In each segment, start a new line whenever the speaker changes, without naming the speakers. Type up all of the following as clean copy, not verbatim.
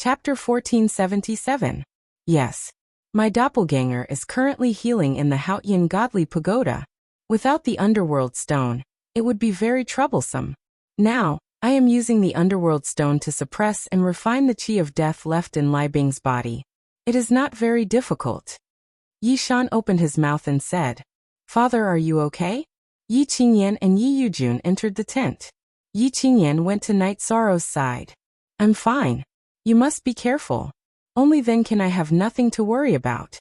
Chapter 1477. Yes. My doppelganger is currently healing in the Haotian godly pagoda. Without the underworld stone, it would be very troublesome. Now, I am using the underworld stone to suppress and refine the qi of death left in Li Bing's body. It is not very difficult. Yi Shan opened his mouth and said, Father, are you okay? Yi Qingyan and Yi Yujun entered the tent. Yi Qingyan went to Night Sorrow's side. I'm fine. You must be careful. Only then can I have nothing to worry about.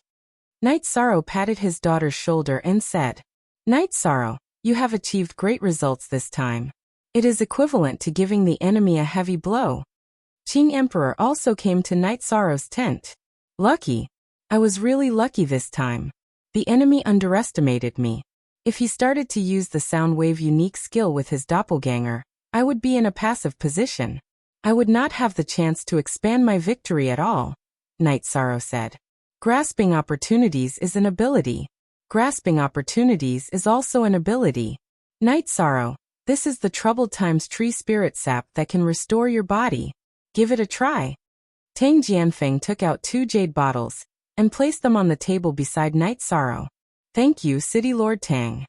Night Sorrow patted his daughter's shoulder and said, Night Sorrow, you have achieved great results this time. It is equivalent to giving the enemy a heavy blow. Qing Emperor also came to Night Sorrow's tent. Lucky. I was really lucky this time. The enemy underestimated me. If he started to use the sound wave unique skill with his doppelganger, I would be in a passive position. I would not have the chance to expand my victory at all, Night Sorrow said. Grasping opportunities is an ability. Grasping opportunities is also an ability. Night Sorrow, this is the Troubled Times Tree Spirit Sap that can restore your body. Give it a try. Tang Jianfeng took out 2 jade bottles and placed them on the table beside Night Sorrow. Thank you, City Lord Tang.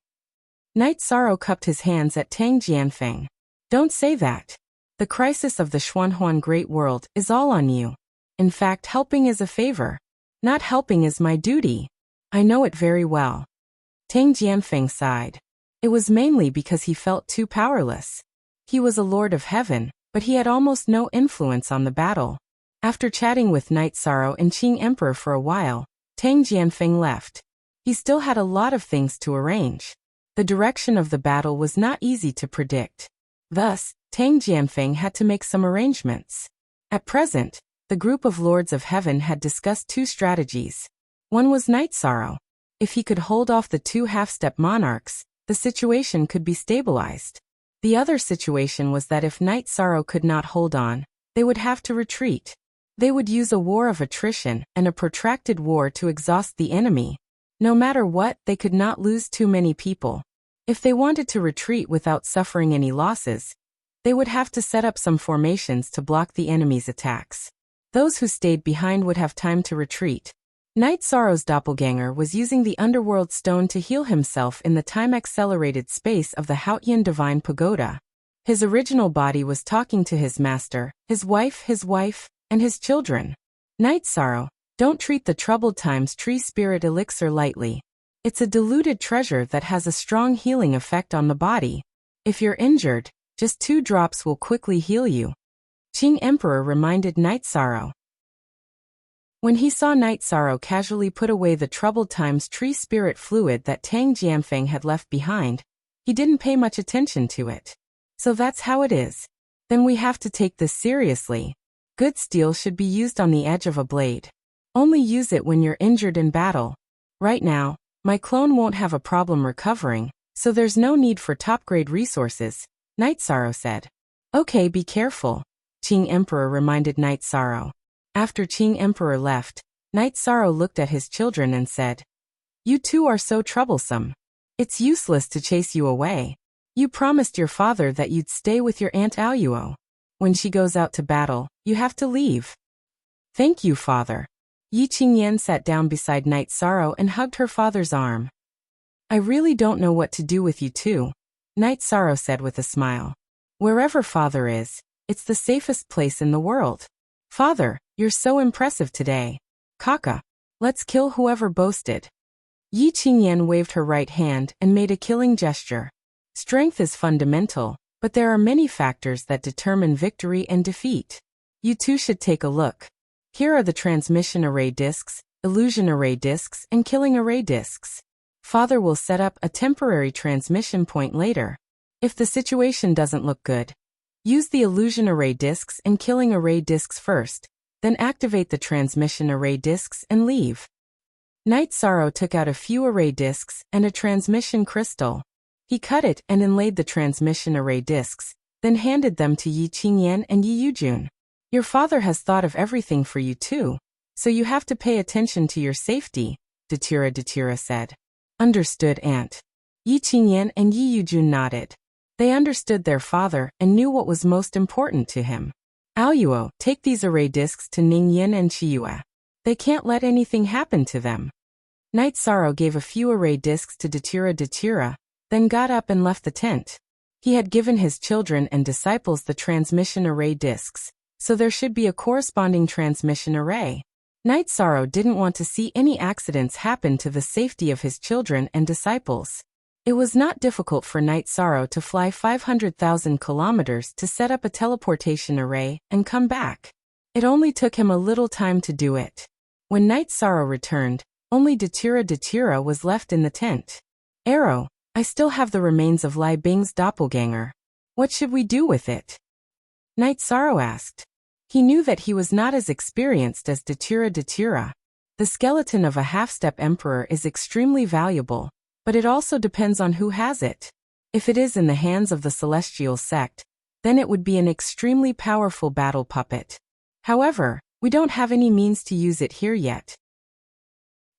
Night Sorrow cupped his hands at Tang Jianfeng. Don't say that. The crisis of the Xuanhuan Great World is all on you. In fact, helping is a favor. Not helping is my duty. I know it very well. Tang Jianfeng sighed. It was mainly because he felt too powerless. He was a lord of heaven, but he had almost no influence on the battle. After chatting with Night Sorrow and Qing Emperor for a while, Tang Jianfeng left. He still had a lot of things to arrange. The direction of the battle was not easy to predict. Thus, Tang Jianfeng had to make some arrangements. At present, the group of Lords of Heaven had discussed 2 strategies. One was Night Sorrow. If he could hold off the 2 half-step monarchs, the situation could be stabilized. The other situation was that if Night Sorrow could not hold on, they would have to retreat. They would use a war of attrition and a protracted war to exhaust the enemy. No matter what, they could not lose too many people. If they wanted to retreat without suffering any losses, they would have to set up some formations to block the enemy's attacks. Those who stayed behind would have time to retreat. Night Sorrow's doppelganger was using the underworld stone to heal himself in the time-accelerated space of the Haotian Divine Pagoda. His original body was talking to his master, his wife, and his children. Night Sorrow, don't treat the Troubled Times Tree Spirit Elixir lightly. It's a diluted treasure that has a strong healing effect on the body. If you're injured, just 2 drops will quickly heal you. Qing Emperor reminded Night Sorrow. When he saw Night Sorrow casually put away the Troubled Times Tree Spirit fluid that Tang Jianfeng had left behind, he didn't pay much attention to it. So that's how it is. Then we have to take this seriously. Good steel should be used on the edge of a blade. Only use it when you're injured in battle. Right now, my clone won't have a problem recovering, so there's no need for top-grade resources, Night Sorrow said. Okay, be careful, Qing Emperor reminded Night Sorrow. After Qing Emperor left, Night Sorrow looked at his children and said, You 2 are so troublesome. It's useless to chase you away. You promised your father that you'd stay with your Aunt Aoyuo. When she goes out to battle, you have to leave. Thank you, father. Yi Qingyan sat down beside Night Sorrow and hugged her father's arm. I really don't know what to do with you 2, Night Sorrow said with a smile. Wherever father is, it's the safest place in the world. Father, you're so impressive today. Kaka, let's kill whoever boasted. Yi Qingyan waved her right hand and made a killing gesture. Strength is fundamental, but there are many factors that determine victory and defeat. You 2 should take a look. Here are the transmission array discs, illusion array discs, and killing array discs. Father will set up a temporary transmission point later. If the situation doesn't look good, use the illusion array discs and killing array discs first, then activate the transmission array discs and leave. Night Sorrow took out a few array discs and a transmission crystal. He cut it and inlaid the transmission array discs, then handed them to Yi Qingyan and Yi Yujun. Your father has thought of everything for you too, so you have to pay attention to your safety, Datura said. Understood, Aunt. Yi Qingyan and Yi Yujun nodded. They understood their father and knew what was most important to him. Aoyuo, take these array discs to Ningyin and Chiyue. They can't let anything happen to them. Night Sorrow gave a few array discs to Datura, then got up and left the tent. He had given his children and disciples the transmission array discs, so there should be a corresponding transmission array. Night Sorrow didn't want to see any accidents happen to the safety of his children and disciples. It was not difficult for Night Sorrow to fly 500,000 kilometers to set up a teleportation array and come back. It only took him a little time to do it. When Night Sorrow returned, only Datura was left in the tent. Arrow, I still have the remains of Lai Bing's doppelganger. What should we do with it? Night Sorrow asked. He knew that he was not as experienced as Datura. The skeleton of a half-step emperor is extremely valuable, but it also depends on who has it. If it is in the hands of the celestial sect, then it would be an extremely powerful battle puppet. However, we don't have any means to use it here yet.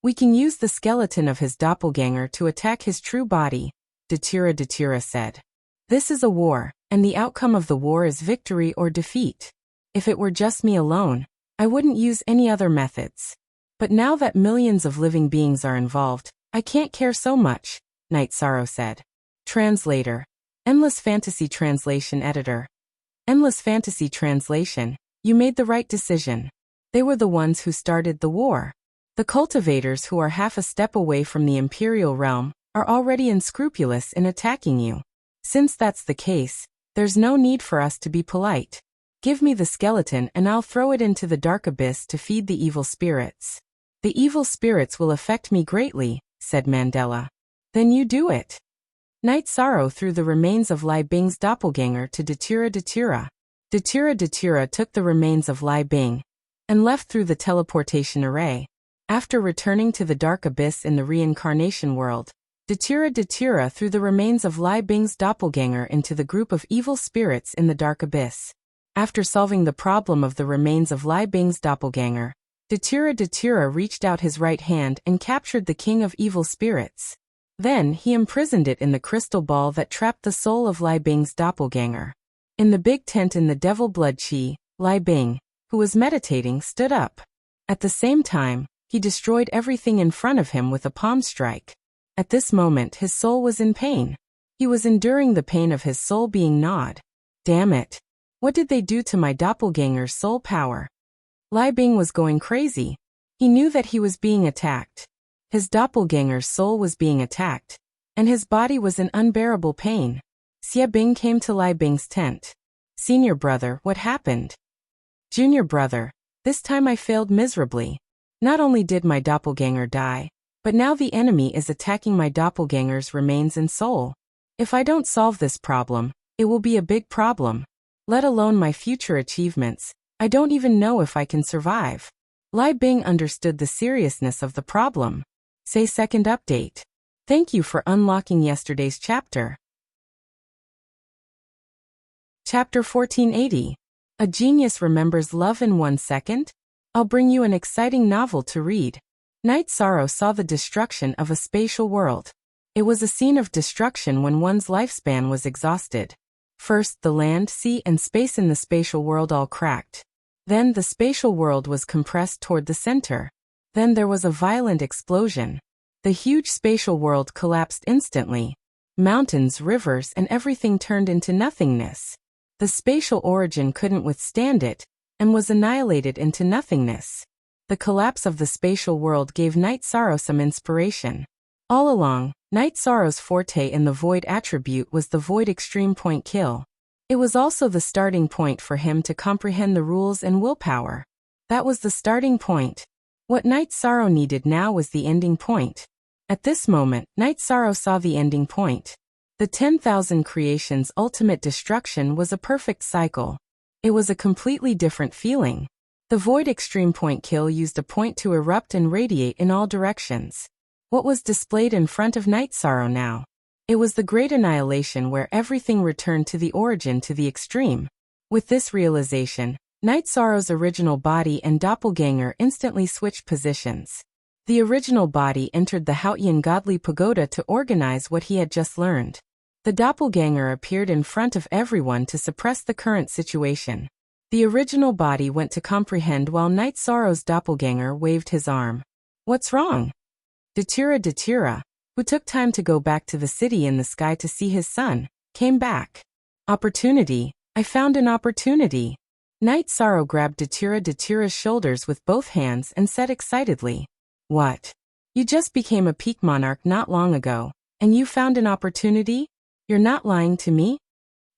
We can use the skeleton of his doppelganger to attack his true body, Datura said. This is a war, and the outcome of the war is victory or defeat. If it were just me alone, I wouldn't use any other methods. But now that millions of living beings are involved, I can't care so much, Night Sorrow said. Translator. Endless Fantasy Translation Editor. Endless Fantasy Translation, you made the right decision. They were the ones who started the war. The cultivators who are half a step away from the Imperial realm are already unscrupulous in attacking you. Since that's the case, there's no need for us to be polite. Give me the skeleton and I'll throw it into the dark abyss to feed the evil spirits. The evil spirits will affect me greatly, said Mandela. Then you do it. Night Sorrow threw the remains of Lai Bing's doppelganger to Datura. Datura took the remains of Lai Bing and left through the teleportation array. After returning to the dark abyss in the reincarnation world, Datura threw the remains of Lai Bing's doppelganger into the group of evil spirits in the dark abyss. After solving the problem of the remains of Lai Bing's doppelganger, Datura reached out his right hand and captured the king of evil spirits. Then he imprisoned it in the crystal ball that trapped the soul of Lai Bing's doppelganger. In the big tent in the Devil Blood Chi, Lai Bing, who was meditating, stood up. At the same time, he destroyed everything in front of him with a palm strike. At this moment his soul was in pain. He was enduring the pain of his soul being gnawed. Damn it. What did they do to my doppelganger's soul power? Lai Bing was going crazy. He knew that he was being attacked. His doppelganger's soul was being attacked, and his body was in unbearable pain. Xie Bing came to Lai Bing's tent. Senior brother, what happened? Junior brother, this time I failed miserably. Not only did my doppelganger die, but now the enemy is attacking my doppelganger's remains and soul. If I don't solve this problem, it will be a big problem. Let alone my future achievements, I don't even know if I can survive. Lai Bing understood the seriousness of the problem. Say second update. Thank you for unlocking yesterday's chapter. Chapter 1480. A Genius Remembers Love in 1 Second? I'll bring you an exciting novel to read. Night Sorrow saw the destruction of a spatial world. It was a scene of destruction when one's lifespan was exhausted. First, the land, sea, and space in the spatial world all cracked. Then the spatial world was compressed toward the center. Then there was a violent explosion. The huge spatial world collapsed instantly. Mountains, rivers, and everything turned into nothingness. The spatial origin couldn't withstand it, and was annihilated into nothingness. The collapse of the spatial world gave Night Sorrow some inspiration. All along, Night Sorrow's forte in the Void attribute was the Void Extreme Point Kill. It was also the starting point for him to comprehend the rules and willpower. That was the starting point. What Night Sorrow needed now was the ending point. At this moment, Night Sorrow saw the ending point. The 10,000 creations' ultimate destruction was a perfect cycle. It was a completely different feeling. The Void Extreme Point Kill used a point to erupt and radiate in all directions. What was displayed in front of Night Sorrow now? It was the great annihilation where everything returned to the origin to the extreme. With this realization, Night Sorrow's original body and doppelganger instantly switched positions. The original body entered the Haotian godly pagoda to organize what he had just learned. The doppelganger appeared in front of everyone to suppress the current situation. The original body went to comprehend while Night Sorrow's doppelganger waved his arm. What's wrong? Datura, who took time to go back to the city in the sky to see his son, came back. Opportunity, I found an opportunity. Night Sorrow grabbed Datura's shoulders with both hands and said excitedly. What? You just became a peak monarch not long ago, and you found an opportunity? You're not lying to me?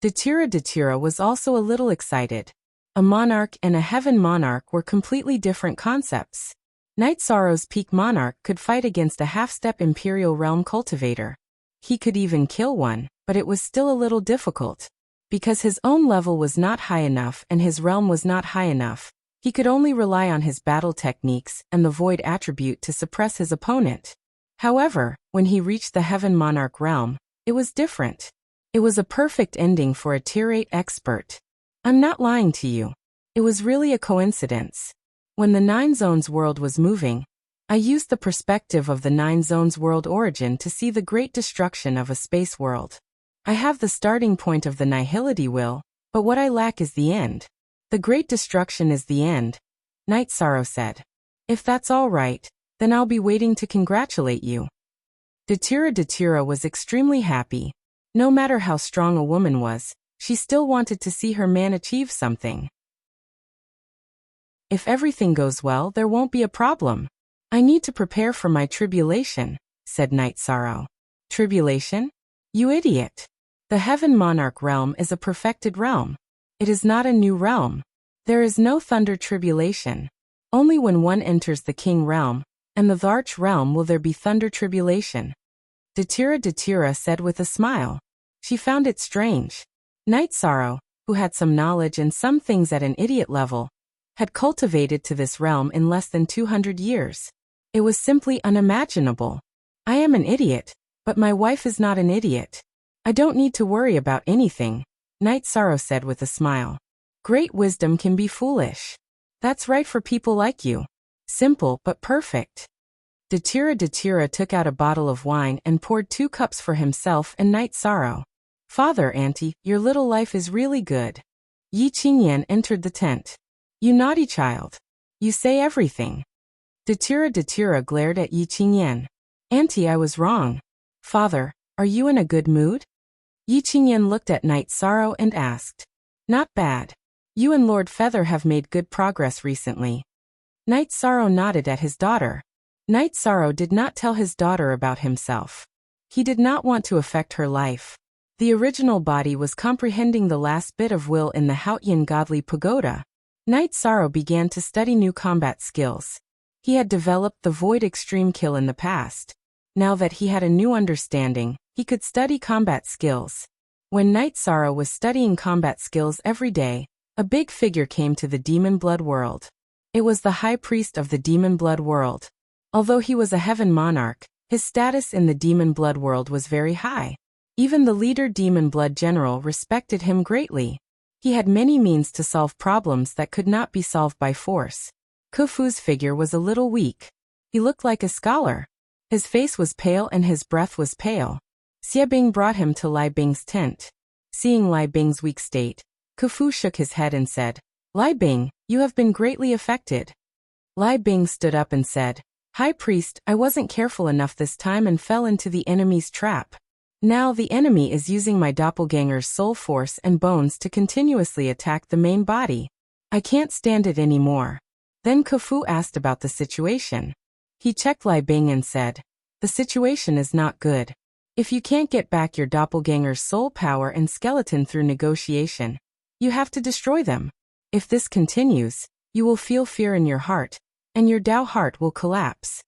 Datura was also a little excited. A monarch and a heaven monarch were completely different concepts. Night Sorrow's peak monarch could fight against a half-step imperial realm cultivator. He could even kill one, but it was still a little difficult. Because his own level was not high enough and his realm was not high enough, he could only rely on his battle techniques and the void attribute to suppress his opponent. However, when he reached the heaven monarch realm, it was different. It was a perfect ending for a tier 8 expert. I'm not lying to you. It was really a coincidence. When the Nine Zones world was moving, I used the perspective of the Nine Zones world origin to see the great destruction of a space world. I have the starting point of the nihility will, but what I lack is the end. The great destruction is the end, Night Sorrow said. If that's all right, then I'll be waiting to congratulate you. Datura was extremely happy. No matter how strong a woman was, she still wanted to see her man achieve something. If everything goes well, there won't be a problem. I need to prepare for my tribulation, said Night Sorrow. Tribulation? You idiot. The Heaven Monarch realm is a perfected realm. It is not a new realm. There is no thunder tribulation. Only when one enters the King realm, and the Tharch realm will there be thunder tribulation. Datura said with a smile. She found it strange. Night Sorrow, who had some knowledge and some things at an idiot level, had cultivated to this realm in less than 200 years. It was simply unimaginable. I am an idiot, but my wife is not an idiot. I don't need to worry about anything, Night Sorrow said with a smile. Great wisdom can be foolish. That's right for people like you. Simple but perfect. Datura took out a bottle of wine and poured 2 cups for himself and Night Sorrow. Father, Auntie, your little life is really good. Yi Qingyan entered the tent. You naughty child. You say everything. Datura glared at Yi Qingyan. Auntie, I was wrong. Father, are you in a good mood? Yi Qingyan looked at Night Sorrow and asked. Not bad. You and Lord Feather have made good progress recently. Night Sorrow nodded at his daughter. Night Sorrow did not tell his daughter about himself. He did not want to affect her life. The original body was comprehending the last bit of will in the Haotian godly pagoda. Night Sorrow began to study new combat skills. He had developed the Void Extreme Kill in the past. Now that he had a new understanding, he could study combat skills. When Night Sorrow was studying combat skills every day, a big figure came to the Demon Blood world. It was the High Priest of the Demon Blood world. Although he was a Heaven Monarch, his status in the Demon Blood world was very high. Even the leader Demon Blood General respected him greatly. He had many means to solve problems that could not be solved by force. Khufu's figure was a little weak. He looked like a scholar. His face was pale and his breath was pale. Xie Bing brought him to Lai Bing's tent. Seeing Lai Bing's weak state, Khufu shook his head and said, Lai Bing, you have been greatly affected. Lai Bing stood up and said, High Priest, I wasn't careful enough this time and fell into the enemy's trap. Now the enemy is using my doppelganger's soul force and bones to continuously attack the main body. I can't stand it anymore. Then Khufu asked about the situation. He checked Lai Bing and said, The situation is not good. If you can't get back your doppelganger's soul power and skeleton through negotiation, you have to destroy them. If this continues, you will feel fear in your heart, and your Dao heart will collapse.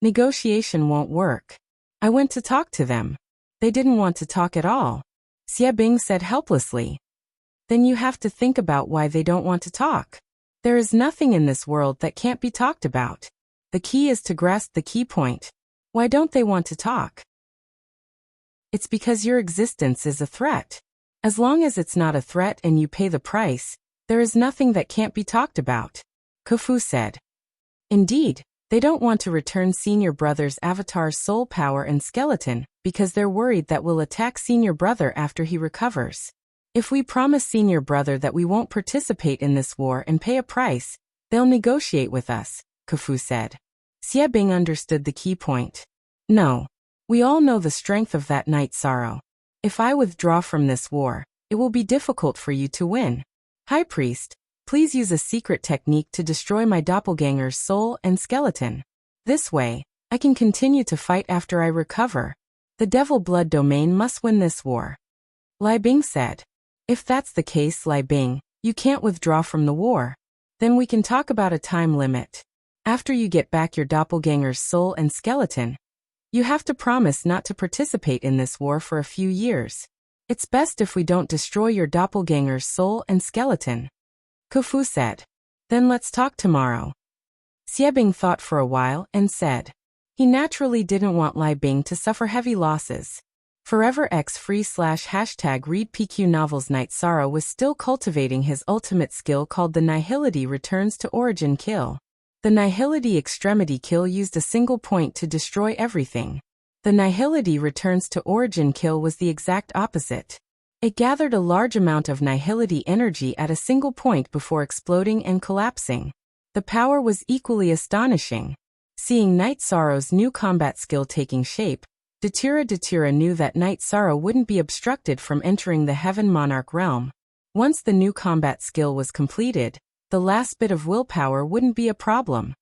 Negotiation won't work. I went to talk to them. They didn't want to talk at all. Xie Bing said helplessly. Then you have to think about why they don't want to talk. There is nothing in this world that can't be talked about. The key is to grasp the key point. Why don't they want to talk? It's because your existence is a threat. As long as it's not a threat and you pay the price, there is nothing that can't be talked about, Khufu said. Indeed, they don't want to return Senior Brother's avatar's soul power and skeleton because they're worried that will attack Senior Brother after he recovers. If we promise senior brother that we won't participate in this war and pay a price, they'll negotiate with us, Khufu said. Xie Bing understood the key point. No. We all know the strength of that Night Sorrow. If I withdraw from this war, it will be difficult for you to win. High Priest, please use a secret technique to destroy my doppelganger's soul and skeleton. This way, I can continue to fight after I recover. The Devil Blood Domain must win this war. Lai Bing said. If that's the case, Lai Bing, you can't withdraw from the war. Then we can talk about a time limit. After you get back your doppelganger's soul and skeleton, you have to promise not to participate in this war for a few years. It's best if we don't destroy your doppelganger's soul and skeleton. Khufu said. Then let's talk tomorrow. Xie Bing thought for a while and said. He naturally didn't want Lai Bing to suffer heavy losses. Forever X free / read PQ novels. Night Sorrow was still cultivating his ultimate skill called the Nihility Returns to Origin Kill. The Nihility Extremity Kill used a single point to destroy everything. The Nihility Returns to Origin Kill was the exact opposite. It gathered a large amount of Nihility energy at a single point before exploding and collapsing. The power was equally astonishing. Seeing Night Sorrow's new combat skill taking shape, Datira knew that Night Sorrow wouldn't be obstructed from entering the Heaven Monarch realm. Once the new combat skill was completed, the last bit of willpower wouldn't be a problem.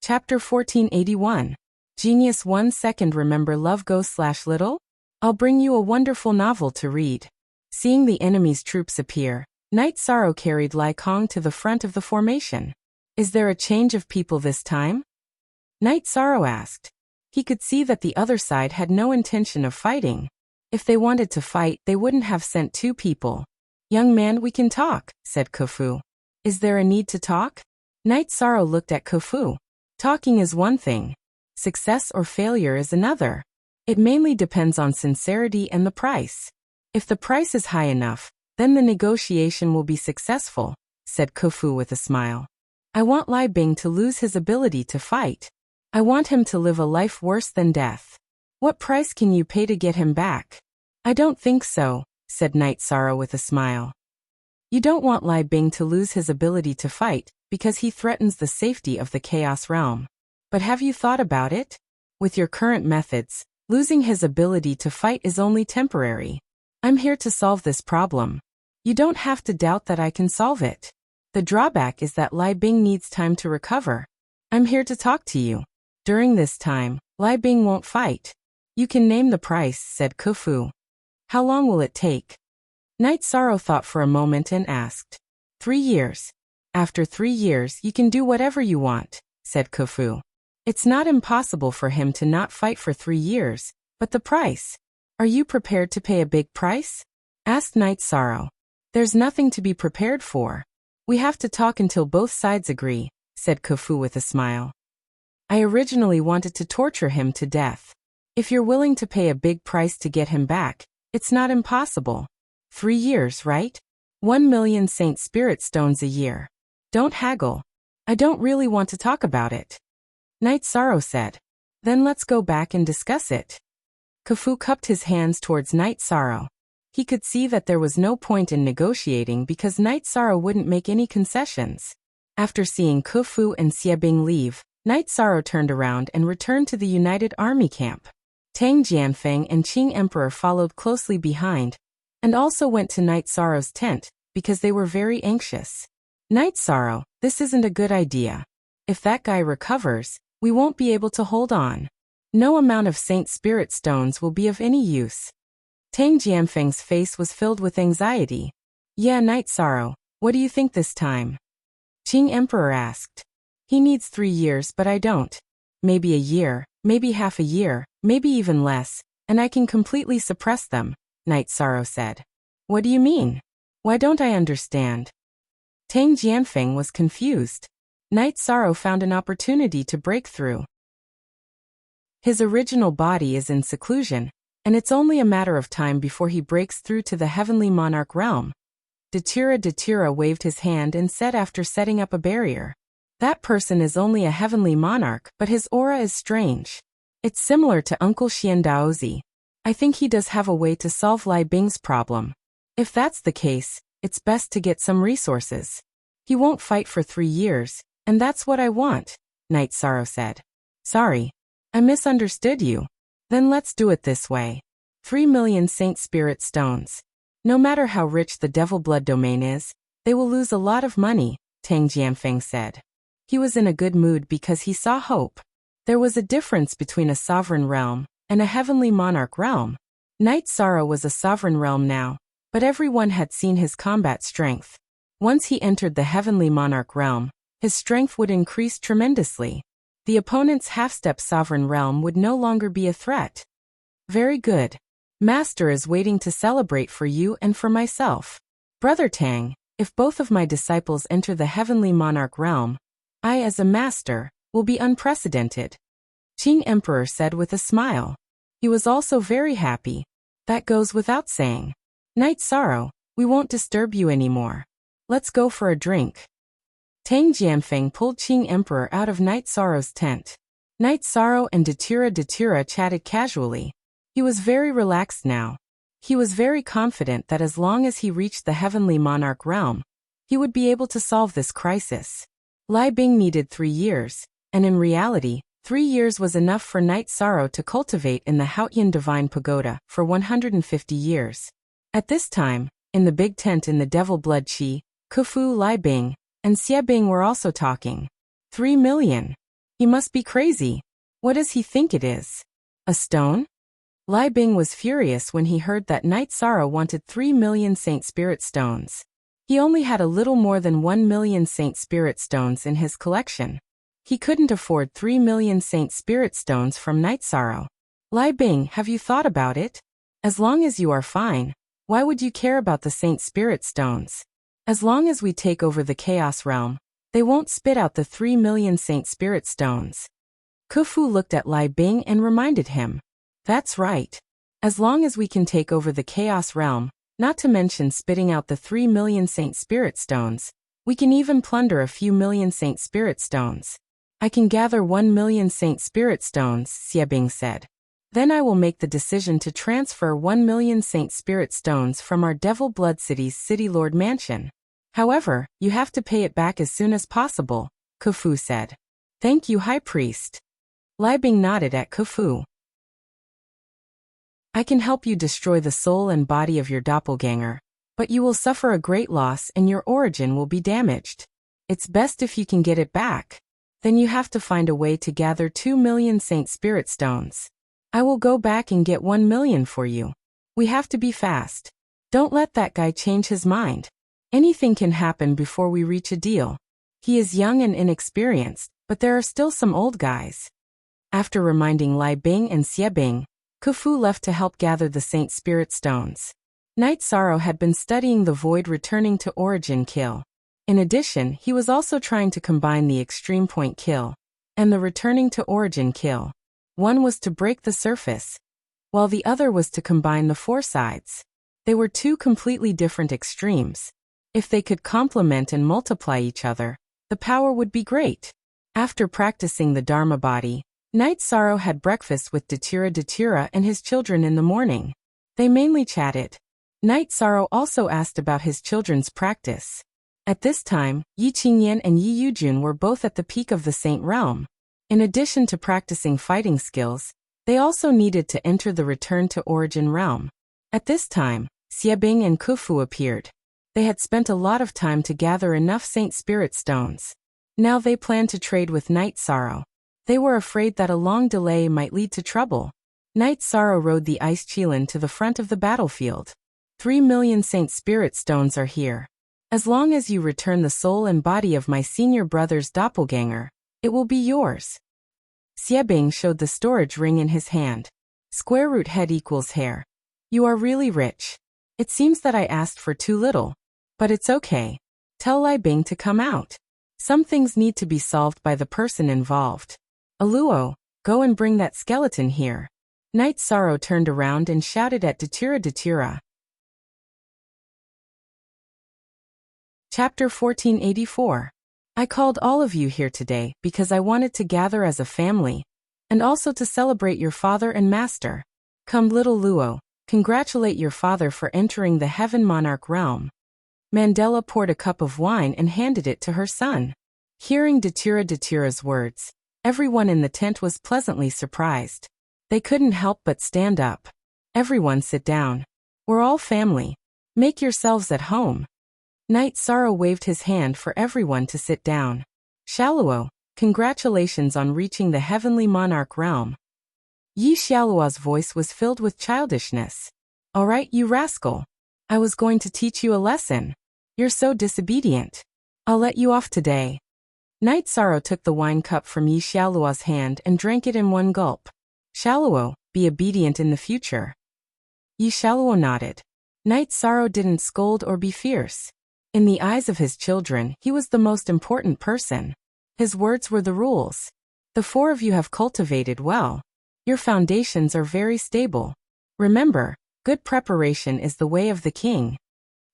Chapter 1481. Genius 1 second. Remember Love Go/Little? I'll bring you a wonderful novel to read. Seeing the enemy's troops appear, Night Sorrow carried Lai Kong to the front of the formation. Is there a change of people this time? Night Sorrow asked. He could see that the other side had no intention of fighting. If they wanted to fight, they wouldn't have sent 2 people. Young man, we can talk, said Khufu. Is there a need to talk? Night Sorrow looked at Khufu. Talking is one thing. Success or failure is another. It mainly depends on sincerity and the price. If the price is high enough, then the negotiation will be successful, said Khufu with a smile. I want Lai Bing to lose his ability to fight. I want him to live a life worse than death. What price can you pay to get him back? I don't think so, said Night Sorrow with a smile. You don't want Lai Bing to lose his ability to fight, because he threatens the safety of the Chaos Realm. But have you thought about it? With your current methods, losing his ability to fight is only temporary. I'm here to solve this problem. You don't have to doubt that I can solve it. The drawback is that Lai Bing needs time to recover. I'm here to talk to you. During this time, Lai Bing won't fight. You can name the price, said Khufu. How long will it take? Night Sorrow thought for a moment and asked. 3 years. After 3 years you can do whatever you want, said Khufu. It's not impossible for him to not fight for 3 years, but the price. Are you prepared to pay a big price? Asked Night Sorrow. There's nothing to be prepared for. We have to talk until both sides agree, said Khufu with a smile. I originally wanted to torture him to death. If you're willing to pay a big price to get him back, it's not impossible. 3 years, right? 1 million Saint Spirit Stones a year. Don't haggle. I don't really want to talk about it. Night Sorrow said. Then let's go back and discuss it. Khufu cupped his hands towards Night Sorrow. He could see that there was no point in negotiating because Night Sorrow wouldn't make any concessions. After seeing Khufu and Xie Bing leave, Night Sorrow turned around and returned to the United Army camp. Tang Jianfeng and Qing Emperor followed closely behind, and also went to Night Sorrow's tent, because they were very anxious. Night Sorrow, this isn't a good idea. If that guy recovers, we won't be able to hold on. No amount of Saint Spirit Stones will be of any use. Tang Jianfeng's face was filled with anxiety. Yeah, Night Sorrow, what do you think this time? Qing Emperor asked. He needs 3 years, but I don't. Maybe a year, maybe half a year, maybe even less, and I can completely suppress them, Night Sorrow said. What do you mean? Why don't I understand? Tang Jianfeng was confused. Night Sorrow found an opportunity to break through. His original body is in seclusion, and it's only a matter of time before he breaks through to the Heavenly Monarch realm. Datira waved his hand and said after setting up a barrier. That person is only a Heavenly Monarch, but his aura is strange. It's similar to Uncle Xian Daozi. I think he does have a way to solve Lai Bing's problem. If that's the case, it's best to get some resources. He won't fight for 3 years, and that's what I want, Night Sorrow said. Sorry. I misunderstood you. Then let's do it this way. 3 million Saint Spirit Stones. No matter how rich the Devil Blood domain is, they will lose a lot of money, Tang Jianfeng said. He was in a good mood because he saw hope. There was a difference between a sovereign realm and a heavenly monarch realm. Night Sorrow was a sovereign realm now, but everyone had seen his combat strength. Once he entered the heavenly monarch realm, his strength would increase tremendously. The opponent's half-step sovereign realm would no longer be a threat. Very good. Master is waiting to celebrate for you and for myself. Brother Tang, if both of my disciples enter the heavenly monarch realm, I as a master will be unprecedented. Qing Emperor said with a smile. He was also very happy. That goes without saying. Night Sorrow, we won't disturb you anymore. Let's go for a drink. Tang Jianfeng pulled Qing Emperor out of Night Sorrow's tent. Night Sorrow and Datura chatted casually. He was very relaxed now. He was very confident that as long as he reached the heavenly monarch realm, he would be able to solve this crisis. Lai Bing needed 3 years, and in reality, 3 years was enough for Night Sorrow to cultivate in the Haotian Divine Pagoda for 150 years. At this time, in the big tent in the Devil Blood Qi, Kufu, Lai Bing, and Xie Bing were also talking. 3 million. He must be crazy. What does he think it is? A stone? Lai Bing was furious when he heard that Night Sorrow wanted 3 million Saint Spirit Stones. He only had a little more than 1 million Saint Spirit Stones in his collection. He couldn't afford 3 million Saint Spirit Stones from Night Sorrow. Lai Bing, have you thought about it? As long as you are fine, why would you care about the Saint Spirit Stones? As long as we take over the Chaos Realm, they won't spit out the 3 million Saint Spirit Stones. Kufu looked at Lai Bing and reminded him. That's right. As long as we can take over the Chaos Realm, not to mention spitting out the 3 million Saint Spirit Stones, we can even plunder a few million Saint Spirit Stones. I can gather 1 million Saint Spirit Stones, Xie Bing said. Then I will make the decision to transfer 1 million Saint Spirit Stones from our Devil Blood City's City Lord Mansion. However, you have to pay it back as soon as possible, Kufu said. Thank you, High Priest. Lai Bing nodded at Kufu. I can help you destroy the soul and body of your doppelganger, but you will suffer a great loss and your origin will be damaged. It's best if you can get it back. Then you have to find a way to gather 2 million Saint Spirit Stones. I will go back and get 1 million for you. We have to be fast. Don't let that guy change his mind. Anything can happen before we reach a deal. He is young and inexperienced, but there are still some old guys. After reminding Lai Bing and Xie Bing, Kufu left to help gather the Saint Spirit Stones. Night Sorrow had been studying the Void Returning to Origin Kill. In addition, he was also trying to combine the Extreme Point Kill and the Returning to Origin Kill. One was to break the surface, while the other was to combine the 4 sides. They were 2 completely different extremes. If they could complement and multiply each other, the power would be great. After practicing the Dharma body, Night Sorrow had breakfast with Datura and his children in the morning. They mainly chatted. Night Sorrow also asked about his children's practice. At this time, Yi Qingyan and Yi Yujun were both at the peak of the Saint Realm. In addition to practicing fighting skills, they also needed to enter the Return to Origin realm. At this time, Xie Bing and Kufu appeared. They had spent a lot of time to gather enough Saint Spirit Stones. Now they planned to trade with Night Sorrow. They were afraid that a long delay might lead to trouble. Night Sorrow rode the ice Qilin to the front of the battlefield. 3 million Saint Spirit Stones are here. As long as you return the soul and body of my senior brother's doppelganger, it will be yours. Xie Bing showed the storage ring in his hand. Square root head equals hair. You are really rich. It seems that I asked for too little. But it's okay. Tell Lai Bing to come out. Some things need to be solved by the person involved. Aluo, go and bring that skeleton here. Night Sorrow turned around and shouted at Datura. Chapter 1484. I called all of you here today because I wanted to gather as a family, and also to celebrate your father and master. Come little Luo, congratulate your father for entering the Heaven Monarch realm. Mandela poured a cup of wine and handed it to her son. Hearing Datira's words, everyone in the tent was pleasantly surprised. They couldn't help but stand up. Everyone sit down. We're all family. Make yourselves at home. Knight Sorrow waved his hand for everyone to sit down. Xiaoluo, congratulations on reaching the Heavenly Monarch realm. Yi Xiaoluo's voice was filled with childishness. All right, you rascal. I was going to teach you a lesson. You're so disobedient. I'll let you off today. Knight Sorrow took the wine cup from Yi Xiaoluo's hand and drank it in one gulp. Xiaoluo, be obedient in the future. Yi Xiaoluo nodded. Knight Sorrow didn't scold or be fierce. In the eyes of his children, he was the most important person. His words were the rules. The four of you have cultivated well. Your foundations are very stable. Remember, good preparation is the way of the king.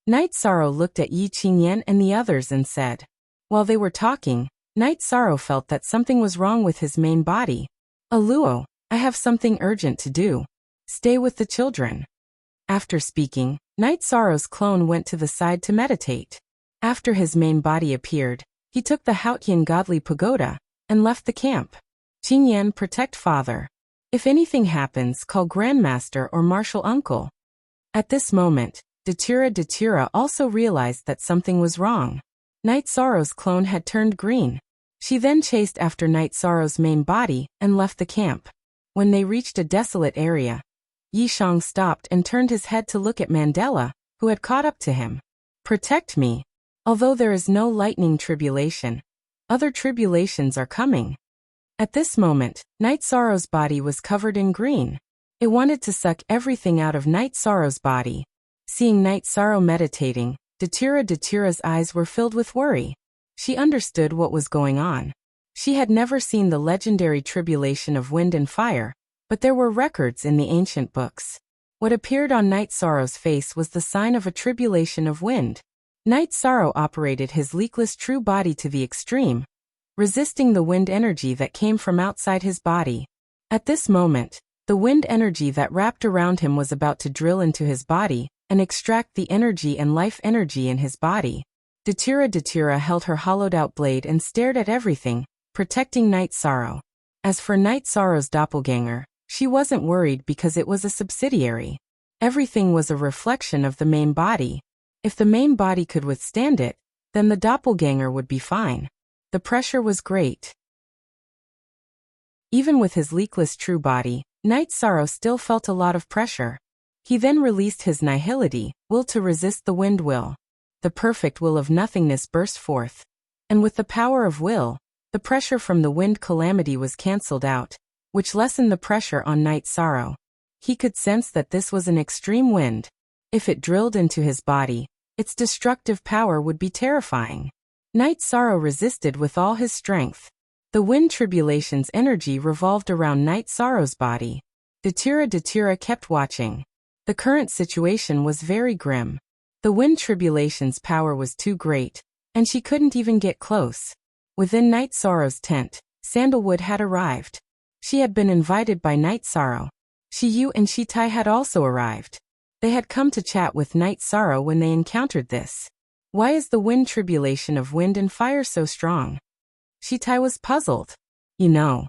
Knight Sorrow looked at Yi Qingyan and the others and said. While they were talking, Knight Sorrow felt that something was wrong with his main body. Luo, I have something urgent to do. Stay with the children. After speaking, Knight Sorrow's clone went to the side to meditate. After his main body appeared, he took the Haotian godly pagoda and left the camp. Qingyan, protect father. If anything happens, call grandmaster or martial uncle. At this moment, Datira also realized that something was wrong. Knight Sorrow's clone had turned green. She then chased after Knight Sorrow's main body and left the camp. When they reached a desolate area, Yishang stopped and turned his head to look at Mandela, who had caught up to him. Protect me. Although there is no lightning tribulation, other tribulations are coming. At this moment, Knight Sorrow's body was covered in green. It wanted to suck everything out of Knight Sorrow's body. Seeing Knight Sorrow meditating, Datira's eyes were filled with worry. She understood what was going on. She had never seen the legendary tribulation of wind and fire, but there were records in the ancient books. What appeared on Knight Sorrow's face was the sign of a tribulation of wind. Knight Sorrow operated his leakless true body to the extreme, resisting the wind energy that came from outside his body. At this moment, the wind energy that wrapped around him was about to drill into his body and extract the energy and life energy in his body. Datira held her hollowed-out blade and stared at everything, protecting Knight Sorrow. As for Knight Sorrow's doppelganger, she wasn't worried because it was a subsidiary. Everything was a reflection of the main body. If the main body could withstand it, then the doppelganger would be fine. The pressure was great. Even with his leakless true body, Knight Sorrow still felt a lot of pressure. He then released his nihility, will to resist the wind will. The perfect will of nothingness burst forth. And with the power of will, the pressure from the wind calamity was cancelled out, which lessened the pressure on Knight Sorrow. He could sense that this was an extreme wind. If it drilled into his body, its destructive power would be terrifying. Knight Sorrow resisted with all his strength. The wind tribulation's energy revolved around Knight Sorrow's body. Datira kept watching. The current situation was very grim. The wind tribulation's power was too great, and she couldn't even get close. Within Knight Sorrow's tent, Sandalwood had arrived. She had been invited by Knight Sorrow. Shiyu and Shitai had also arrived. They had come to chat with Knight Sorrow when they encountered this. Why is the wind tribulation of wind and fire so strong? Shitai was puzzled. You know.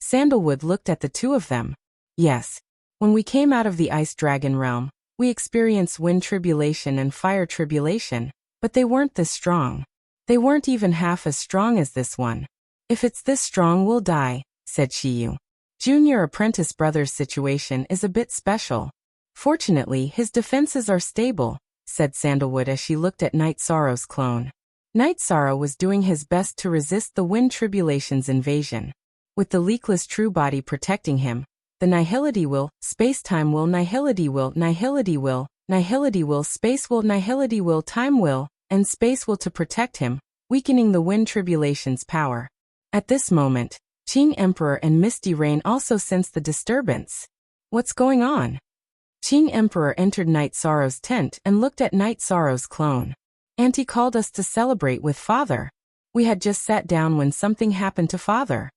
Sandalwood looked at the two of them. Yes. When we came out of the Ice Dragon realm, we experienced wind tribulation and fire tribulation, but they weren't this strong. They weren't even half as strong as this one. If it's this strong, we'll die, said Shiyu. Junior apprentice brother's situation is a bit special. Fortunately, his defenses are stable, said Sandalwood as she looked at Knight Sorrow's clone. Knight Sorrow was doing his best to resist the wind tribulation's invasion. With the leakless true body protecting him, the nihility will, space-time will, nihility will, space will, nihility will, time will, and space will to protect him, weakening the wind tribulation's power. At this moment, Qing Emperor and Misty Rain also sensed the disturbance. What's going on? Qing Emperor entered Knight Sorrow's tent and looked at Knight Sorrow's clone. Auntie called us to celebrate with father. We had just sat down when something happened to father.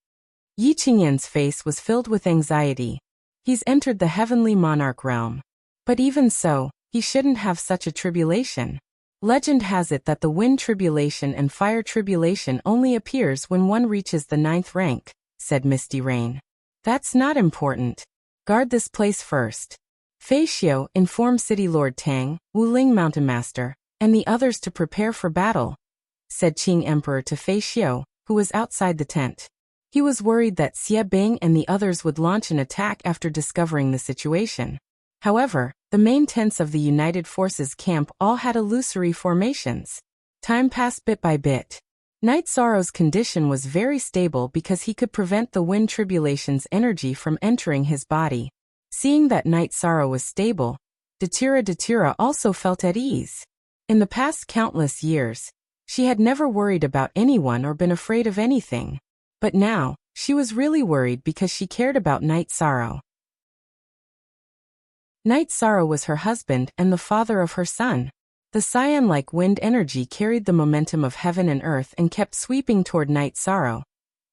Yi Qingyan's face was filled with anxiety. He's entered the heavenly monarch realm. But even so, he shouldn't have such a tribulation. Legend has it that the wind tribulation and fire tribulation only appears when one reaches the 9th rank, said Misty Rain. That's not important. Guard this place first. Fei Xiu, inform City Lord Tang, Wuling Mountain Master, and the others to prepare for battle, said Qing Emperor to Fei Xiu, who was outside the tent. He was worried that Xie Bing and the others would launch an attack after discovering the situation. However, the main tents of the United Forces camp all had illusory formations. Time passed bit by bit. Night Sorrow's condition was very stable because he could prevent the wind tribulation's energy from entering his body. Seeing that Night Sorrow was stable, Datura also felt at ease. In the past countless years, she had never worried about anyone or been afraid of anything. But now, she was really worried because she cared about Night Sorrow. Night Sorrow was her husband and the father of her son. The cyan-like wind energy carried the momentum of heaven and earth and kept sweeping toward Night Sorrow.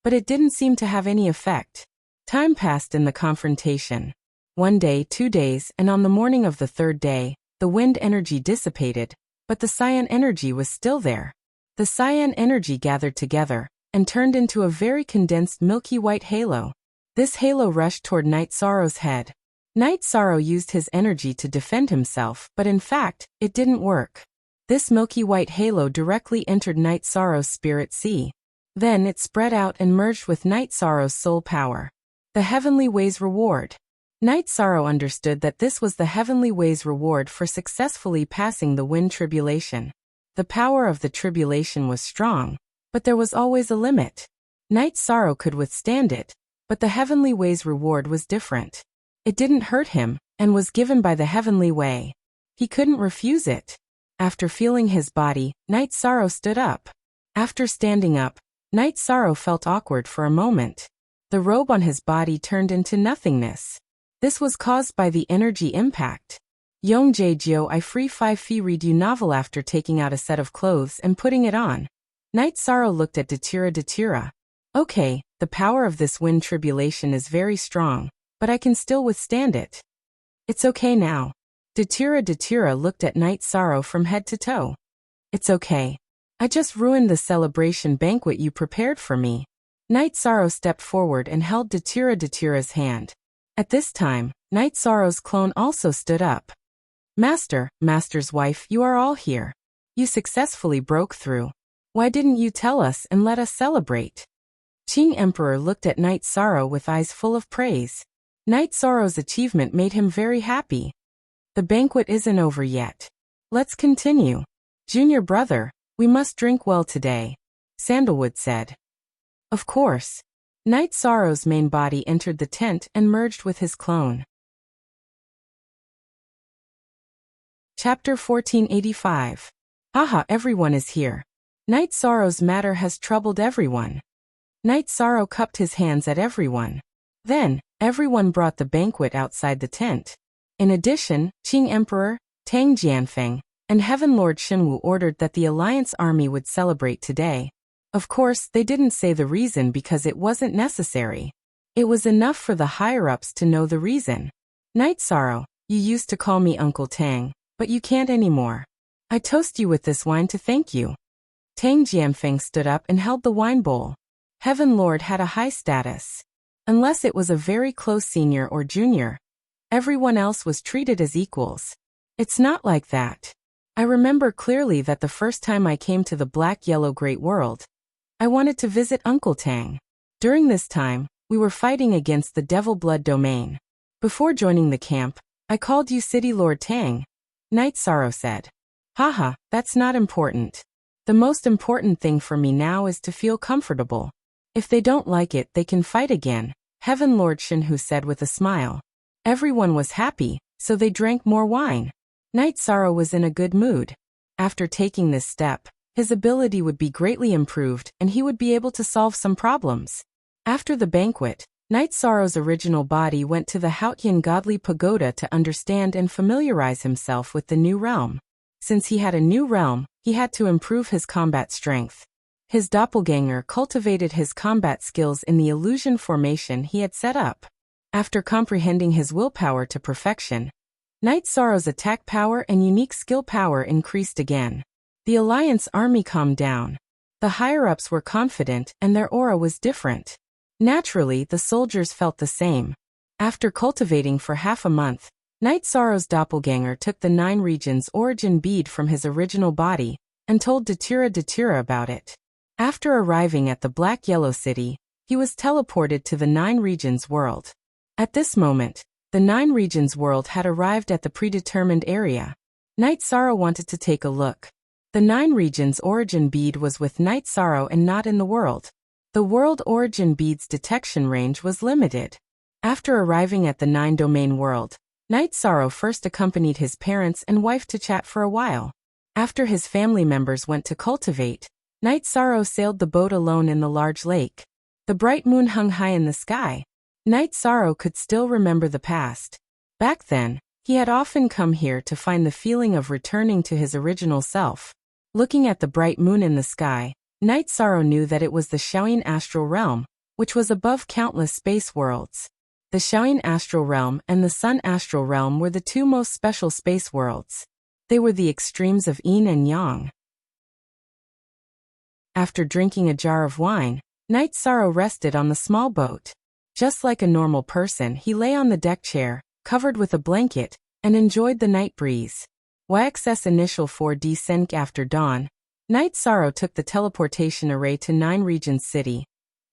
But it didn't seem to have any effect. Time passed in the confrontation. 1 day, 2 days, and on the morning of the 3rd day, the wind energy dissipated, but the cyan energy was still there. The cyan energy gathered together and turned into a very condensed milky white halo. This halo rushed toward Night Sorrow's head. Night Sorrow used his energy to defend himself, but in fact, it didn't work. This milky white halo directly entered Night Sorrow's spirit sea. Then it spread out and merged with Night Sorrow's soul power. The Heavenly Way's reward. Night Sorrow understood that this was the Heavenly Way's reward for successfully passing the wind tribulation. The power of the tribulation was strong, but there was always a limit. Night Sorrow could withstand it, but the Heavenly Way's reward was different. It didn't hurt him, and was given by the Heavenly Way. He couldn't refuse it. After feeling his body, Night Sorrow stood up. After standing up, Night Sorrow felt awkward for a moment. The robe on his body turned into nothingness. This was caused by the energy impact. Yong Jiao I Free 5 Fee read you novel after taking out a set of clothes and putting it on. Night Sorrow looked at Datura. Okay, the power of this wind tribulation is very strong, but I can still withstand it. It's okay now. Datura looked at Night Sorrow from head to toe. It's okay. I just ruined the celebration banquet you prepared for me. Night Sorrow stepped forward and held Datura's hand. At this time, Night Sorrow's clone also stood up. Master's wife, you are all here. You successfully broke through. Why didn't you tell us and let us celebrate? Qing Emperor looked at Night Sorrow with eyes full of praise. Night Sorrow's achievement made him very happy. The banquet isn't over yet. Let's continue. Junior brother, we must drink well today, Sandalwood said. Of course. Night Sorrow's main body entered the tent and merged with his clone. Chapter 1485. Haha, everyone is here. Night Sorrow's matter has troubled everyone. Night Sorrow cupped his hands at everyone. Then, everyone brought the banquet outside the tent. In addition, Qing Emperor, Tang Jianfeng, and Heaven Lord Shenwu ordered that the Alliance Army would celebrate today. Of course, they didn't say the reason because it wasn't necessary. It was enough for the higher-ups to know the reason. Night Sorrow, you used to call me Uncle Tang, but you can't anymore. I toast you with this wine to thank you. Tang Jianfeng stood up and held the wine bowl. Heaven Lord had a high status. Unless it was a very close senior or junior, everyone else was treated as equals. It's not like that. I remember clearly that the first time I came to the Black-Yellow Great World, I wanted to visit Uncle Tang. During this time, we were fighting against the Devil Blood Domain. Before joining the camp, I called you City Lord Tang, Night Sorrow said. Haha, that's not important. The most important thing for me now is to feel comfortable. If they don't like it, they can fight again, Heaven Lord Shenhu said with a smile. Everyone was happy, so they drank more wine. Night Sorrow was in a good mood. After taking this step, his ability would be greatly improved and he would be able to solve some problems. After the banquet, Night Sorrow's original body went to the Haotian Godly Pagoda to understand and familiarize himself with the new realm. Since he had a new realm, he had to improve his combat strength. His doppelganger cultivated his combat skills in the illusion formation he had set up. After comprehending his willpower to perfection, Night Sorrow's attack power and unique skill power increased again. The Alliance army calmed down. The higher-ups were confident and their aura was different. Naturally, the soldiers felt the same. After cultivating for half a month, Night Sorrow's doppelganger took the 9 regions origin bead from his original body and told Datura about it. After arriving at the Black-Yellow City, he was teleported to the 9 regions world. At this moment, the 9 regions world had arrived at the predetermined area. Night Sorrow wanted to take a look. The 9 regions origin bead was with Night Sorrow and not in the world. The world origin bead's detection range was limited. After arriving at the 9 domain world, Night Sorrow first accompanied his parents and wife to chat for a while. After his family members went to cultivate, Night Sorrow sailed the boat alone in the large lake. The bright moon hung high in the sky. Night Sorrow could still remember the past. Back then, he had often come here to find the feeling of returning to his original self. Looking at the bright moon in the sky, Night Sorrow knew that it was the Shaoyin astral realm, which was above countless space worlds. The Shaoyin astral realm and the Sun astral realm were the 2 most special space worlds. They were the extremes of yin and yang. After drinking a jar of wine, Night Sorrow rested on the small boat. Just like a normal person, he lay on the deck chair, covered with a blanket, and enjoyed the night breeze. YXS initial 4D Senk after dawn, Night Sorrow took the teleportation array to 9 regions city,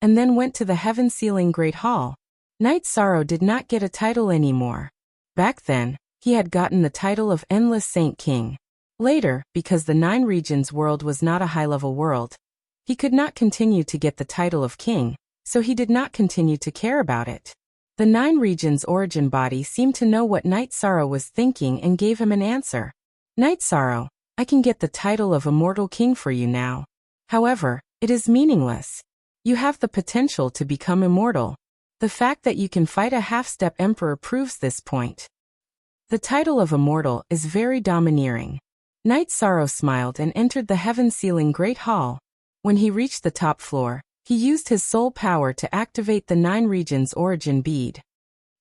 and then went to the heaven-sealing Great Hall. Night Sorrow did not get a title anymore. Back then, he had gotten the title of Endless Saint King. Later, because the 9 regions world was not a high-level world, he could not continue to get the title of king, so he did not continue to care about it. The 9 regions origin body seemed to know what Night Sorrow was thinking and gave him an answer. Night Sorrow, I can get the title of immortal king for you now. However, it is meaningless. You have the potential to become immortal. The fact that you can fight a half-step emperor proves this point. The title of immortal is very domineering. Night Sorrow smiled and entered the heaven-sealing Great Hall. When he reached the top floor, he used his soul power to activate the 9 regions origin bead.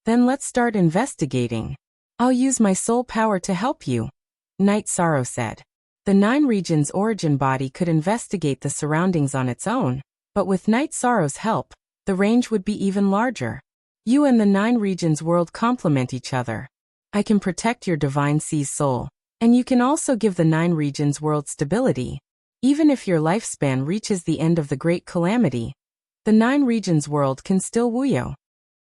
Then let's start investigating. I'll use my soul power to help you, Night Sorrow said. The 9 regions origin body could investigate the surroundings on its own, but with Night Sorrow's help, the range would be even larger. You and the 9 regions world complement each other. I can protect your divine sea's soul, and you can also give the 9 regions world stability. Even if your lifespan reaches the end of the Great Calamity, the 9 regions world can still woo you.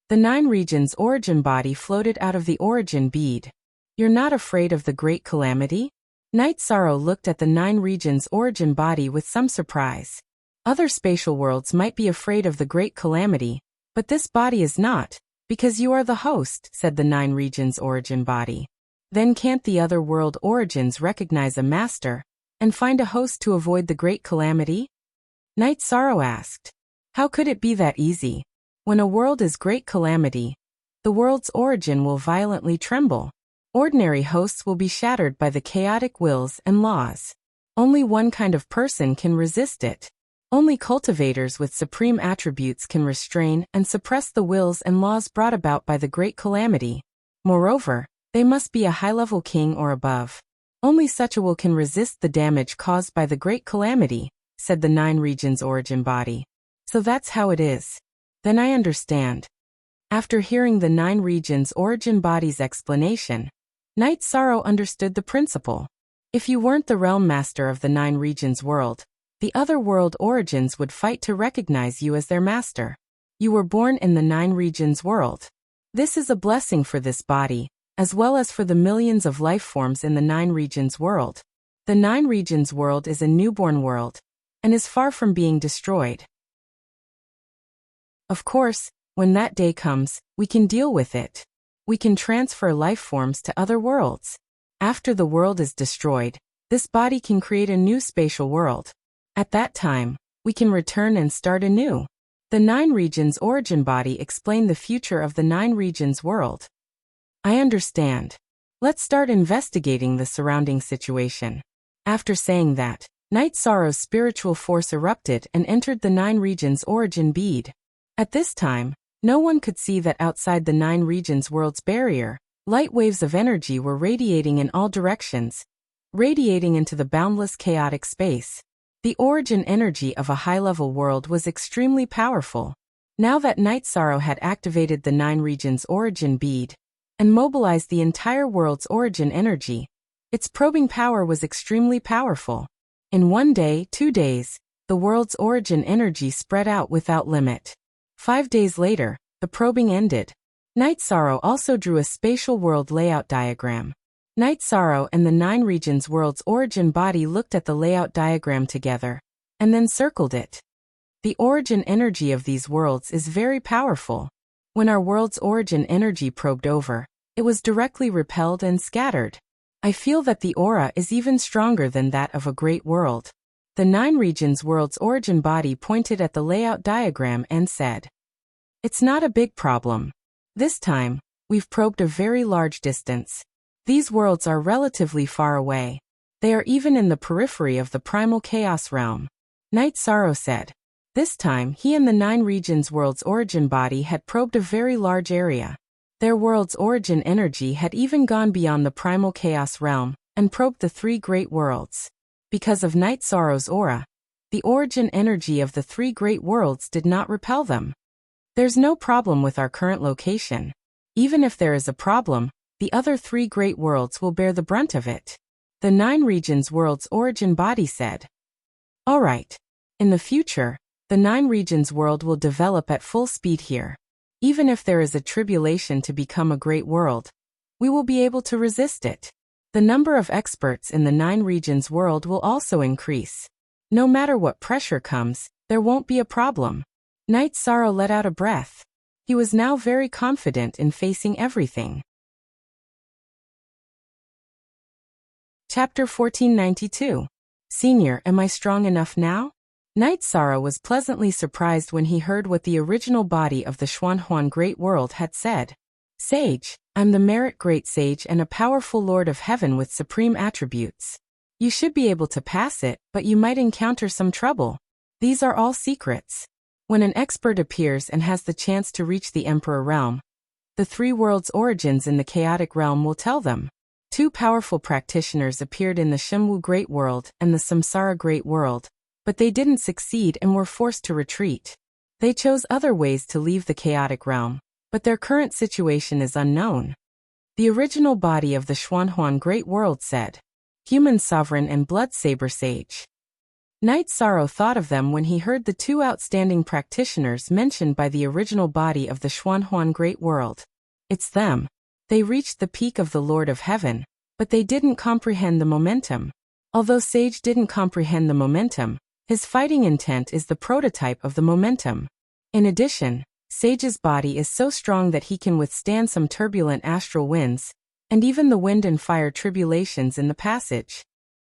The 9 regions origin body floated out of the origin bead. You're not afraid of the Great Calamity? Night Sorrow looked at the 9 regions origin body with some surprise. Other spatial worlds might be afraid of the Great Calamity, but this body is not, because you are the host, said the 9 regions origin body. Then can't the other world origins recognize a master and find a host to avoid the Great Calamity? Night Sorrow asked. How could it be that easy? When a world is Great Calamity, the world's origin will violently tremble. Ordinary hosts will be shattered by the chaotic wills and laws. Only one kind of person can resist it. Only cultivators with supreme attributes can restrain and suppress the wills and laws brought about by the Great Calamity. Moreover, they must be a high-level king or above. Only such a will can resist the damage caused by the Great Calamity, said the 9 regions origin body. So that's how it is. Then I understand. After hearing the 9 regions origin body's explanation, Night Sorrow understood the principle. If you weren't the realm master of the 9 regions world, the other world origins would fight to recognize you as their master. You were born in the 9 regions world. This is a blessing for this body, as well as for the millions of life forms in the 9 regions world. The 9 regions world is a newborn world, and is far from being destroyed. Of course, when that day comes, we can deal with it. We can transfer life forms to other worlds. After the world is destroyed, this body can create a new spatial world. At that time, we can return and start anew. The 9 regions origin body explained the future of the 9 regions world. I understand. Let's start investigating the surrounding situation. After saying that, Night Sorrow's spiritual force erupted and entered the 9 regions origin bead. At this time, No one could see that outside the 9 regions world's barrier, light waves of energy were radiating in all directions, radiating into the boundless chaotic space. The origin energy of a high-level world was extremely powerful. Now that Night Sorrow had activated the 9 regions origin bead and mobilized the entire world's origin energy, its probing power was extremely powerful. In 1 day, 2 days, the world's origin energy spread out without limit. 5 days later, the probing ended. Night Sorrow also drew a spatial world layout diagram. Night Sorrow and the 9 regions world's origin body looked at the layout diagram together, and then circled it. The origin energy of these worlds is very powerful. When our world's origin energy probed over, it was directly repelled and scattered. I feel that the aura is even stronger than that of a great world. The 9 regions world's origin body pointed at the layout diagram and said, "It's not a big problem. This time, we've probed a very large distance. These worlds are relatively far away. They are even in the periphery of the primal chaos realm." Night Sorrow said. This time, he and the 9 regions world's origin body had probed a very large area. Their world's origin energy had even gone beyond the primal chaos realm and probed the 3 great worlds. Because of Night Sorrow's aura, the origin energy of the 3 great worlds did not repel them. There's no problem with our current location. Even if there is a problem, the other 3 great worlds will bear the brunt of it. The 9 regions world's origin body said. All right. In the future, the 9 regions world will develop at full speed here. Even if there is a tribulation to become a great world, we will be able to resist it. The number of experts in the 9 regions world will also increase. No matter what pressure comes, there won't be a problem. Night Sorrow let out a breath. He was now very confident in facing everything. Chapter 1492. Senior, am I strong enough now? Night Sorrow was pleasantly surprised when he heard what the original body of the Xuanhuan Great World had said. Sage, I'm the Merit Great Sage and a powerful Lord of Heaven with supreme attributes. You should be able to pass it, but you might encounter some trouble. These are all secrets. When an expert appears and has the chance to reach the Emperor realm, the 3 worlds' origins in the chaotic realm will tell them. 2 powerful practitioners appeared in the Shimwu Great World and the Samsara Great World, but they didn't succeed and were forced to retreat. They chose other ways to leave the chaotic realm, but their current situation is unknown. The original body of the Xuanhuan Great World said, Human Sovereign and Blood Saber Sage. Night Sorrow thought of them when he heard the 2 outstanding practitioners mentioned by the original body of the Xuanhuan Great World. It's them. They reached the peak of the Lord of Heaven, but they didn't comprehend the momentum. Although Sage didn't comprehend the momentum, his fighting intent is the prototype of the momentum. In addition, Sage's body is so strong that he can withstand some turbulent astral winds, and even the wind and fire tribulations in the passage.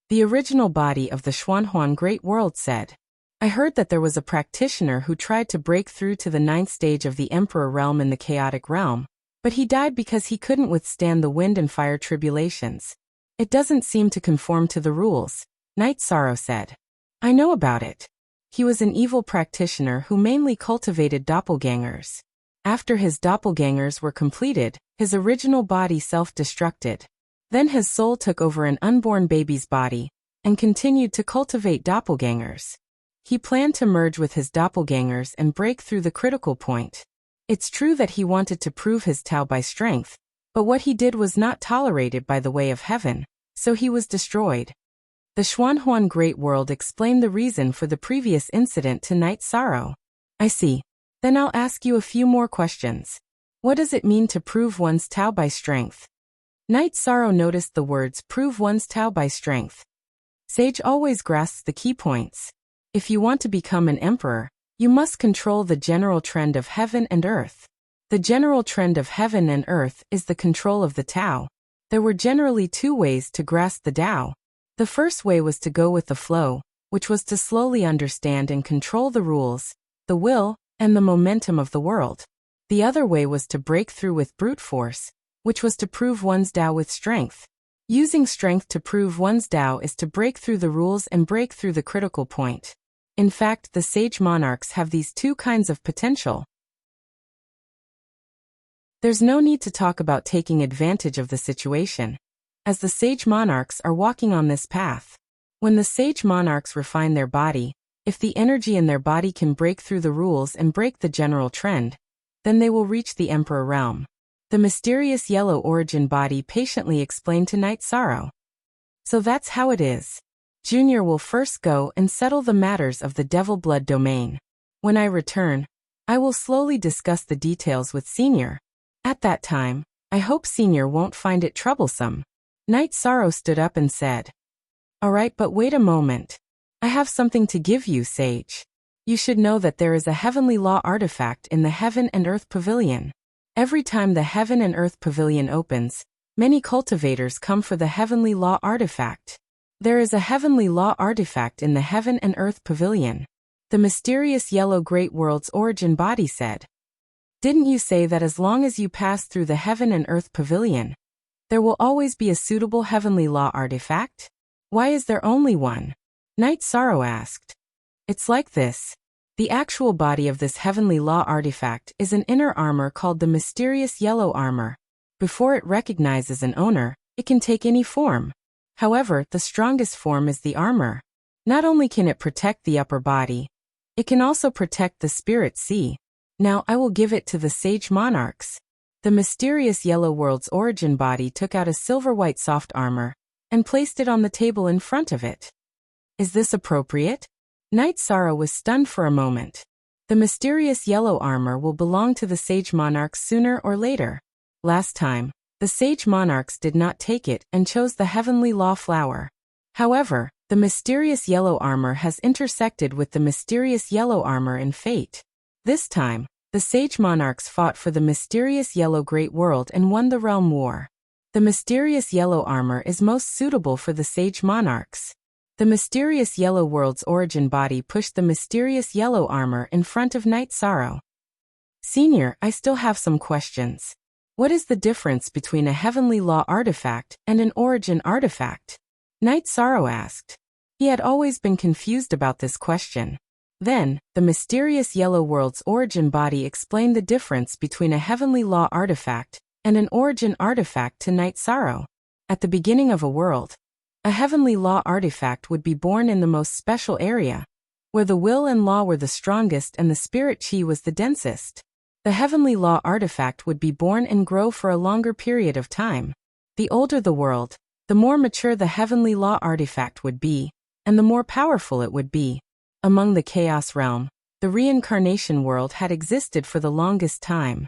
The original body of the Xuanhuan Great World said, I heard that there was a practitioner who tried to break through to the 9th stage of the Emperor realm in the chaotic realm, but he died because he couldn't withstand the wind and fire tribulations. It doesn't seem to conform to the rules, Night Sorrow said. I know about it. He was an evil practitioner who mainly cultivated doppelgangers. After his doppelgangers were completed, his original body self-destructed. Then his soul took over an unborn baby's body, and continued to cultivate doppelgangers. He planned to merge with his doppelgangers and break through the critical point. It's true that he wanted to prove his Tao by strength, but what he did was not tolerated by the way of heaven, so he was destroyed. The Xuanhuan Great World explained the reason for the previous incident to Night Sorrow. I see. Then I'll ask you a few more questions. What does it mean to prove one's Tao by strength? Night Sorrow noticed the words prove one's Tao by strength. Sage always grasps the key points. If you want to become an emperor, you must control the general trend of heaven and earth. The general trend of heaven and earth is the control of the Tao. There were generally 2 ways to grasp the Tao. The first way was to go with the flow, which was to slowly understand and control the rules, the will, and the momentum of the world. The other way was to break through with brute force, which was to prove one's Tao with strength. Using strength to prove one's Tao is to break through the rules and break through the critical point. In fact, the sage monarchs have these 2 kinds of potential. There's no need to talk about taking advantage of the situation, as the sage monarchs are walking on this path. When the sage monarchs refine their body, if the energy in their body can break through the rules and break the general trend, then they will reach the Emperor realm. The mysterious yellow origin body patiently explained to Night Sorrow. So that's how it is. Junior will first go and settle the matters of the Devil Blood domain. When I return, I will slowly discuss the details with Senior. At that time, I hope Senior won't find it troublesome. Night Sorrow stood up and said, "Alright, but wait a moment. I have something to give you, Sage. You should know that there is a heavenly law artifact in the Heaven and Earth Pavilion. Every time the Heaven and Earth Pavilion opens, many cultivators come for the heavenly law artifact. There is a heavenly law artifact in the Heaven and Earth Pavilion," the mysterious yellow great world's origin body said. "Didn't you say that as long as you pass through the Heaven and Earth Pavilion, there will always be a suitable heavenly law artifact? Why is there only one?" Night Sorrow asked. "It's like this. The actual body of this heavenly law artifact is an inner armor called the mysterious yellow armor. Before it recognizes an owner, it can take any form. However, the strongest form is the armor. Not only can it protect the upper body, it can also protect the spirit sea. Now I will give it to the sage monarchs." The mysterious yellow world's origin body took out a silver-white soft armor and placed it on the table in front of it. "Is this appropriate?" Night Sorrow was stunned for a moment. The mysterious yellow armor will belong to the sage monarchs sooner or later. Last time, the sage monarchs did not take it and chose the heavenly law flower. However, the mysterious yellow armor has intersected with the mysterious yellow armor in fate. This time, the sage monarchs fought for the mysterious yellow great world and won the realm war. The mysterious yellow armor is most suitable for the sage monarchs. The mysterious yellow world's origin body pushed the mysterious yellow armor in front of Night Sorrow. "Senior, I still have some questions. What is the difference between a heavenly law artifact and an origin artifact?" Night Sorrow asked. He had always been confused about this question. Then, the mysterious yellow world's origin body explained the difference between a heavenly law artifact and an origin artifact to Night Sorrow. At the beginning of a world, a heavenly law artifact would be born in the most special area, where the will and law were the strongest and the spirit chi was the densest. The heavenly law artifact would be born and grow for a longer period of time. The older the world, the more mature the heavenly law artifact would be, and the more powerful it would be. Among the chaos realm, the reincarnation world had existed for the longest time.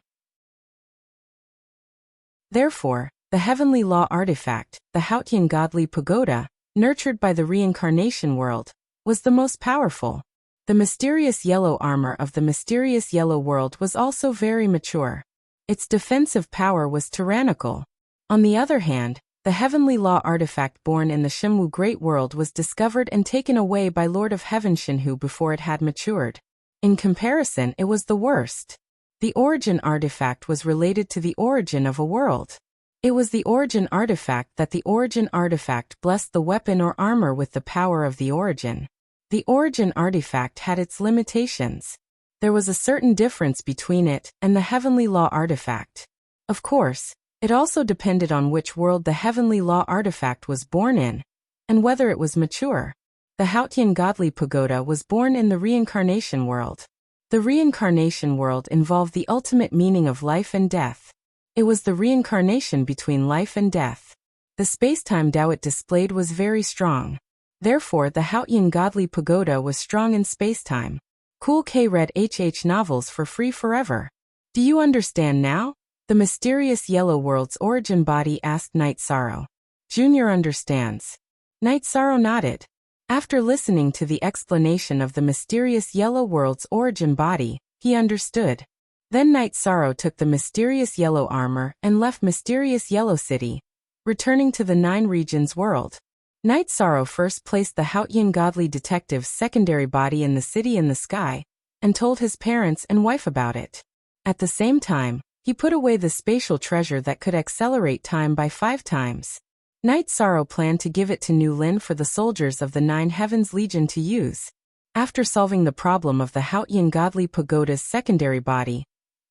Therefore, the heavenly law artifact, the Haotian godly pagoda, nurtured by the reincarnation world, was the most powerful. The mysterious yellow armor of the mysterious yellow world was also very mature. Its defensive power was tyrannical. On the other hand, the heavenly law artifact born in the Shimwu Great World was discovered and taken away by Lord of Heaven Shinhu before it had matured. In comparison, it was the worst. The origin artifact was related to the origin of a world. It was the origin artifact that the origin artifact blessed the weapon or armor with the power of the origin. The origin artifact had its limitations. There was a certain difference between it and the heavenly law artifact. Of course, it also depended on which world the heavenly law artifact was born in, and whether it was mature. The Haotian godly pagoda was born in the reincarnation world. The reincarnation world involved the ultimate meaning of life and death. It was the reincarnation between life and death. The space-time Tao it displayed was very strong. Therefore, the Haotian godly pagoda was strong in space-time. Cool K read HH novels for free forever. Do you understand now? The mysterious yellow world's origin body asked Night Sorrow. Junior understands. Night Sorrow nodded. After listening to the explanation of the mysterious yellow world's origin body, he understood. Then Night Sorrow took the mysterious yellow armor and left mysterious yellow city, returning to the 9 regions world. Night Sorrow first placed the Haotian godly detective's secondary body in the city in the sky, and told his parents and wife about it. At the same time, he put away the spatial treasure that could accelerate time by 5 times. Night Sorrow planned to give it to Nu Lin for the soldiers of the 9 Heavens Legion to use. After solving the problem of the Haotian godly pagoda's secondary body,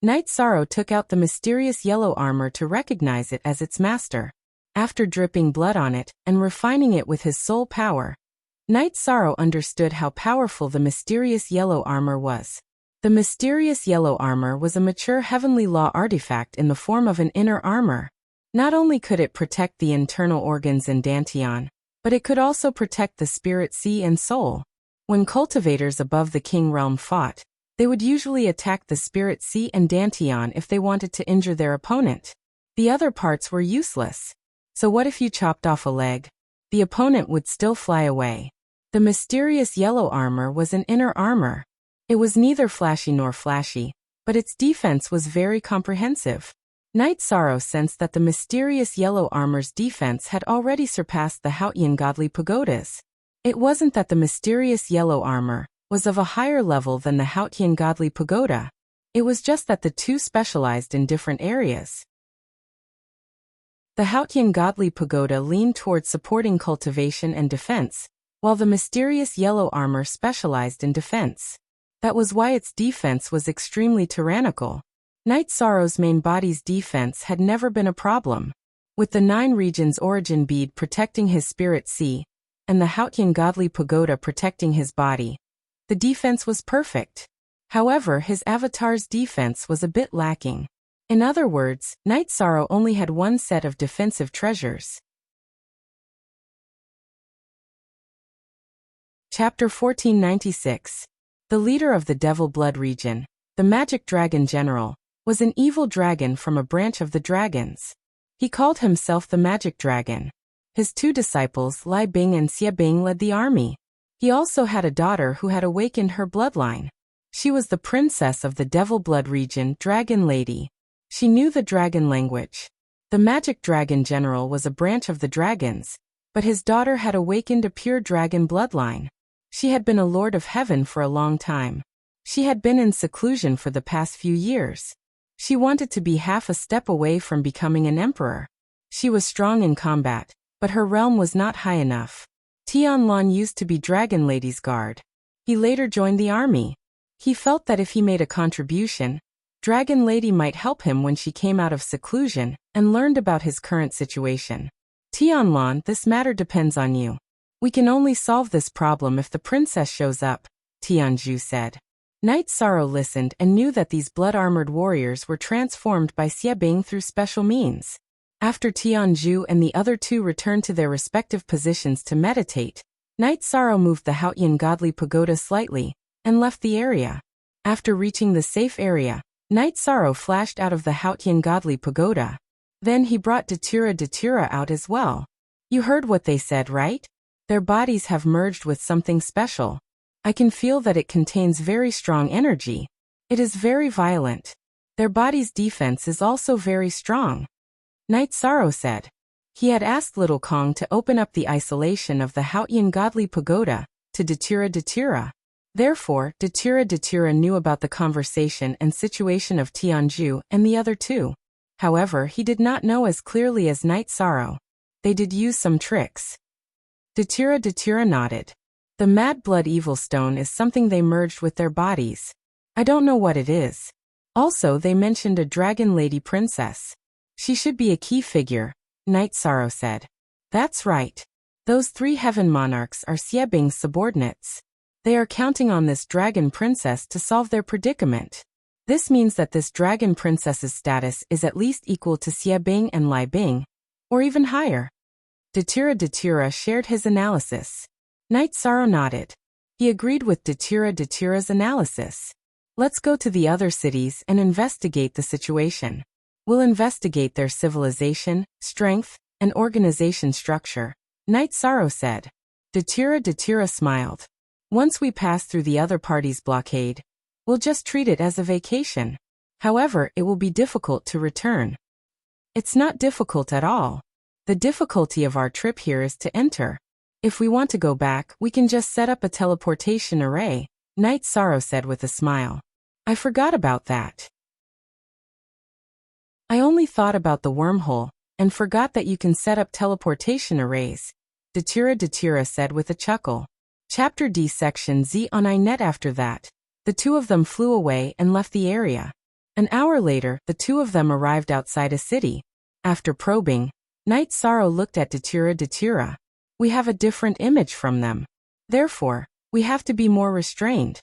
Night Sorrow took out the mysterious yellow armor to recognize it as its master. After dripping blood on it and refining it with his soul power, Night Sorrow understood how powerful the mysterious yellow armor was. The mysterious yellow armor was a mature heavenly law artifact in the form of an inner armor. Not only could it protect the internal organs and dantian, but it could also protect the spirit sea and soul. When cultivators above the king realm fought, they would usually attack the spirit sea and dantian if they wanted to injure their opponent. The other parts were useless. So what if you chopped off a leg? The opponent would still fly away. The mysterious yellow armor was an inner armor. It was neither flashy nor flashy, but its defense was very comprehensive. Night Sorrow sensed that the mysterious yellow armor's defense had already surpassed the Hautian godly pagodas. It wasn't that the mysterious yellow armor was of a higher level than the Hautian godly pagoda. It was just that the two specialized in different areas. The Hautian godly pagoda leaned toward supporting cultivation and defense, while the mysterious yellow armor specialized in defense. That was why its defense was extremely tyrannical. Night Sorrow's main body's defense had never been a problem. With the 9 regions origin bead protecting his spirit sea, and the Hautian godly pagoda protecting his body, the defense was perfect. However, his avatar's defense was a bit lacking. In other words, Night Sorrow only had one set of defensive treasures. Chapter 1496. The leader of the Devil Blood region, the Magic Dragon General, was an evil dragon from a branch of the dragons. He called himself the Magic Dragon. His 2 disciples, Lai Bing and Xie Bing, led the army. He also had a daughter who had awakened her bloodline. She was the princess of the Devil Blood region, Dragon Lady. She knew the dragon language. The Magic Dragon General was a branch of the dragons, but his daughter had awakened a pure dragon bloodline. She had been a Lord of Heaven for a long time. She had been in seclusion for the past few years. She wanted to be half a step away from becoming an emperor. She was strong in combat, but her realm was not high enough. Tianlan used to be Dragon Lady's guard. He later joined the army. He felt that if he made a contribution, Dragon Lady might help him when she came out of seclusion and learned about his current situation. Tianlan, this matter depends on you. We can only solve this problem if the princess shows up, Tianzhu said. Night Sorrow listened and knew that these blood-armored warriors were transformed by Xie Bing through special means. After Tianzhu and the other 2 returned to their respective positions to meditate, Night Sorrow moved the Hautian godly pagoda slightly and left the area. After reaching the safe area, Night Sorrow flashed out of the Hautian godly pagoda. Then he brought Datura out as well. You heard what they said, right? Their bodies have merged with something special. I can feel that it contains very strong energy. It is very violent. Their body's defense is also very strong. Night Sorrow said. He had asked Little Kong to open up the isolation of the Hautian godly pagoda to Datura. Therefore, Datura knew about the conversation and situation of Tianzhu and the other 2. However, he did not know as clearly as Night Sorrow. They did use some tricks. Datura nodded. The Mad Blood Evil Stone is something they merged with their bodies. I don't know what it is. Also, they mentioned a Dragon Lady Princess. She should be a key figure, Night Sorrow said. That's right. Those 3 heaven monarchs are Xie Bing's subordinates. They are counting on this Dragon Princess to solve their predicament. This means that this Dragon Princess's status is at least equal to Xie Bing and Lai Bing, or even higher. Datura shared his analysis. Night Sorrow nodded. He agreed with Datura's analysis. Let's go to the other cities and investigate the situation. We'll investigate their civilization, strength, and organization structure, Night Sorrow said. Datura smiled. Once we pass through the other party's blockade, we'll just treat it as a vacation. However, it will be difficult to return. It's not difficult at all. The difficulty of our trip here is to enter. If we want to go back, we can just set up a teleportation array, Night Sorrow said with a smile. I forgot about that. I only thought about the wormhole, and forgot that you can set up teleportation arrays, Datura said with a chuckle. Chapter D Section Z on iNet. After that, the 2 of them flew away and left the area. An hour later, the two of them arrived outside a city. After probing, Night Sorrow looked at Datura. We have a different image from them. Therefore, we have to be more restrained.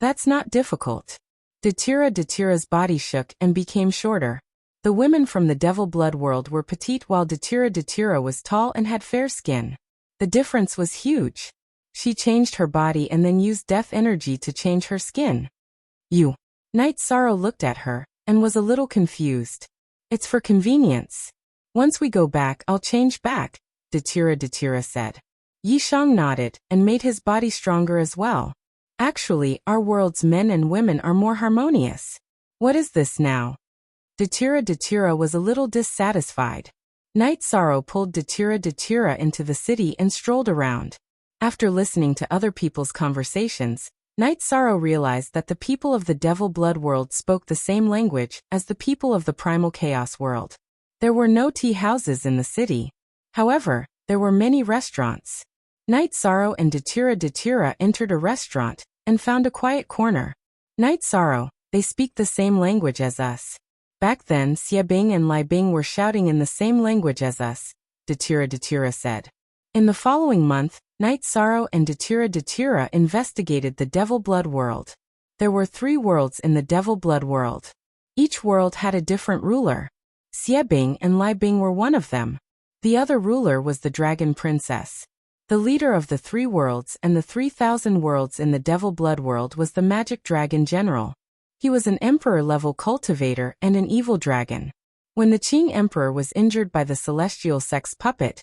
That's not difficult. Datura's body shook and became shorter. The women from the Devil Blood world were petite while Datura was tall and had fair skin. The difference was huge. She changed her body and then used death energy to change her skin. You. Night Sorrow looked at her and was a little confused. It's for convenience. Once we go back, I'll change back, Datura said. Yishang nodded and made his body stronger as well. Actually, our world's men and women are more harmonious. What is this now? Datura was a little dissatisfied. Night Sorrow pulled Datura into the city and strolled around. After listening to other people's conversations, Night Sorrow realized that the people of the Devil Blood world spoke the same language as the people of the Primal Chaos world. There were no tea houses in the city. However, there were many restaurants. Night Sorrow and Datura entered a restaurant and found a quiet corner. Night Sorrow, they speak the same language as us. Back then, Xiebing and Liebing were shouting in the same language as us, Datura said. In the following month, Night Sorrow and Datura investigated the Devil Blood world. There were 3 worlds in the Devil Blood world. Each world had a different ruler. Xiebing and Liebing were one of them. The other ruler was the Dragon Princess. The leader of the 3 worlds and the 3,000 worlds in the Devil Blood world was the Magic Dragon General. He was an emperor-level cultivator and an evil dragon. When the Qing Emperor was injured by the celestial sex puppet,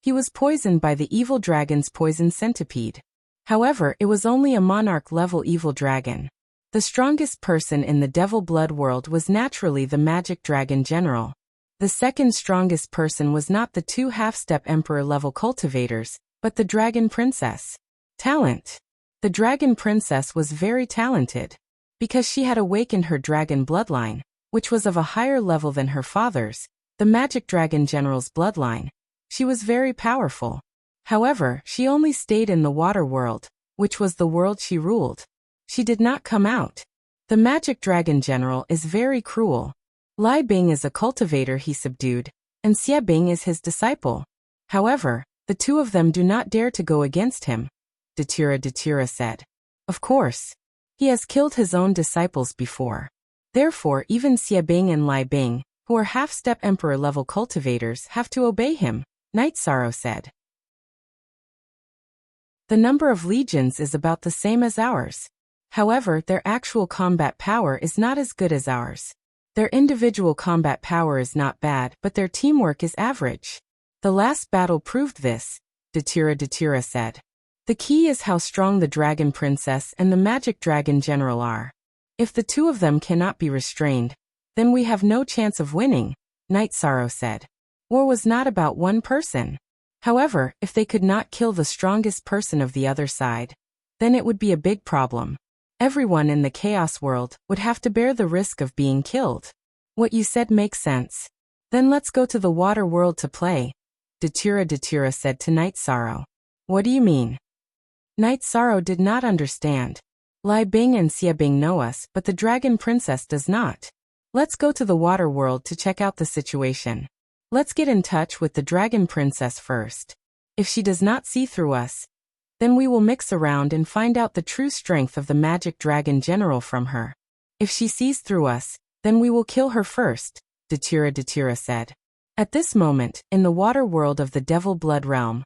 he was poisoned by the evil dragon's poison centipede. However, it was only a monarch-level evil dragon. The strongest person in the Devil Blood world was naturally the Magic Dragon General. The second strongest person was not the 2 half-step emperor-level cultivators, but the Dragon Princess. Talent. The Dragon Princess was very talented. Because she had awakened her dragon bloodline, which was of a higher level than her father's, the Magic Dragon General's bloodline, she was very powerful. However, she only stayed in the water world, which was the world she ruled. She did not come out. The Magic Dragon General is very cruel. Liebing is a cultivator he subdued, and Xiebing is his disciple. However, the 2 of them do not dare to go against him, Datura said. Of course. He has killed his own disciples before. Therefore, even Xiebing and Liebing, who are half-step emperor-level cultivators, have to obey him, Night Sorrow said. The number of legions is about the same as ours. However, their actual combat power is not as good as ours. Their individual combat power is not bad, but their teamwork is average. The last battle proved this, Datura said. The key is how strong the Dragon Princess and the Magic Dragon General are. If the 2 of them cannot be restrained, then we have no chance of winning, Night Sorrow said. War was not about one person. However, if they could not kill the strongest person of the other side, then it would be a big problem. Everyone in the Chaos world would have to bear the risk of being killed. What you said makes sense. Then let's go to the water world to play, Datura said to Night Sorrow. What do you mean? Night Sorrow did not understand. Liebing and Xiebing know us, but the Dragon Princess does not. Let's go to the water world to check out the situation. Let's get in touch with the Dragon Princess first. If she does not see through us, then we will mix around and find out the true strength of the Magic Dragon General from her. If she sees through us, then we will kill her first, Datura said. At this moment, in the water world of the Devil Blood realm,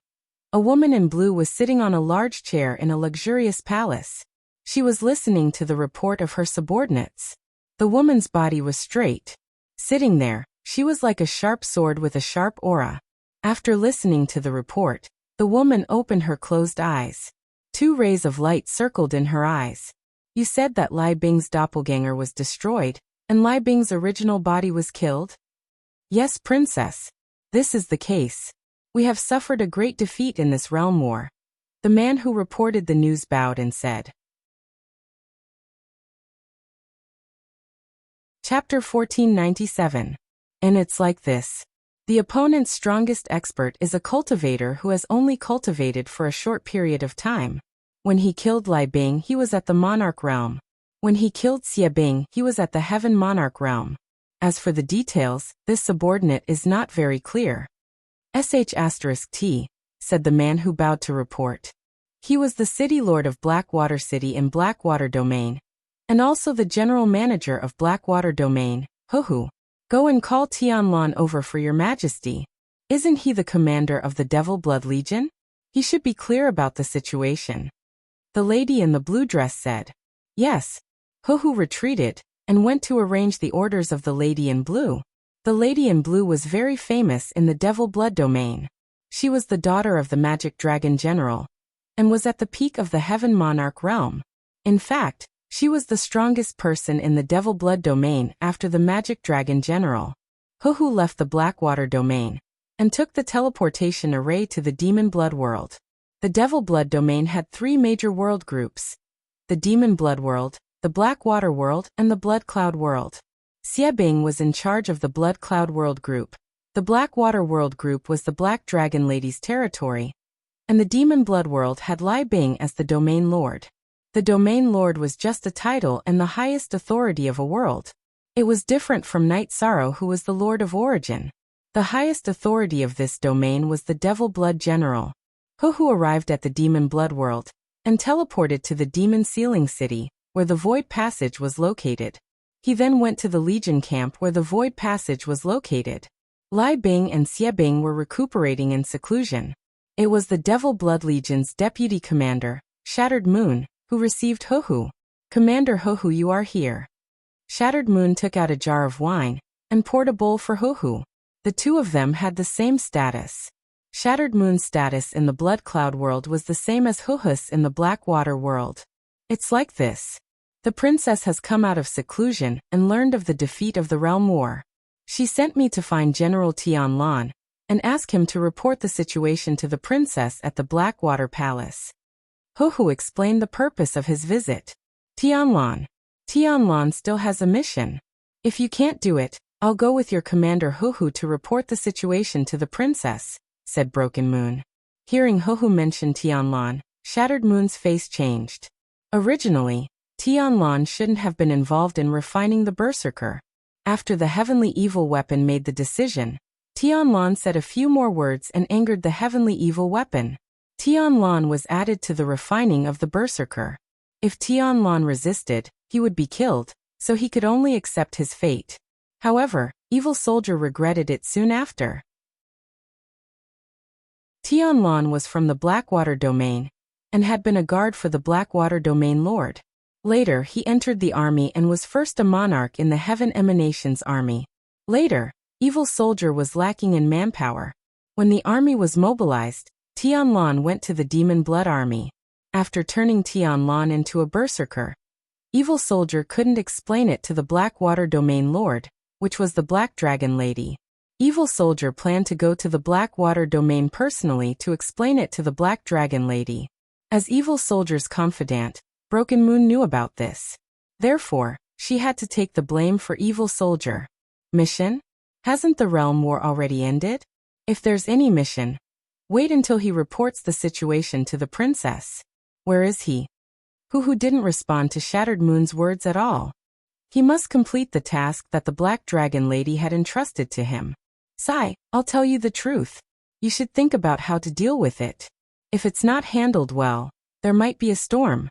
a woman in blue was sitting on a large chair in a luxurious palace. She was listening to the report of her subordinates. The woman's body was straight. Sitting there, she was like a sharp sword with a sharp aura. After listening to the report, the woman opened her closed eyes. 2 rays of light circled in her eyes. You said that Liebing's doppelganger was destroyed, and Liebing's original body was killed? Yes, Princess. This is the case. We have suffered a great defeat in this realm war. The man who reported the news bowed and said. Chapter 1497. And it's like this. The opponent's strongest expert is a cultivator who has only cultivated for a short period of time. When he killed Liebing, he was at the monarch realm. When he killed Xie Bing, he was at the Heaven Monarch realm. As for the details, this subordinate is not very clear. *T, said the man who bowed to report. He was the city lord of Blackwater City in Blackwater Domain, and also the general manager of Blackwater Domain. Hu. Go and call Tianlan over for your majesty. Isn't he the commander of the Devil Blood Legion? He should be clear about the situation. The lady in the blue dress said. Yes. Hu retreated, and went to arrange the orders of the lady in blue. The lady in blue was very famous in the Devil Blood Domain. She was the daughter of the Magic Dragon General, and was at the peak of the Heaven Monarch realm. In fact, she was the strongest person in the Devil Blood Domain after the Magic Dragon General. Hu left the Blackwater Domain, and took the teleportation array to the Demon Blood World. The Devil Blood Domain had 3 major world groups: the Demon Blood World, the Blackwater World, and the Blood Cloud World. Xie Bing was in charge of the Blood Cloud World group. The Blackwater World group was the Black Dragon Lady's territory, and the Demon Blood World had Lai Bing as the Domain Lord. The Domain Lord was just a title and the highest authority of a world. It was different from Night Sorrow, who was the Lord of Origin. The highest authority of this domain was the Devil Blood General. Hu arrived at the Demon Blood World, and teleported to the Demon Sealing City, where the Void Passage was located. He then went to the Legion camp where the Void Passage was located. Lai Bing and Xie Bing were recuperating in seclusion. It was the Devil Blood Legion's deputy commander, Shattered Moon, who received Hu. Commander Hu, you are here. Shattered Moon took out a jar of wine, and poured a bowl for Hu. The two of them had the same status. Shattered Moon's status in the Blood Cloud world was the same as Hu's in the Blackwater world. It's like this. The princess has come out of seclusion and learned of the defeat of the Realm War. She sent me to find General Tianlan, and ask him to report the situation to the princess at the Blackwater Palace. Hu explained the purpose of his visit. Tianlan still has a mission. If you can't do it, I'll go with your commander Hu to report the situation to the princess, said Broken Moon. Hearing Hu mention Tianlan, Shattered Moon's face changed. Originally, Tianlan shouldn't have been involved in refining the Berserker. After the heavenly evil weapon made the decision, Tianlan said a few more words and angered the heavenly evil weapon. Tianlan was added to the refining of the Berserker. If Tianlan resisted, he would be killed, so he could only accept his fate. However, Evil Soldier regretted it soon after. Tianlan was from the Blackwater Domain, and had been a guard for the Blackwater Domain Lord. Later, he entered the army and was first a monarch in the Heaven Emanations army. Later, Evil Soldier was lacking in manpower. When the army was mobilized, Tianlan went to the Demon Blood army. After turning Tianlan into a berserker, Evil Soldier couldn't explain it to the Blackwater Domain Lord, which was the Black Dragon Lady. Evil Soldier planned to go to the Blackwater Domain personally to explain it to the Black Dragon Lady. As Evil Soldier's confidant, Broken Moon knew about this. Therefore, she had to take the blame for Evil Soldier. Mission? Hasn't the Realm War already ended? If there's any mission, wait until he reports the situation to the princess. Where is he? Hu didn't respond to Shattered Moon's words at all. He must complete the task that the Black Dragon Lady had entrusted to him. Sai, I'll tell you the truth. You should think about how to deal with it. If it's not handled well, there might be a storm.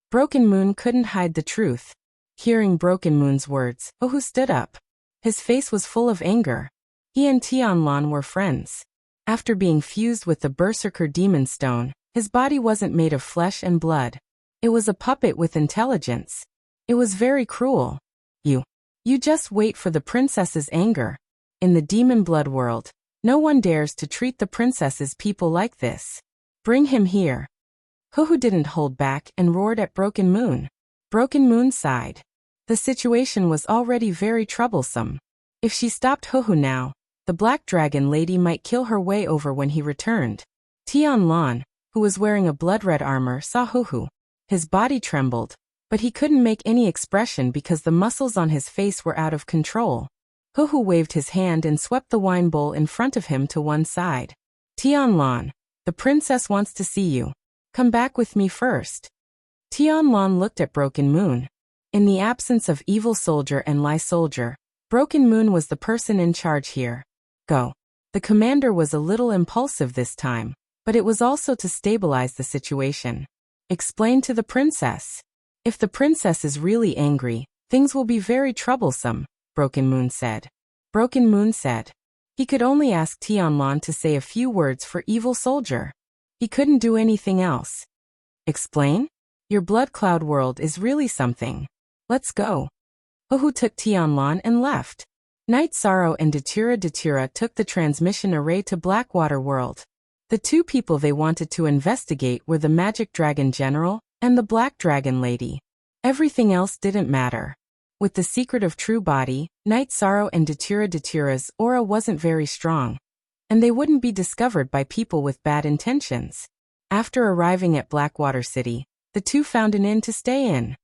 Broken Moon couldn't hide the truth. Hearing Broken Moon's words, Hu stood up. His face was full of anger. He and Tianlan were friends. After being fused with the Berserker Demon Stone, his body wasn't made of flesh and blood. It was a puppet with intelligence. It was very cruel. You just wait for the princess's anger. In the Demon Blood world, no one dares to treat the princess's people like this. Bring him here. Hu didn't hold back and roared at Broken Moon. Broken Moon sighed. The situation was already very troublesome. If she stopped Hu now, the Black Dragon Lady might kill her way over when he returned. Tianlan, who was wearing a blood-red armor, saw Hu. His body trembled, but he couldn't make any expression because the muscles on his face were out of control. Hu waved his hand and swept the wine bowl in front of him to one side. Tianlan, the princess wants to see you. Come back with me first. Tianlan looked at Broken Moon. In the absence of evil soldier and lie soldier, Broken Moon was the person in charge here. Go. The commander was a little impulsive this time, but it was also to stabilize the situation. Explain to the princess. If the princess is really angry, things will be very troublesome, Broken Moon said. Broken Moon said. He could only ask Tianlan to say a few words for evil soldier. He couldn't do anything else. Explain? Your blood cloud world is really something. Let's go. Hohu took Tianlan and left. Night Sorrow and Datura took the transmission array to Blackwater World. The two people they wanted to investigate were the Magic Dragon General and the Black Dragon Lady. Everything else didn't matter. With the secret of true body, Night Sorrow and Datura's aura wasn't very strong, and they wouldn't be discovered by people with bad intentions. After arriving at Blackwater City, the two found an inn to stay in.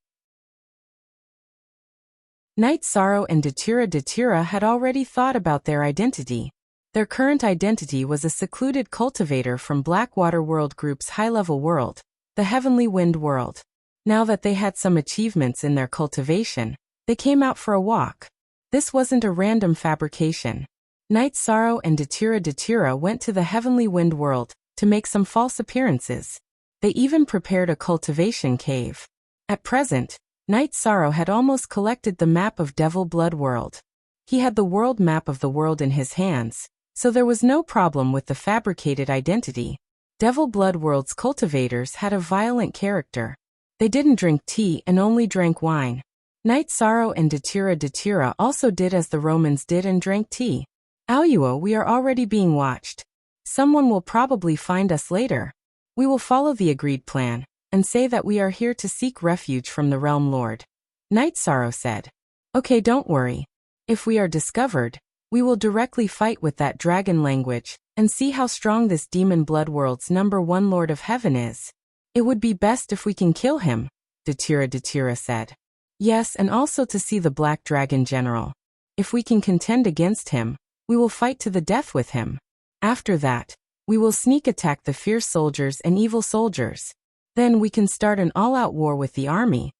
Night Sorrow and Datura had already thought about their identity. Their current identity was a secluded cultivator from Blackwater World Group's high-level world, the Heavenly Wind World. Now that they had some achievements in their cultivation, they came out for a walk. This wasn't a random fabrication. Night Sorrow and Datura went to the Heavenly Wind World to make some false appearances. They even prepared a cultivation cave. At present, Night Sorrow had almost collected the map of Devil Blood World. He had the world map of the world in his hands, so there was no problem with the fabricated identity. Devil Blood World's cultivators had a violent character. They didn't drink tea and only drank wine. Night Sorrow and Datura also did as the Romans did and drank tea. Auyuo, we are already being watched. Someone will probably find us later. We will follow the agreed plan and say that we are here to seek refuge from the Realm Lord. Night Sorrow said. Okay, don't worry. If we are discovered, we will directly fight with that dragon language and see how strong this Demon Blood World's #1 Lord of Heaven is. It would be best if we can kill him, Datura said. Yes, and also to see the Black Dragon General. If we can contend against him, we will fight to the death with him. After that, we will sneak attack the fierce soldiers and evil soldiers. Then we can start an all-out war with the army.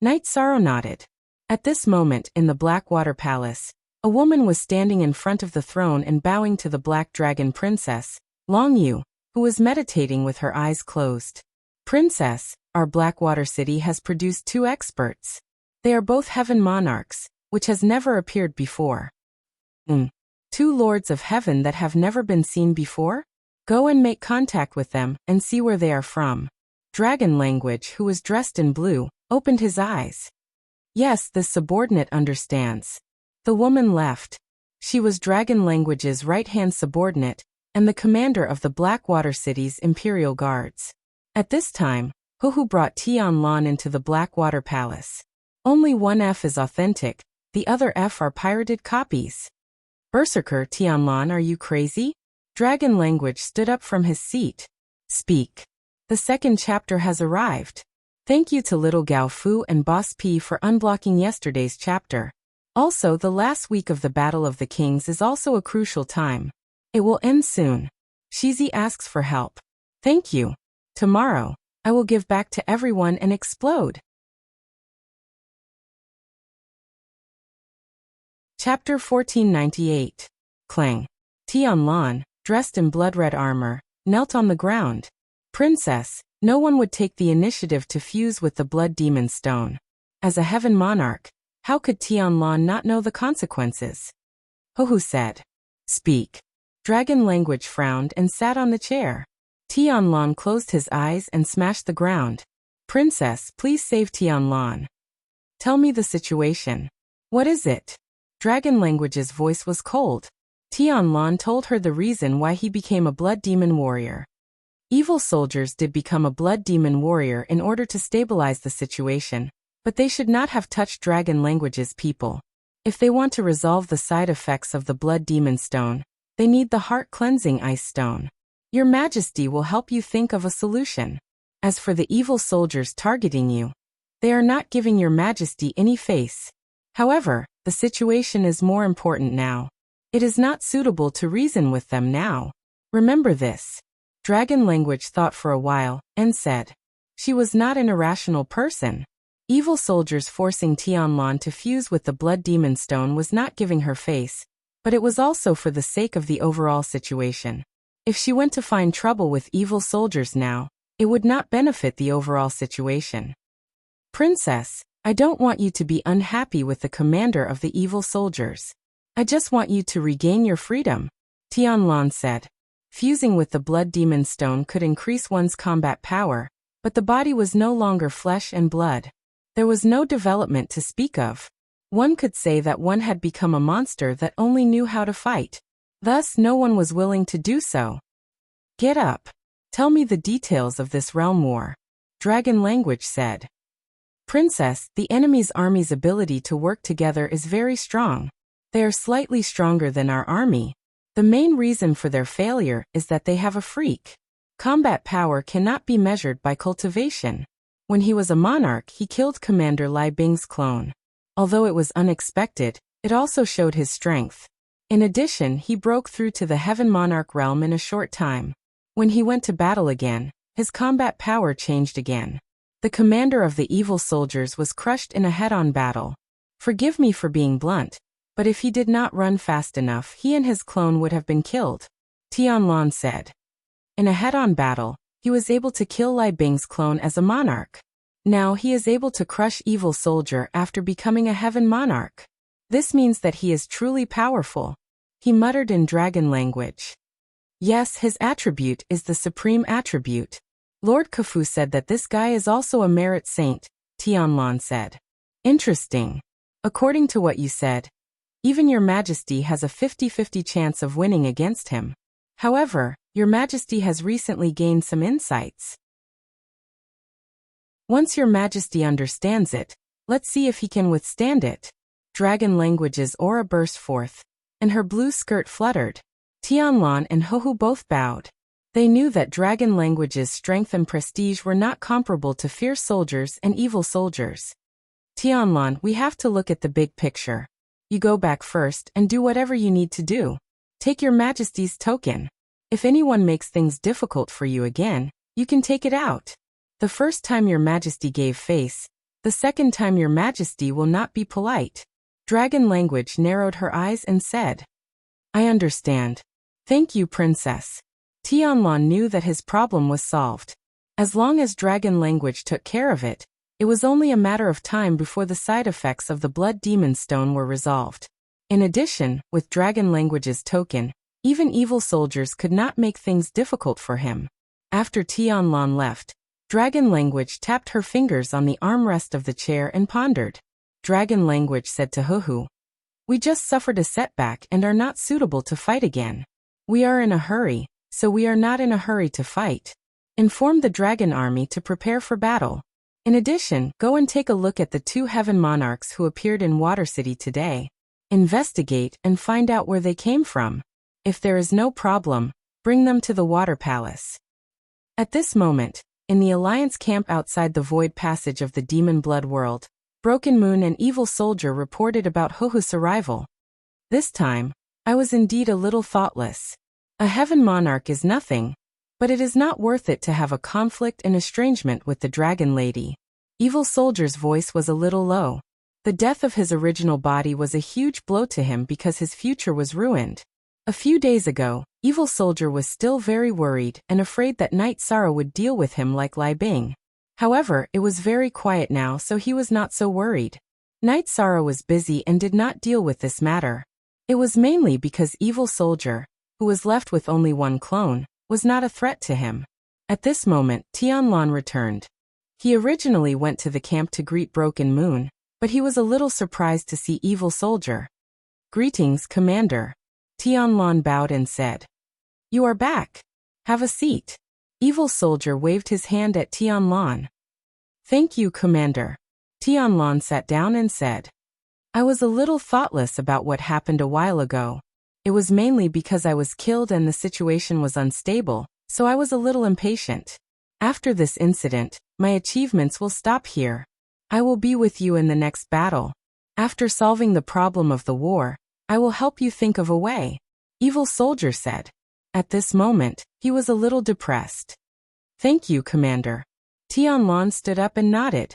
Night Sorrow nodded. At this moment, in the Blackwater Palace, a woman was standing in front of the throne and bowing to the Black Dragon Princess, Long Yu, who was meditating with her eyes closed. Princess, our Blackwater City has produced 2 experts. They are both Heaven Monarchs, which has never appeared before. 2 Lords of Heaven that have never been seen before? Go and make contact with them and see where they are from. Dragon Language, who was dressed in blue, opened his eyes. Yes, this subordinate understands. The woman left. She was Dragon Language's right-hand subordinate and the commander of the Blackwater City's Imperial Guards. At this time, Huhu brought Tianlan into the Blackwater Palace. Only one F is authentic, the other F are pirated copies. Berserker Tianlan, are you crazy? Dragon Language stood up from his seat. Speak. The second chapter has arrived. Thank you to Little Gao Fu and Boss P for unblocking yesterday's chapter. Also, the last week of the Battle of the Kings is also a crucial time. It will end soon. Shizi asks for help. Thank you. Tomorrow, I will give back to everyone and explode. Chapter 1498. Clang. Tianlan, dressed in blood-red armor, knelt on the ground. Princess, no one would take the initiative to fuse with the Blood Demon Stone. As a Heaven Monarch, how could Tianlan not know the consequences? Huhu said. Speak. Dragon Language frowned and sat on the chair. Tianlan closed his eyes and smashed the ground. Princess, please save Tianlan. Tell me the situation. What is it? Dragon Language's voice was cold. Tianlan told her the reason why he became a blood demon warrior. Evil soldiers did become a blood demon warrior in order to stabilize the situation, but they should not have touched Dragon Language's people. If they want to resolve the side effects of the Blood Demon Stone, they need the Heart Cleansing Ice Stone. Your Majesty will help you think of a solution. As for the evil soldiers targeting you, they are not giving Your Majesty any face. However, the situation is more important now. It is not suitable to reason with them now. Remember this. Dragon Language thought for a while and said, she was not an irrational person. Evil soldiers forcing Tianlan to fuse with the blood demon stone was not giving her face, but it was also for the sake of the overall situation. If she went to find trouble with evil soldiers now, it would not benefit the overall situation. Princess, I don't want you to be unhappy with the commander of the evil soldiers. I just want you to regain your freedom, Tianlan said. Fusing with the blood demon stone could increase one's combat power, but the body was no longer flesh and blood. There was no development to speak of. One could say that one had become a monster that only knew how to fight. Thus no one was willing to do so. Get up. Tell me the details of this realm war, Dragon Language said. Princess, the enemy's army's ability to work together is very strong. They are slightly stronger than our army. The main reason for their failure is that they have a freak. Combat power cannot be measured by cultivation. When he was a monarch, he killed Commander Lai Bing's clone. Although it was unexpected, it also showed his strength. In addition, he broke through to the Heaven Monarch realm in a short time. When he went to battle again, his combat power changed again. The commander of the evil soldiers was crushed in a head-on battle. Forgive me for being blunt, but if he did not run fast enough, he and his clone would have been killed, Tianlan said. In a head-on battle, he was able to kill Lai Bing's clone as a monarch. Now he is able to crush evil soldier after becoming a heaven monarch. This means that he is truly powerful, he muttered in dragon language. Yes, his attribute is the supreme attribute. Lord Khufu said that this guy is also a merit saint, Tianlan said. Interesting. According to what you said, even your majesty has a 50-50 chance of winning against him. However, your majesty has recently gained some insights. Once your majesty understands it, let's see if he can withstand it. Dragon Language's aura burst forth, and her blue skirt fluttered. Tianlan and Hohu both bowed. They knew that Dragon Language's strength and prestige were not comparable to fierce soldiers and evil soldiers. Tianlan, we have to look at the big picture. You go back first and do whatever you need to do. Take your majesty's token. If anyone makes things difficult for you again, you can take it out. The first time your majesty gave face, the second time your majesty will not be polite. Dragon Language narrowed her eyes and said, I understand. Thank you, princess. Tianlan knew that his problem was solved. As long as Dragon Language took care of it, it was only a matter of time before the side effects of the blood demon stone were resolved. In addition, with Dragon Language's token, even evil soldiers could not make things difficult for him. After Tianlan left, Dragon Language tapped her fingers on the armrest of the chair and pondered. Dragon Language said to Huhu, We just suffered a setback and are not suitable to fight again. We are in a hurry, so we are not in a hurry to fight. Inform the dragon army to prepare for battle. In addition, go and take a look at the 2 heaven monarchs who appeared in Water City today. Investigate and find out where they came from. If there is no problem, bring them to the Water Palace. At this moment, in the Alliance camp outside the Void Passage of the Demon Blood World, Broken Moon and Evil Soldier reported about Huhu's arrival. This time, I was indeed a little thoughtless. A heaven monarch is nothing, but it is not worth it to have a conflict and estrangement with the Dragon Lady. Evil Soldier's voice was a little low. The death of his original body was a huge blow to him because his future was ruined. A few days ago, Evil Soldier was still very worried and afraid that Night Sorrow would deal with him like Lai Bing. However, it was very quiet now, so he was not so worried. Night Sorrow was busy and did not deal with this matter. It was mainly because Evil Soldier, who was left with only one clone, was not a threat to him. At this moment, Tianlan returned. He originally went to the camp to greet Broken Moon, but he was a little surprised to see Evil Soldier. Greetings, Commander. Tianlan bowed and said, You are back. Have a seat. Evil Soldier waved his hand at Tianlan. Thank you, Commander. Tianlan sat down and said, I was a little thoughtless about what happened a while ago. It was mainly because I was killed and the situation was unstable, so I was a little impatient. After this incident, my achievements will stop here. I will be with you in the next battle. After solving the problem of the war, I will help you think of a way, Evil Soldier said. At this moment, he was a little depressed. Thank you, Commander. Tianlan stood up and nodded.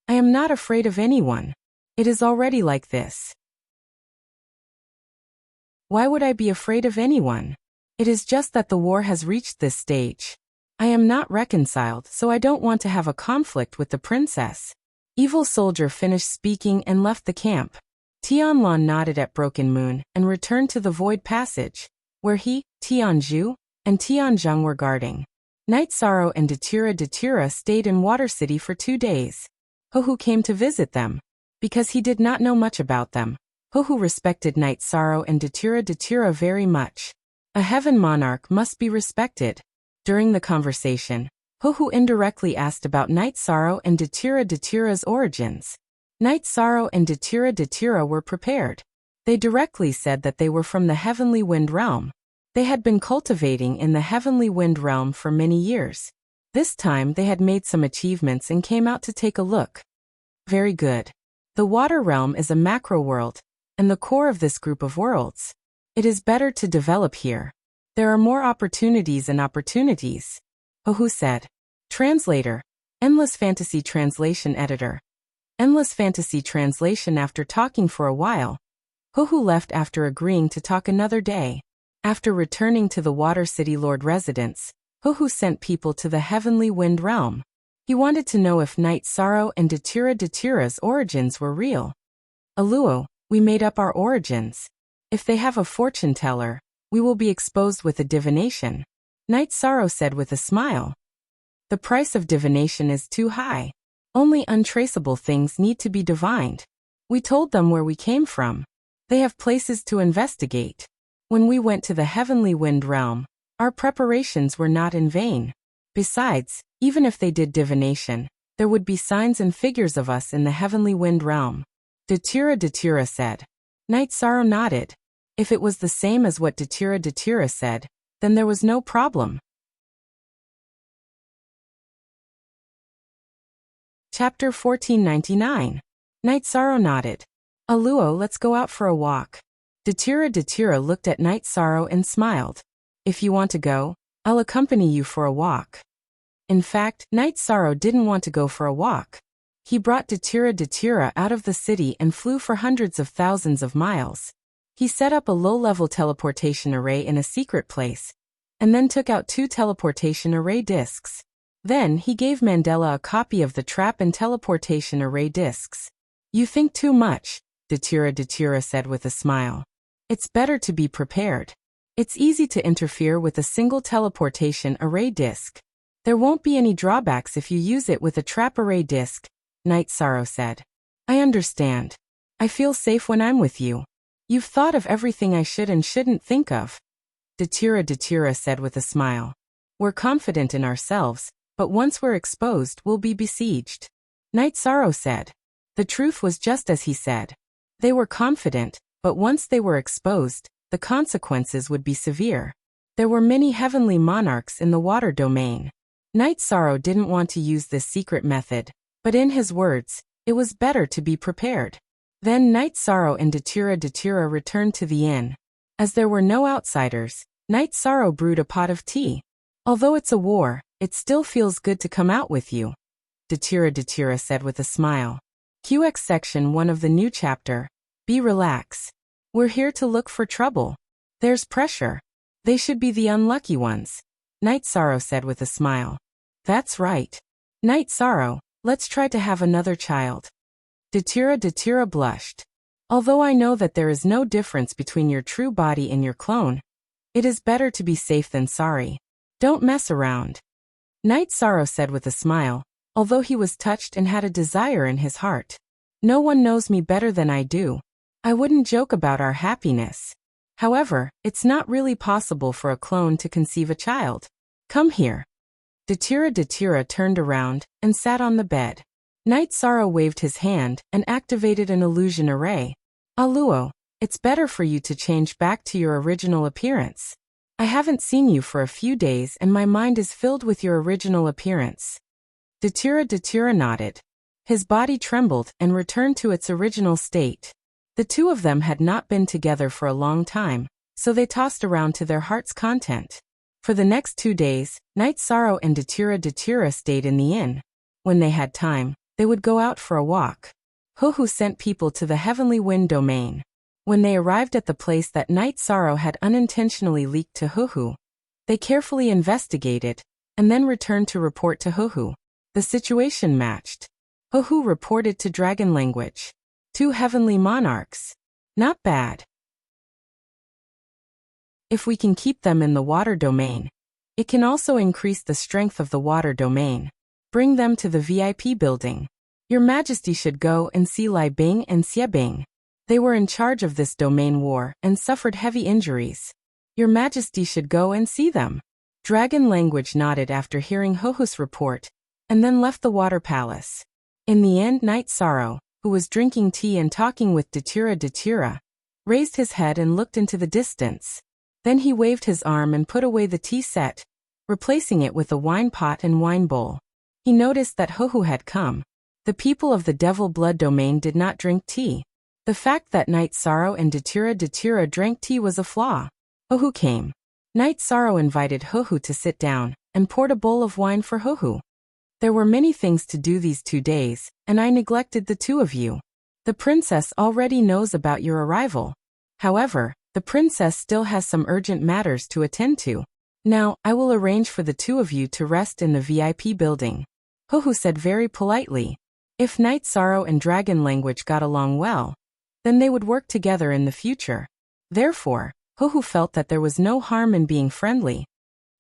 I am not afraid of anyone. It is already like this. Why would I be afraid of anyone? It is just that the war has reached this stage. I am not reconciled, so I don't want to have a conflict with the princess. Evil soldier finished speaking and left the camp. Tianlan nodded at Broken Moon and returned to the Void Passage, where he, Tianzhu, and Tianzheng were guarding. Night Sorrow and Datura stayed in Water City for 2 days. Hohu came to visit them. Because he did not know much about them, Hohu respected Night Sorrow and Datura very much. A heaven monarch must be respected. During the conversation, Hohu indirectly asked about Night Sorrow and Datura's origins. Night Sorrow and Datura were prepared. They directly said that they were from the Heavenly Wind Realm. They had been cultivating in the Heavenly Wind Realm for many years. This time they had made some achievements and came out to take a look. Very good. The Water Realm is a macro world, and the core of this group of worlds. It is better to develop here. There are more opportunities and opportunities. Hohu said. Translator. Endless Fantasy Translation Editor. Endless Fantasy Translation. After talking for a while, Hohu left after agreeing to talk another day. After returning to the Water City Lord residence, Hohu sent people to the Heavenly Wind Realm. He wanted to know if Night Sorrow and Datura's origins were real. Aluo, we made up our origins. If they have a fortune teller, we will be exposed with a divination. Night Sorrow said with a smile. The price of divination is too high. Only untraceable things need to be divined. We told them where we came from. They have places to investigate. When we went to the Heavenly Wind Realm, our preparations were not in vain. Besides, even if they did divination, there would be signs and figures of us in the Heavenly Wind Realm. Datura said. Night Sorrow nodded. If it was the same as what Datura said, then there was no problem. Chapter 1499. Night Sorrow nodded. Aluo, let's go out for a walk. Datura looked at Night Sorrow and smiled. If you want to go, I'll accompany you for a walk. In fact, Night Sorrow didn't want to go for a walk. He brought Datura out of the city and flew for hundreds of thousands of miles. He set up a low-level teleportation array in a secret place, and then took out 2 teleportation array discs. Then he gave Mandela a copy of the trap and teleportation array discs. You think too much, Datura said with a smile. It's better to be prepared. It's easy to interfere with a single teleportation array disc. There won't be any drawbacks if you use it with a trap array disc, Night Sorrow said. I understand. I feel safe when I'm with you. You've thought of everything I should and shouldn't think of. Datura said with a smile. We're confident in ourselves, but once we're exposed, we'll be besieged. Night Sorrow said. The truth was just as he said. They were confident, but once they were exposed, the consequences would be severe. There were many heavenly monarchs in the water domain. Night Sorrow didn't want to use this secret method, but in his words, it was better to be prepared. Then Night Sorrow and Datura returned to the inn. As there were no outsiders, Night Sorrow brewed a pot of tea. Although it's a war, it still feels good to come out with you, Datura said with a smile. QX Section 1 of the new chapter. Be relax. We're here to look for trouble. There's pressure. They should be the unlucky ones, Night Sorrow said with a smile. That's right. Night Sorrow, let's try to have another child. Datura blushed. Although I know that there is no difference between your true body and your clone, it is better to be safe than sorry. Don't mess around. Night Sorrow said with a smile, although he was touched and had a desire in his heart. No one knows me better than I do. I wouldn't joke about our happiness. However, it's not really possible for a clone to conceive a child. Come here. Datura turned around and sat on the bed. Night Sorrow waved his hand and activated an illusion array. Aluo, it's better for you to change back to your original appearance. I haven't seen you for a few days and my mind is filled with your original appearance. Datura nodded. His body trembled and returned to its original state. The two of them had not been together for a long time, so they tossed around to their heart's content. For the next 2 days, Night Sorrow and Datura stayed in the inn. When they had time, They would go out for a walk. Huhu sent people to the heavenly wind domain. When they arrived at the place that Night Sorrow had unintentionally leaked to Huhu, they carefully investigated, and then returned to report to Huhu. The situation matched. Huhu reported to dragon language. 2 heavenly monarchs. Not bad. If we can keep them in the water domain, it can also increase the strength of the water domain. Bring them to the VIP building. Your Majesty should go and see Lai Bing and Xie Bing. They were in charge of this domain war and suffered heavy injuries. Your Majesty should go and see them. Dragon language nodded after hearing Huhu's report, and then left the water palace. In the end, Night Sorrow, who was drinking tea and talking with Datura, raised his head and looked into the distance. Then he waved his arm and put away the tea set, replacing it with a wine pot and wine bowl. He noticed that Huhu had come. The people of the Devil Blood domain did not drink tea. The fact that Night Sorrow and Datura drank tea was a flaw. Huhu came. Night Sorrow invited Huhu to sit down, and poured a bowl of wine for Huhu. There were many things to do these 2 days, and I neglected the 2 of you. The princess already knows about your arrival. However, the princess still has some urgent matters to attend to. Now, I will arrange for the 2 of you to rest in the VIP building. Huhu said very politely. If Night Sorrow and Dragon Language got along well, then they would work together in the future. Therefore, Huhu felt that there was no harm in being friendly.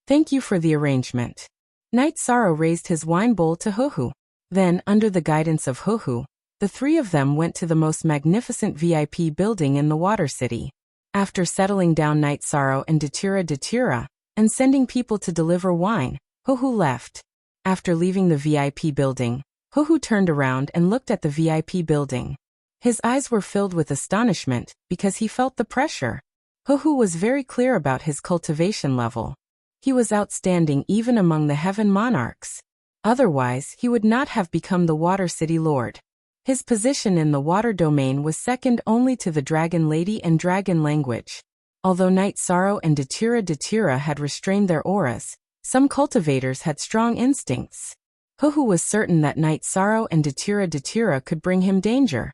Thank you for the arrangement. Night Sorrow raised his wine bowl to Huhu. Then, under the guidance of Huhu, the 3 of them went to the most magnificent VIP building in the Water City. After settling down Night Sorrow and Datura, and sending people to deliver wine, Huhu left. After leaving the VIP building, Huhu turned around and looked at the VIP building. His eyes were filled with astonishment because he felt the pressure. Huhu was very clear about his cultivation level. He was outstanding even among the Heaven Monarchs. Otherwise, he would not have become the Water City Lord. His position in the water domain was second only to the Dragon Lady and Dragon Language. Although Night Sorrow and Datura had restrained their auras, some cultivators had strong instincts. Huhu was certain that Night Sorrow and Datura could bring him danger.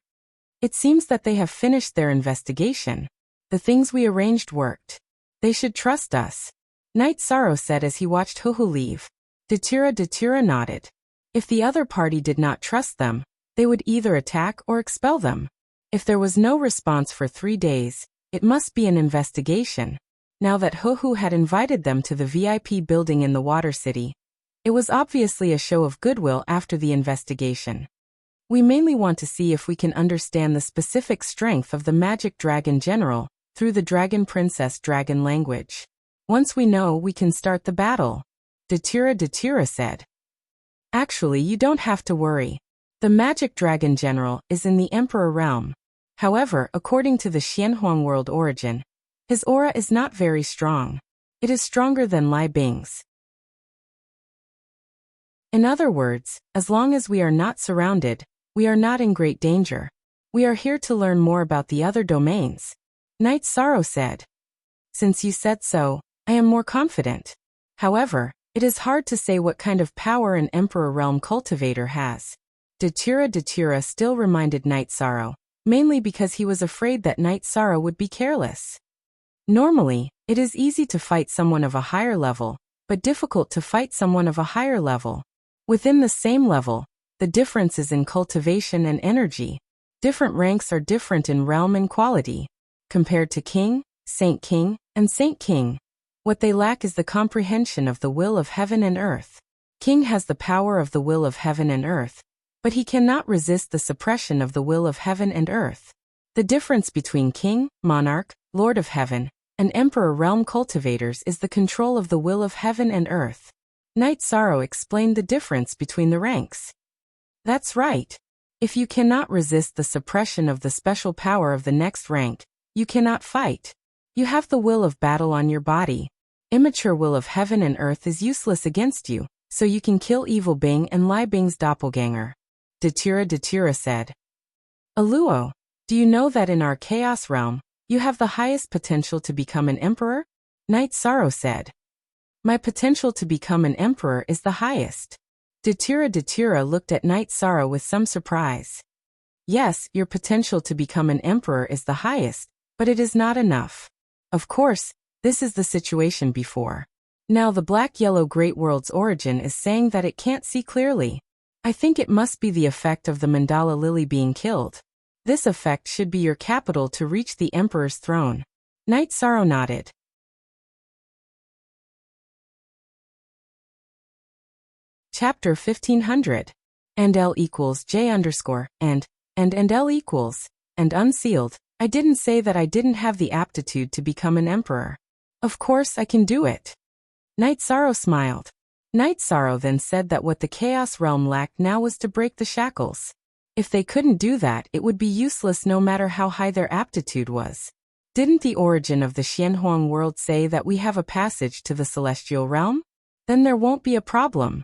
It seems that they have finished their investigation. The things we arranged worked. They should trust us. Night Sorrow said as he watched Huhu leave. Datura nodded. If the other party did not trust them, they would either attack or expel them. If there was no response for 3 days, it must be an investigation. Now that Huhu had invited them to the VIP building in the Water City, it was obviously a show of goodwill after the investigation. We mainly want to see if we can understand the specific strength of the Magic Dragon General through the Dragon Princess Dragon language. Once we know, we can start the battle. Datura said. Actually, you don't have to worry. The Magic Dragon General is in the Emperor realm. However, according to the Xianhuang world origin, his aura is not very strong. It is stronger than Lai Bing's. In other words, as long as we are not surrounded, we are not in great danger. We are here to learn more about the other domains. Night Sorrow said. Since you said so, I am more confident. However, it is hard to say what kind of power an Emperor Realm cultivator has. Datura still reminded Night Sorrow, mainly because he was afraid that Night Sorrow would be careless. Normally, it is easy to fight someone of a higher level, but difficult to fight someone of a higher level. Within the same level, the difference is in cultivation and energy. Different ranks are different in realm and quality. Compared to King, Saint King, and Saint King, what they lack is the comprehension of the will of heaven and earth. King has the power of the will of heaven and earth, but he cannot resist the suppression of the will of heaven and earth. The difference between King, Monarch, Lord of Heaven, and Emperor Realm cultivators is the control of the will of heaven and earth. Night Sorrow explained the difference between the ranks. That's right. If you cannot resist the suppression of the special power of the next rank, you cannot fight. You have the will of battle on your body. Immature will of heaven and earth is useless against you, so you can kill Evil Bing and Lai Bing's doppelganger. Datura said. Aluo, do you know that in our Chaos Realm, you have the highest potential to become an emperor? Night Sorrow said. My potential to become an emperor is the highest. Datira looked at Night Sorrow with some surprise. Yes, your potential to become an emperor is the highest, but it is not enough. Of course, this is the situation before. Now the black-yellow great world's origin is saying that it can't see clearly. I think it must be the effect of the mandala lily being killed. This effect should be your capital to reach the emperor's throne. Night Sorrow nodded. Chapter 1500. And L equals J underscore, and L equals, and unsealed. I didn't say that I didn't have the aptitude to become an emperor. Of course I can do it. Night Sorrow smiled. Night Sorrow then said that what the Chaos Realm lacked now was to break the shackles. If they couldn't do that, it would be useless no matter how high their aptitude was. Didn't the origin of the Xianhuang world say that we have a passage to the celestial realm? Then there won't be a problem.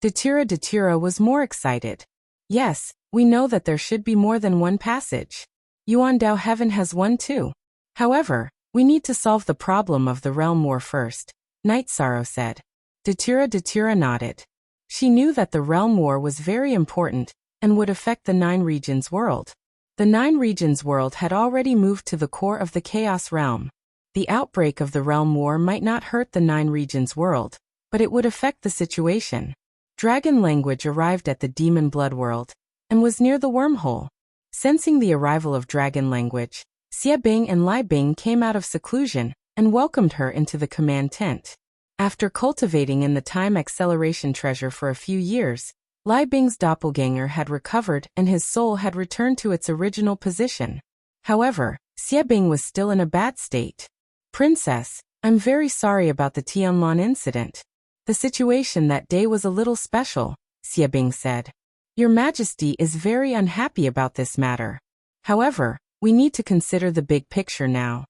Datira was more excited. Yes, we know that there should be more than one passage. Yuandao Heaven has one too. However, we need to solve the problem of the realm war first, Night Sorrow said. Datira nodded. She knew that the realm war was very important and would affect the 9 regions world. The 9 regions world had already moved to the core of the Chaos Realm. The outbreak of the realm war might not hurt the 9 regions world, but it would affect the situation. Dragon language arrived at the demon blood world and was near the wormhole. Sensing the arrival of dragon language, Xie Bing and Lai Bing came out of seclusion and welcomed her into the command tent. After cultivating in the time acceleration treasure for a few years, Lai Bing's doppelganger had recovered and his soul had returned to its original position. However, Xie Bing was still in a bad state. Princess, I'm very sorry about the Tianlan incident. The situation that day was a little special, Xie Bing said. Your Majesty is very unhappy about this matter. However, we need to consider the big picture now.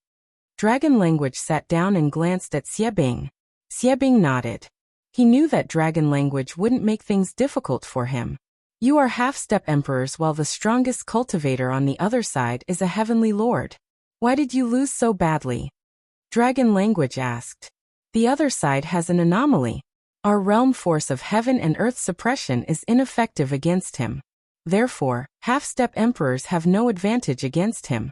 Dragon language sat down and glanced at Xie Bing. Xie Bing nodded. He knew that dragon language wouldn't make things difficult for him. You are half-step emperors while the strongest cultivator on the other side is a heavenly lord. Why did you lose so badly? Dragon language asked. The other side has an anomaly. Our realm force of heaven and earth suppression is ineffective against him. Therefore, half-step emperors have no advantage against him.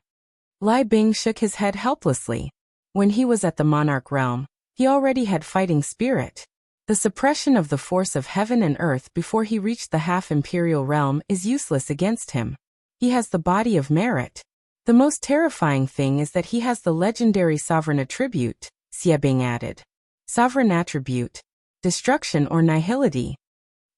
Lai Bing shook his head helplessly. When he was at the monarch realm, he already had fighting spirit. The suppression of the force of heaven and earth before he reached the half-imperial realm is useless against him. He has the body of merit. The most terrifying thing is that he has the legendary sovereign attribute, Xie Bing added. Sovereign attribute. Destruction or nihility.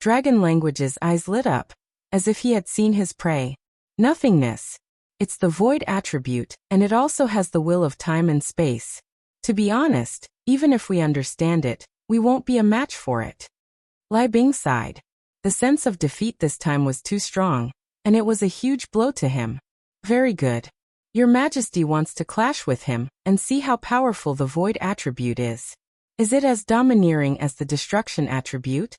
Dragon language's eyes lit up, as if he had seen his prey. Nothingness. It's the void attribute, and it also has the will of time and space. To be honest, even if we understand it, we won't be a match for it. Lai Bing sighed. The sense of defeat this time was too strong, and it was a huge blow to him. Very good. Your Majesty wants to clash with him and see how powerful the void attribute is. Is it as domineering as the destruction attribute?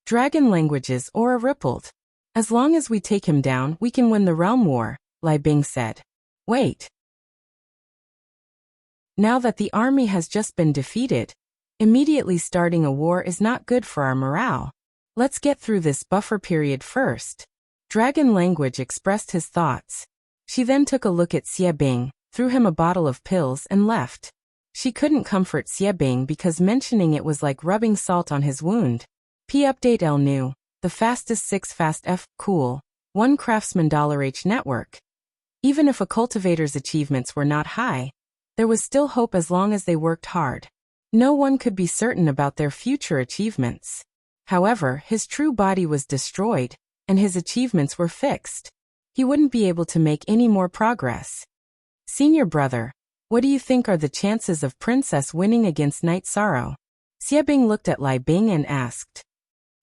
Dragon language's aura rippled. As long as we take him down, we can win the realm war, Lai Bing said. Wait. Now that the army has just been defeated, immediately starting a war is not good for our morale. Let's get through this buffer period first. Dragon language expressed his thoughts. She then took a look at Xie Bing, threw him a bottle of pills and left. She couldn't comfort Xie Bing because mentioning it was like rubbing salt on his wound. P-Update L new, the fastest 6 fast F, cool, 1 craftsman $H network. Even if a cultivator's achievements were not high, there was still hope as long as they worked hard. No one could be certain about their future achievements. However, his true body was destroyed, and his achievements were fixed. He wouldn't be able to make any more progress. Senior brother, what do you think are the chances of Princess winning against Night Sorrow? Xie Bing looked at Lai Bing and asked.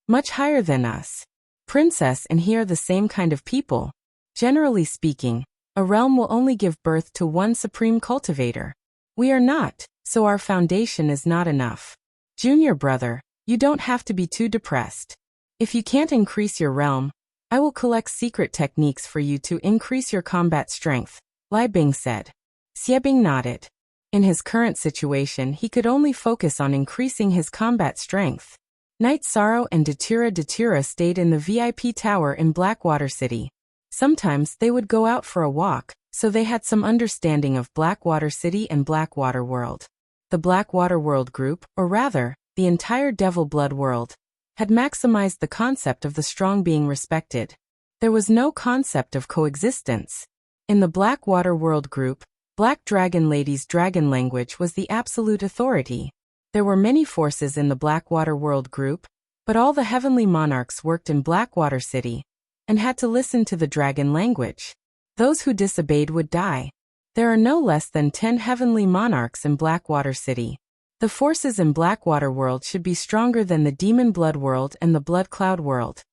Much higher than us. Princess and he are the same kind of people. Generally speaking, a realm will only give birth to one supreme cultivator. We are not, so our foundation is not enough. Junior brother, you don't have to be too depressed. If you can't increase your realm, I will collect secret techniques for you to increase your combat strength, Lai Bing said. Xie Bing nodded. In his current situation, he could only focus on increasing his combat strength. Night Sorrow and Datira stayed in the VIP tower in Blackwater City. Sometimes they would go out for a walk, so they had some understanding of Blackwater City and Blackwater World. The Blackwater World group, or rather, the entire Devil Blood world, had maximized the concept of the strong being respected. There was no concept of coexistence. In the Blackwater World group, Black Dragon Lady's dragon language was the absolute authority. There were many forces in the Blackwater World group, but all the heavenly monarchs worked in Blackwater City and had to listen to the dragon language. Those who disobeyed would die. There are no less than 10 heavenly monarchs in Blackwater City. The forces in Blackwater World should be stronger than the Demon Blood World and the Blood Cloud World.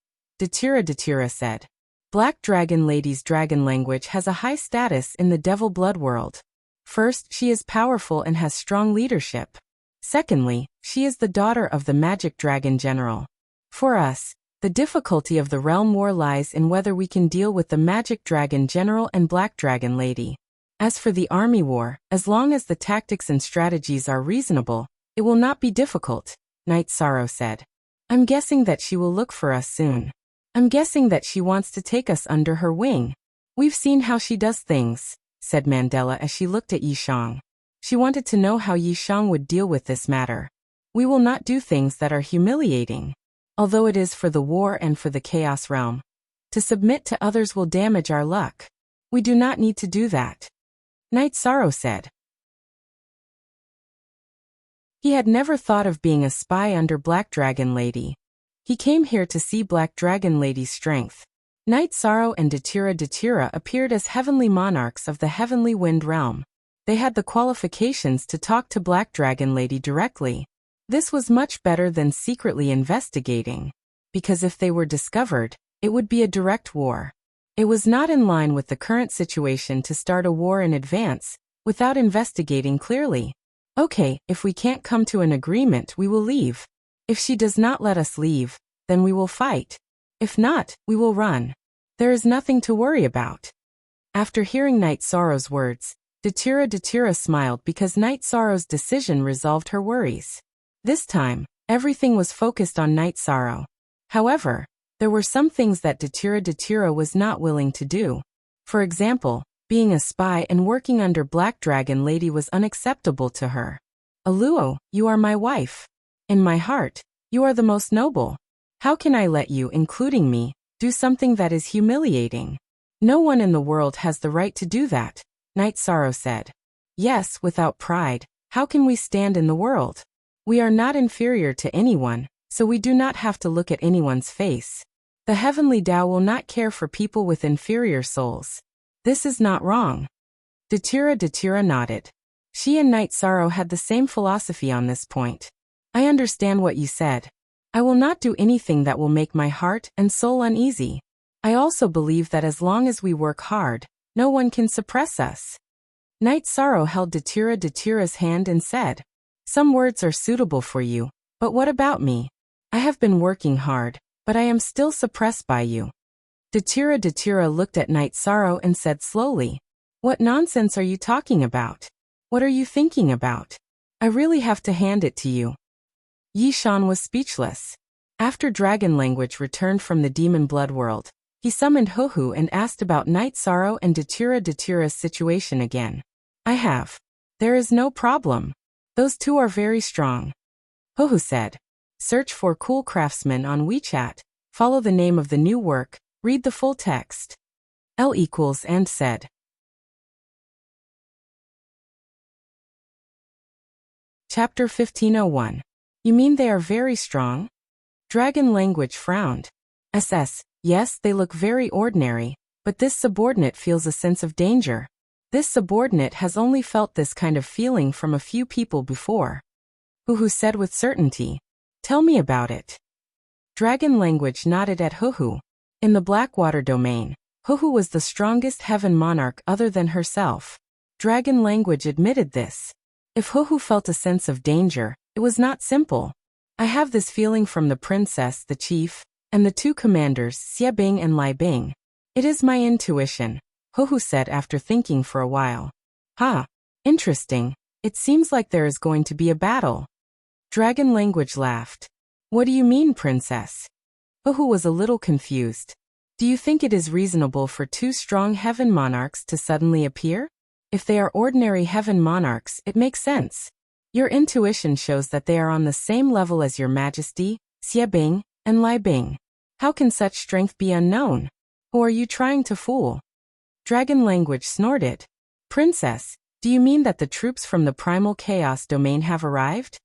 Datira said. Black Dragon Lady's dragon language has a high status in the Devil Blood World. First, she is powerful and has strong leadership. Secondly, she is the daughter of the Magic Dragon General. For us, the difficulty of the realm war lies in whether we can deal with the Magic Dragon General and Black Dragon Lady. As for the army war, as long as the tactics and strategies are reasonable, it will not be difficult, Night Sorrow said. I'm guessing that she will look for us soon. I'm guessing that she wants to take us under her wing. We've seen how she does things, said Mandela as she looked at Yishang. She wanted to know how Yishang would deal with this matter. We will not do things that are humiliating. Although it is for the war and for the chaos realm. To submit to others will damage our luck. We do not need to do that. Night Sorrow said. He had never thought of being a spy under Black Dragon Lady. He came here to see Black Dragon Lady's strength. Night Sorrow and Datira appeared as heavenly monarchs of the heavenly wind realm. They had the qualifications to talk to Black Dragon Lady directly. This was much better than secretly investigating, because if they were discovered, it would be a direct war. It was not in line with the current situation to start a war in advance, without investigating clearly. Okay, if we can't come to an agreement, we will leave. If she does not let us leave, then we will fight. If not, we will run. There is nothing to worry about. After hearing Night Sorrow's words, Datira smiled because Night Sorrow's decision resolved her worries. This time, everything was focused on Night Sorrow. However, there were some things that Datira was not willing to do. For example, being a spy and working under Black Dragon Lady was unacceptable to her. Aluo, you are my wife. In my heart, you are the most noble. How can I let you, including me, do something that is humiliating? No one in the world has the right to do that, Night Sorrow said. Yes, without pride, how can we stand in the world? We are not inferior to anyone, so we do not have to look at anyone's face. The heavenly Tao will not care for people with inferior souls. This is not wrong. Datira nodded. She and Night Sorrow had the same philosophy on this point. I understand what you said. I will not do anything that will make my heart and soul uneasy. I also believe that as long as we work hard, no one can suppress us. Night Sorrow held Datira's hand and said, Some words are suitable for you, but what about me? I have been working hard, but I am still suppressed by you. Datira looked at Night Sorrow and said slowly, What nonsense are you talking about? What are you thinking about? I really have to hand it to you. Yishan was speechless. After dragon language returned from the Demon Blood world, he summoned Hohu and asked about Night Sorrow and Datira's situation again. I have. There is no problem. Those two are very strong. Hohu said. Search for Cool Craftsman on WeChat, follow the name of the new work, read the full text. L equals and said. Chapter 1501. You mean they are very strong? Dragon language frowned. Yes, they look very ordinary, but this subordinate feels a sense of danger. This subordinate has only felt this kind of feeling from a few people before. Huhu said with certainty. Tell me about it. Dragon language nodded at Huhu. In the Blackwater domain, Huhu was the strongest heaven monarch other than herself. Dragon language admitted this. If Huhu felt a sense of danger, it was not simple. I have this feeling from the princess, the chief, and the two commanders, Xie Bing and Lai Bing. It is my intuition, Huhu said after thinking for a while. Interesting. It seems like there is going to be a battle. Dragon language laughed. What do you mean, princess? Huhu was a little confused. Do you think it is reasonable for two strong heaven monarchs to suddenly appear? If they are ordinary heaven monarchs, it makes sense. Your intuition shows that they are on the same level as your majesty, Xie Bing, and Lai Bing. How can such strength be unknown? Who are you trying to fool? Dragon Language snorted. Princess, do you mean that the troops from the primal chaos domain have arrived?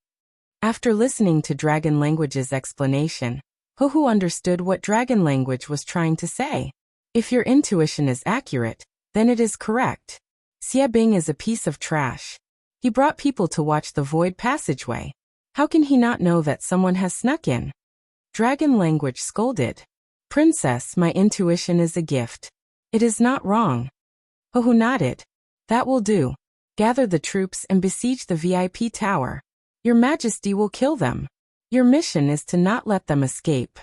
After listening to Dragon Language's explanation, Huhu understood what Dragon Language was trying to say. If your intuition is accurate, then it is correct. Xie Bing is a piece of trash. He brought people to watch the void passageway. How can he not know that someone has snuck in? Dragon Language scolded. Princess, my intuition is a gift. It is not wrong. Huhu nodded. That will do. Gather the troops and besiege the VIP tower. Your Majesty will kill them. Your mission is to not let them escape.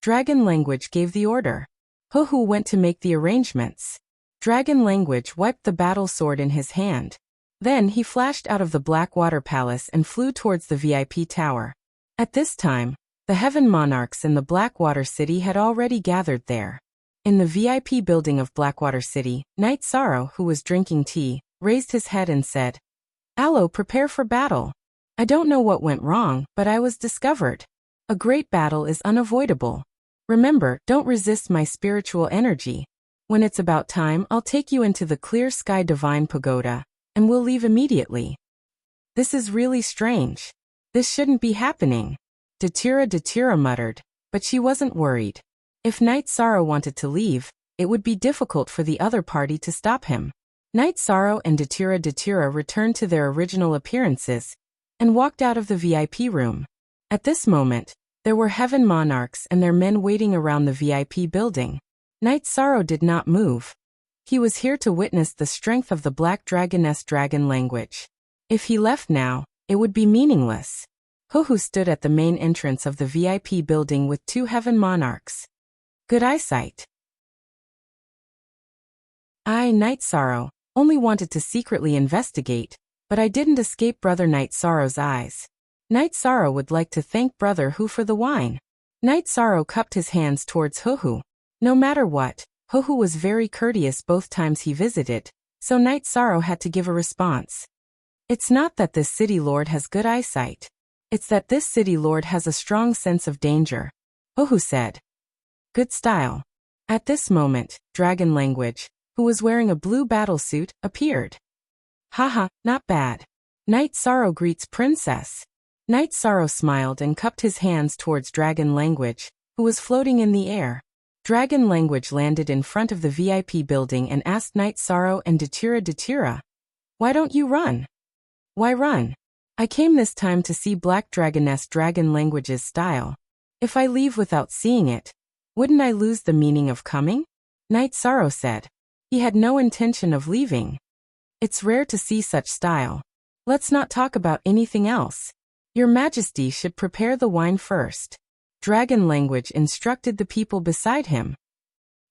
Dragon Language gave the order. Huhu went to make the arrangements. Dragon Language wiped the battle sword in his hand. Then he flashed out of the Blackwater Palace and flew towards the VIP tower. At this time, the Heaven Monarchs in the Blackwater City had already gathered there. In the VIP building of Blackwater City, Knight Sorrow, who was drinking tea, raised his head and said, "Allo, prepare for battle. I don't know what went wrong, but I was discovered. A great battle is unavoidable. Remember, don't resist my spiritual energy. When it's about time, I'll take you into the Clear Sky Divine Pagoda, and we'll leave immediately." This is really strange. This shouldn't be happening. Datira muttered, but she wasn't worried. If Knight Sorrow wanted to leave, it would be difficult for the other party to stop him. Knight Sorrow and Datira returned to their original appearances and walked out of the VIP room. At this moment, there were Heaven Monarchs and their men waiting around the VIP building. Knight Sorrow did not move. He was here to witness the strength of the Black Dragoness Dragon Language. If he left now, it would be meaningless. Huhu stood at the main entrance of the VIP building with two Heaven Monarchs. Good eyesight. I, Knight Sorrow, only wanted to secretly investigate, but I didn't escape Brother Knight Sorrow's eyes. Knight Sorrow would like to thank Brother Hu for the wine. Knight Sorrow cupped his hands towards Huhu. No matter what, Huhu was very courteous both times he visited, so Knight Sorrow had to give a response. It's not that this city lord has good eyesight. It's that this city lord has a strong sense of danger. Huhu said. Good style. At this moment, Dragon Language, who was wearing a blue battlesuit, appeared. Haha, not bad. Knight Sorrow greets Princess. Knight Sorrow smiled and cupped his hands towards Dragon Language, who was floating in the air. Dragon Language landed in front of the VIP building and asked Knight Sorrow and Datira, "Why don't you run?" Why run? I came this time to see Black Dragoness Dragon Language's style. If I leave without seeing it, wouldn't I lose the meaning of coming? Knight Sorrow said. He had no intention of leaving. It's rare to see such style. Let's not talk about anything else. Your Majesty should prepare the wine first. Dragon Language instructed the people beside him.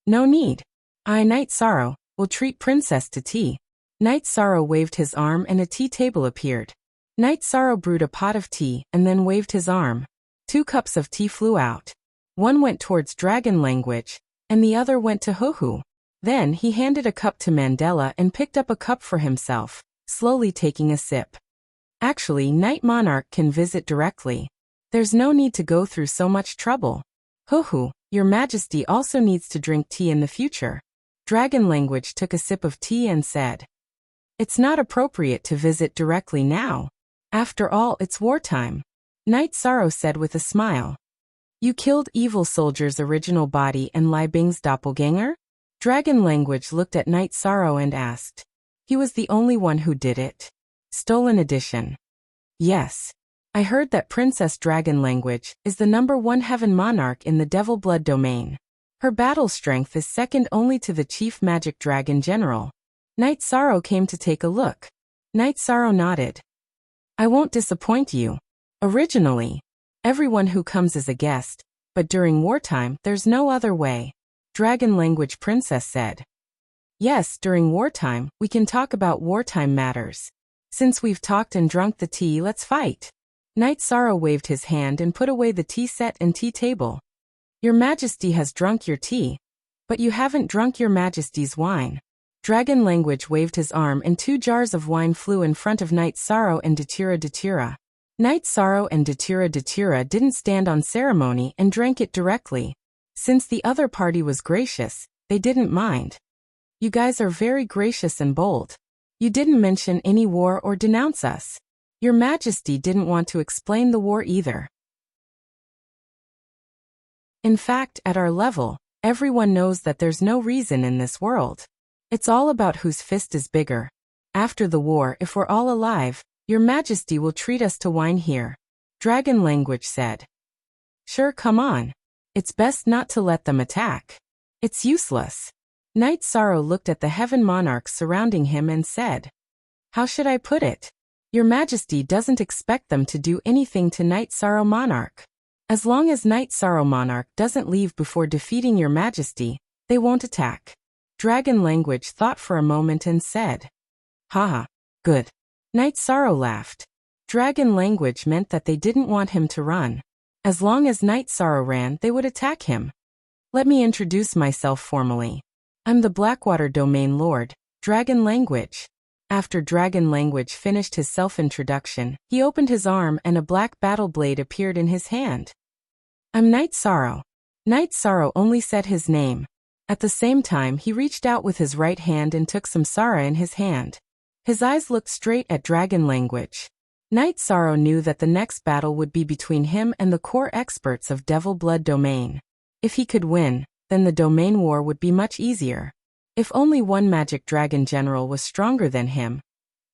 No need. I, Knight Sorrow, will treat Princess to tea. Knight Sorrow waved his arm and a tea table appeared. Knight Sorrow brewed a pot of tea and then waved his arm. 2 cups of tea flew out. One went towards Dragon Language, and the other went to Huhu. Then he handed a cup to Mandela and picked up a cup for himself, slowly taking a sip. Actually, Knight Monarch can visit directly. There's no need to go through so much trouble. Huhu, Your Majesty also needs to drink tea in the future. Dragon Language took a sip of tea and said, It's not appropriate to visit directly now. After all, it's wartime. Knight Sorrow said with a smile. You killed Evil Soldier's original body and Lai Bing's doppelganger? Dragon Language looked at Knight Sorrow and asked. He was the only one who did it. Stolen edition. Yes. I heard that Princess Dragon Language is the #1 Heaven Monarch in the Devil Blood domain. Her battle strength is second only to the Chief Magic Dragon General. Knight Sorrow came to take a look. Knight Sorrow nodded. I won't disappoint you. Originally, everyone who comes is a guest, but during wartime there's no other way. Dragon Language Princess said. Yes, during wartime, we can talk about wartime matters. Since we've talked and drunk the tea, let's fight. Knight Sorrow waved his hand and put away the tea set and tea table. Your Majesty has drunk your tea, but you haven't drunk your Majesty's wine. Dragon Language waved his arm and 2 jars of wine flew in front of Knight Sorrow and Datura. Knight Sorrow and Datura didn't stand on ceremony and drank it directly. Since the other party was gracious, they didn't mind. You guys are very gracious and bold. You didn't mention any war or denounce us. Your Majesty didn't want to explain the war either. In fact, at our level, everyone knows that there's no reason in this world. It's all about whose fist is bigger. After the war, if we're all alive, Your Majesty will treat us to wine here. Dragon Language said. Sure, come on. It's best not to let them attack. It's useless. Knight Sorrow looked at the heaven monarchs surrounding him and said, how should I put it? Your Majesty doesn't expect them to do anything to Knight Sorrow Monarch. As long as Knight Sorrow Monarch doesn't leave before defeating Your Majesty, they won't attack. Dragon Language thought for a moment and said, haha, good. Knight Sorrow laughed. Dragon Language meant that they didn't want him to run. As long as Knight Sorrow ran, they would attack him. Let me introduce myself formally. I'm the Blackwater Domain Lord, Dragon Language. After Dragon Language finished his self-introduction, he opened his arm and a black battle blade appeared in his hand. I'm Knight Sorrow. Knight Sorrow only said his name. At the same time, he reached out with his right hand and took some Sara in his hand. His eyes looked straight at Dragon Language. Knight Sorrow knew that the next battle would be between him and the core experts of Devil Blood Domain. If he could win, then the domain war would be much easier. If only one magic dragon general was stronger than him,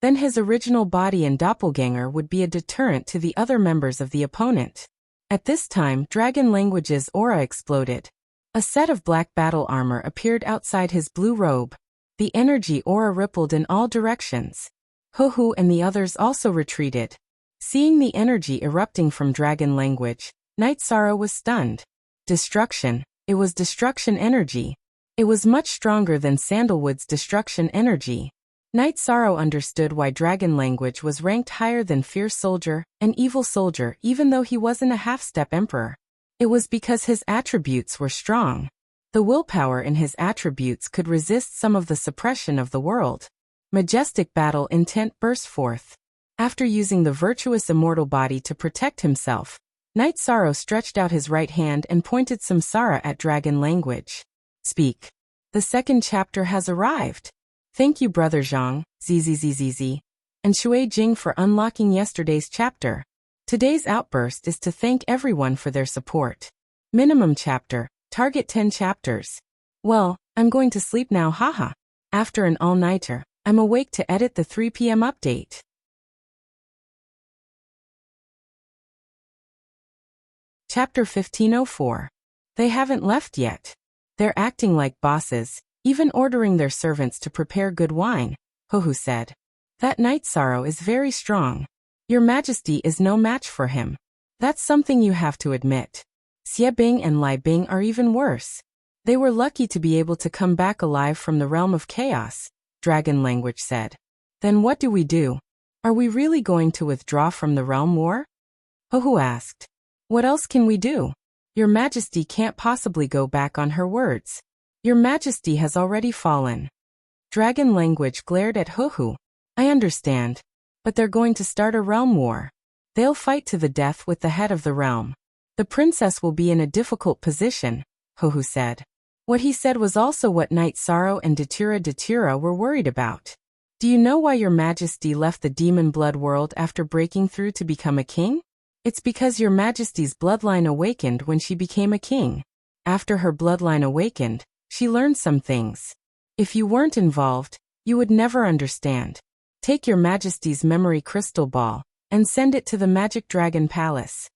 then his original body and doppelganger would be a deterrent to the other members of the opponent. At this time, Dragon Language's aura exploded. A set of black battle armor appeared outside his blue robe. The energy aura rippled in all directions. Huhu and the others also retreated. Seeing the energy erupting from Dragon Language, Knight Sorrow was stunned. Destruction. It was destruction energy. It was much stronger than Sandalwood's destruction energy. Knight Sorrow understood why Dragon Language was ranked higher than Fierce Soldier and Evil Soldier even though he wasn't a half-step emperor. It was because his attributes were strong. The willpower in his attributes could resist some of the suppression of the world. Majestic battle intent burst forth. After using the virtuous immortal body to protect himself, Knight Sorrow stretched out his right hand and pointed Samsara at Dragon Language. Speak. The second chapter has arrived. Thank you Brother Zhang, ZZZZZ, and Shui Jing for unlocking yesterday's chapter. Today's outburst is to thank everyone for their support. Minimum chapter, target 10 chapters. Well, I'm going to sleep now haha. After an all-nighter, I'm awake to edit the 3 p.m. update. Chapter 1504. They haven't left yet. They're acting like bosses, even ordering their servants to prepare good wine, Huhu said. That Knight Sorrow is very strong. Your Majesty is no match for him. That's something you have to admit. Xie Bing and Lai Bing are even worse. They were lucky to be able to come back alive from the realm of chaos, Dragon Language said. Then what do we do? Are we really going to withdraw from the realm war? Huhu asked. What else can we do? Your Majesty can't possibly go back on her words. Your Majesty has already fallen. Dragon Language glared at Huhu. I understand. But they're going to start a realm war. They'll fight to the death with the head of the realm. The princess will be in a difficult position, Huhu said. What he said was also what Knight Sorrow and Datura were worried about. Do you know why Your Majesty left the demon blood world after breaking through to become a king? It's because Your Majesty's bloodline awakened when she became a king. After her bloodline awakened, she learned some things. If you weren't involved, you would never understand. Take Your Majesty's memory crystal ball and send it to the Magic Dragon Palace.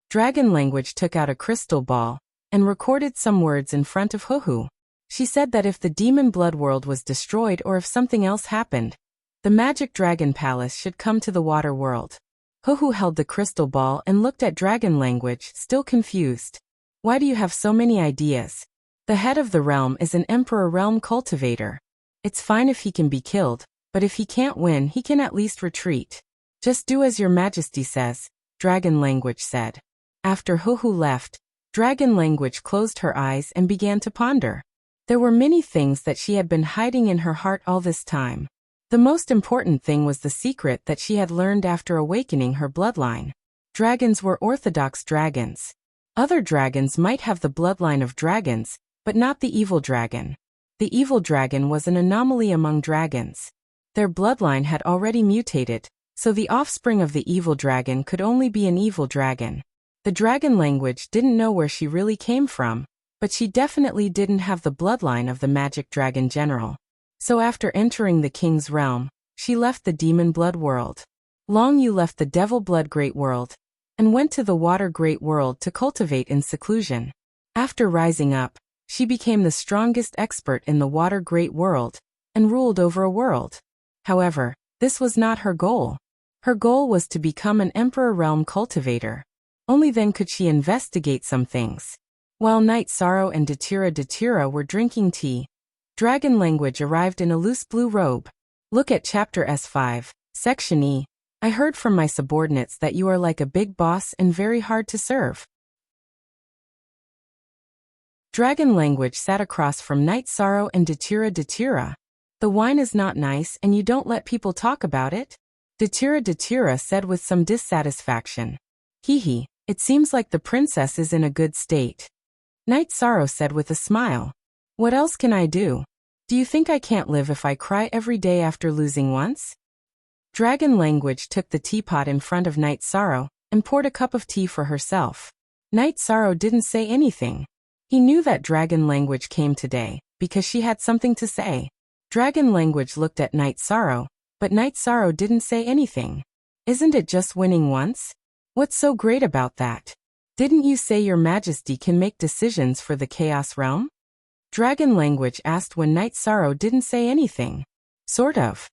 Dragon Language took out a crystal ball and recorded some words in front of Huhu. She said that if the demon blood world was destroyed or if something else happened, the Magic Dragon Palace should come to the water world. Huhu held the crystal ball and looked at Dragon Language, still confused. Why do you have so many ideas? The head of the realm is an Emperor Realm cultivator. It's fine if he can be killed, but if he can't win, he can at least retreat. Just do as Your Majesty says. Dragon Language said. After Huhu left, Dragon Language closed her eyes and began to ponder. There were many things that she had been hiding in her heart all this time. The most important thing was the secret that she had learned after awakening her bloodline. Dragons were orthodox dragons. Other dragons might have the bloodline of dragons, but not the evil dragon. The evil dragon was an anomaly among dragons. Their bloodline had already mutated, so the offspring of the evil dragon could only be an evil dragon. The Dragon Language didn't know where she really came from, but she definitely didn't have the bloodline of the magic dragon general. So after entering the king's realm, she left the demon blood world. Long Yu left the devil blood great world, and went to the water great world to cultivate in seclusion. After rising up, she became the strongest expert in the water great world, and ruled over a world. However, this was not her goal. Her goal was to become an Emperor Realm cultivator. Only then could she investigate some things. While Night Sorrow and Datira were drinking tea, Dragon Language arrived in a loose blue robe. Look at Chapter S5, Section E. I heard from my subordinates that you are like a big boss and very hard to serve. Dragon Language sat across from Night Sorrow and Datira. The wine is not nice and you don't let people talk about it? Datira said with some dissatisfaction. Hee, it seems like the princess is in a good state. Night Sorrow said with a smile. What else can I do? Do you think I can't live if I cry every day after losing once? Dragon Language took the teapot in front of Night Sorrow and poured a cup of tea for herself. Night Sorrow didn't say anything. He knew that Dragon Language came today because she had something to say. Dragon Language looked at Night Sorrow, but Night Sorrow didn't say anything. Isn't it just winning once? What's so great about that? Didn't you say your majesty can make decisions for the Chaos Realm? Dragon Language asked when Night Sorrow didn't say anything. Sort of.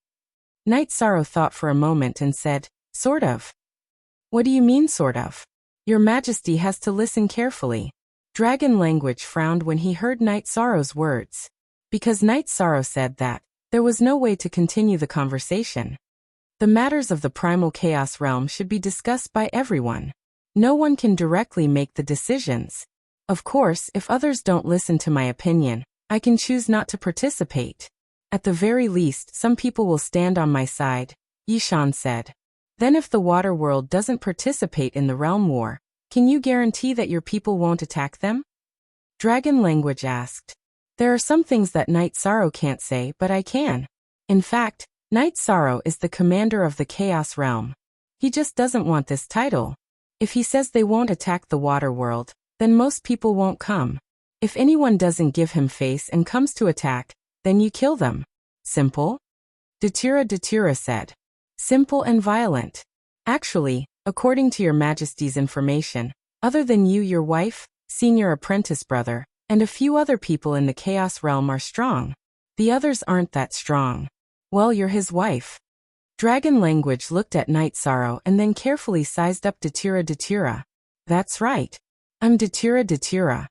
Night Sorrow thought for a moment and said, sort of. What do you mean sort of? Your majesty has to listen carefully. Dragon Language frowned when he heard Night Sorrow's words. Because Night Sorrow said that there was no way to continue the conversation. The matters of the primal chaos realm should be discussed by everyone. No one can directly make the decisions. Of course, if others don't listen to my opinion, I can choose not to participate. At the very least, some people will stand on my side, Yishan said. Then if the water world doesn't participate in the realm war, can you guarantee that your people won't attack them? Dragon Language asked. There are some things that Night Sorrow can't say, but I can. In fact, Night Sorrow is the commander of the Chaos Realm. He just doesn't want this title. If he says they won't attack the water world, then most people won't come. If anyone doesn't give him face and comes to attack, then you kill them. Simple? Datira said. Simple and violent. Actually, according to your majesty's information, other than you, your wife, senior apprentice brother, and a few other people in the Chaos Realm are strong. The others aren't that strong. Well, you're his wife. Dragon Language looked at Night Sorrow and then carefully sized up Datira. That's right. I'm Datira.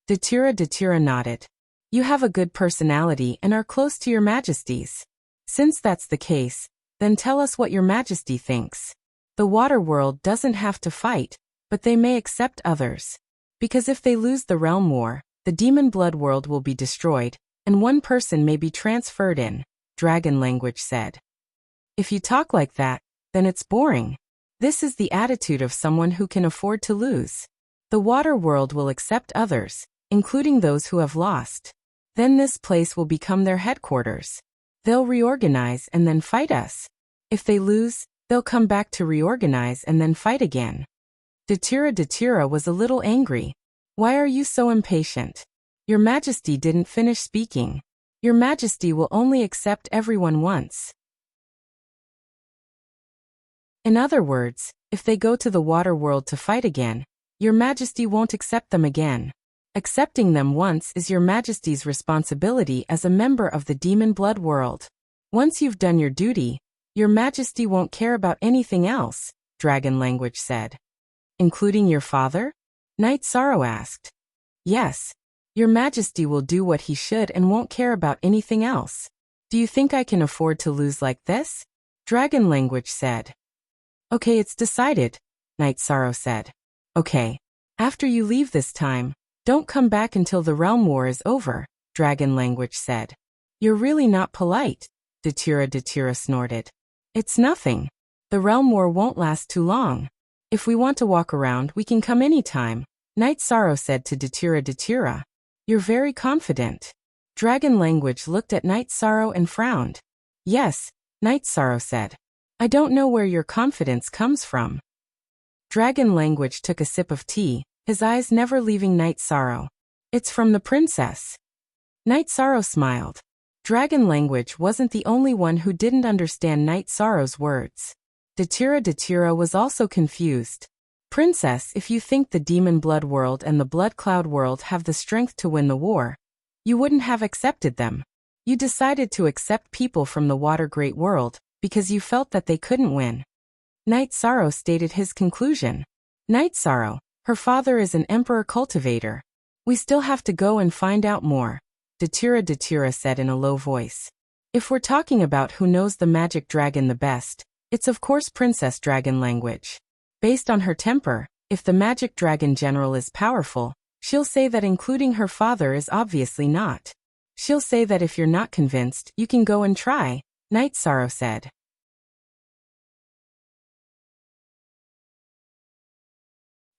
Datira nodded. You have a good personality and are close to your majesties. Since that's the case, then tell us what your majesty thinks. The water world doesn't have to fight, but they may accept others. Because if they lose the realm war, the demon blood world will be destroyed, and one person may be transferred in, Dragon Language said. If you talk like that, then it's boring. This is the attitude of someone who can afford to lose. The water world will accept others, including those who have lost. Then this place will become their headquarters. They'll reorganize and then fight us. If they lose, they'll come back to reorganize and then fight again. Datira was a little angry. Why are you so impatient? Your majesty didn't finish speaking. Your majesty will only accept everyone once. In other words, if they go to the water world to fight again, your majesty won't accept them again. Accepting them once is your majesty's responsibility as a member of the demon blood world. Once you've done your duty, your majesty won't care about anything else, Dragon Language said. Including your father? Night Sorrow asked. Yes. Your majesty will do what he should and won't care about anything else. Do you think I can afford to lose like this? Dragon Language said. Okay, it's decided. Night Sorrow said. Okay. After you leave this time, don't come back until the realm war is over, Dragon Language said. You're really not polite, Datura snorted. It's nothing. The realm war won't last too long. If we want to walk around, we can come anytime, Night Sorrow said to Datura. You're very confident. Dragon Language looked at Night Sorrow and frowned. Yes, Night Sorrow said. I don't know where your confidence comes from. Dragon Language took a sip of tea, his eyes never leaving Night Sorrow. It's from the princess. Night Sorrow smiled. Dragon Language wasn't the only one who didn't understand Night Sorrow's words. Datura was also confused. Princess, if you think the Demon Blood World and the Blood Cloud World have the strength to win the war, you wouldn't have accepted them. You decided to accept people from the Water Great World because you felt that they couldn't win. Night Sorrow stated his conclusion. Night Sorrow, her father is an emperor cultivator. We still have to go and find out more, Datura said in a low voice. If we're talking about who knows the magic dragon the best, it's of course Princess Dragon Language. Based on her temper, if the magic dragon general is powerful, she'll say that including her father is obviously not. She'll say that if you're not convinced, you can go and try, Night Sorrow said.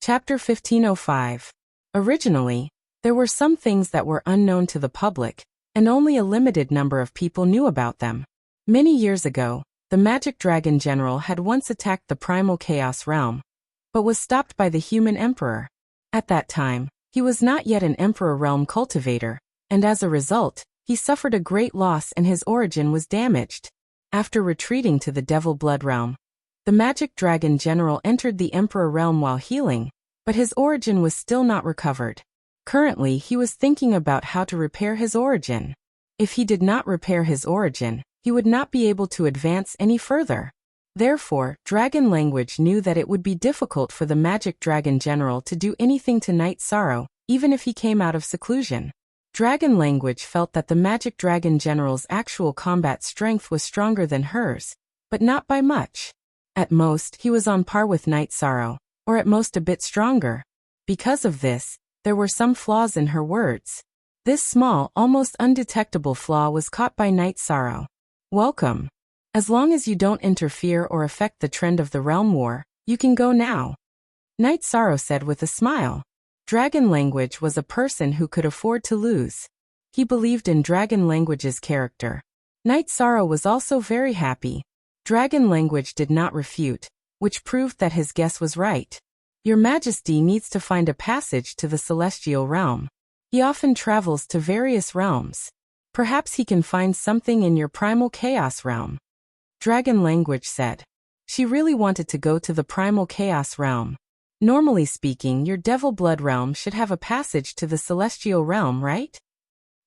Chapter 1505. Originally, there were some things that were unknown to the public, and only a limited number of people knew about them. Many years ago, the Magic Dragon General had once attacked the Primal Chaos Realm, but was stopped by the human Emperor. At that time, he was not yet an Emperor Realm cultivator, and as a result, he suffered a great loss and his origin was damaged. After retreating to the Devil Blood Realm, the Magic Dragon General entered the Emperor Realm while healing, but his origin was still not recovered. Currently, he was thinking about how to repair his origin. If he did not repair his origin, he would not be able to advance any further. Therefore, Dragon Language knew that it would be difficult for the Magic Dragon General to do anything to Night Sorrow, even if he came out of seclusion. Dragon Language felt that the Magic Dragon General's actual combat strength was stronger than hers, but not by much. At most, he was on par with Night Sorrow, or at most a bit stronger. Because of this, there were some flaws in her words. This small, almost undetectable flaw was caught by Night Sorrow. Welcome. As long as you don't interfere or affect the trend of the realm war, you can go now, Night Sorrow said with a smile. Dragon Language was a person who could afford to lose. He believed in Dragon Language's character. Night Sorrow was also very happy. Dragon Language did not refute, which proved that his guess was right. Your Majesty needs to find a passage to the Celestial Realm. He often travels to various realms. Perhaps he can find something in your Primal Chaos Realm, Dragon Language said. She really wanted to go to the Primal Chaos Realm. Normally speaking, your Devil Blood Realm should have a passage to the Celestial Realm, right?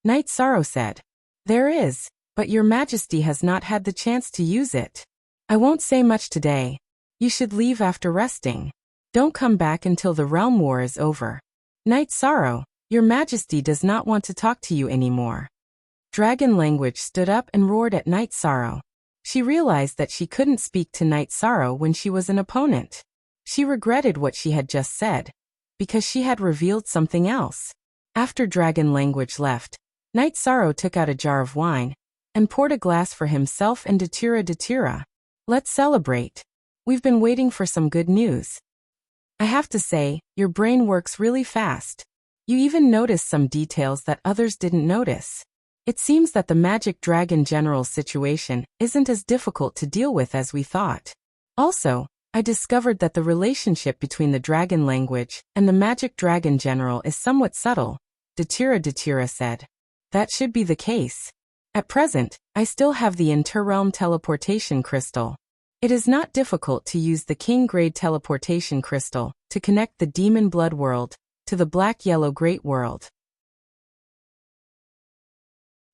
Night Sorrow said. There is, but your Majesty has not had the chance to use it. I won't say much today. You should leave after resting. Don't come back until the realm war is over. Night Sorrow, your Majesty does not want to talk to you anymore. Dragon Language stood up and roared at Night Sorrow. She realized that she couldn't speak to Night Sorrow when she was an opponent. She regretted what she had just said, because she had revealed something else. After Dragon Language left, Night Sorrow took out a jar of wine, and poured a glass for himself and Datura. Let's celebrate. We've been waiting for some good news. I have to say, your brain works really fast. You even noticed some details that others didn't notice. It seems that the Magic Dragon General's situation isn't as difficult to deal with as we thought. Also, I discovered that the relationship between the Dragon Language and the Magic Dragon General is somewhat subtle, Datura said. That should be the case. At present, I still have the Interrealm Teleportation Crystal. It is not difficult to use the King Grade Teleportation Crystal to connect the Demon Blood World to the Black-Yellow Great World.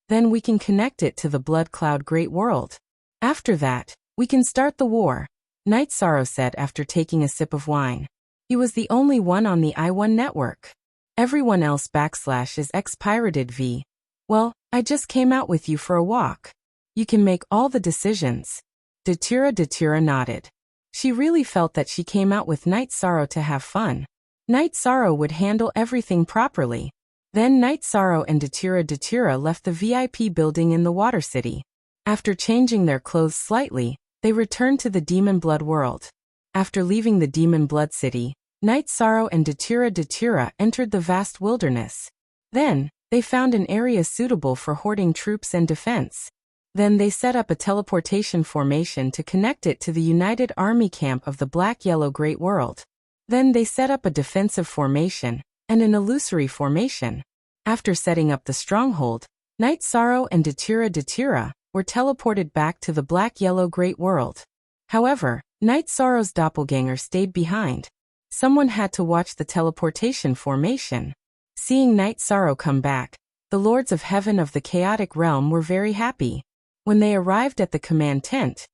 Then we can connect it to the Blood Cloud Great World. After that, we can start the war, Night Sorrow said after taking a sip of wine. He was the only one on the I-1 network. Everyone else /is X-pirated V. Well, I just came out with you for a walk. You can make all the decisions. Datura nodded. She really felt that she came out with Night Sorrow to have fun. Night Sorrow would handle everything properly. Then Night Sorrow and Datira left the VIP building in the Water City. After changing their clothes slightly, they returned to the Demon Blood world. After leaving the Demon Blood City, Night Sorrow and Datira entered the vast wilderness. Then, they found an area suitable for hoarding troops and defense. Then they set up a teleportation formation to connect it to the United Army camp of the Black-Yellow Great World. Then they set up a defensive formation and an illusory formation. After setting up the stronghold, Night Sorrow and Datira were teleported back to the Black-Yellow Great World. However, Night Sorrow's doppelganger stayed behind. Someone had to watch the teleportation formation. Seeing Night Sorrow come back, the Lords of Heaven of the Chaotic Realm were very happy. When they arrived at the command tent,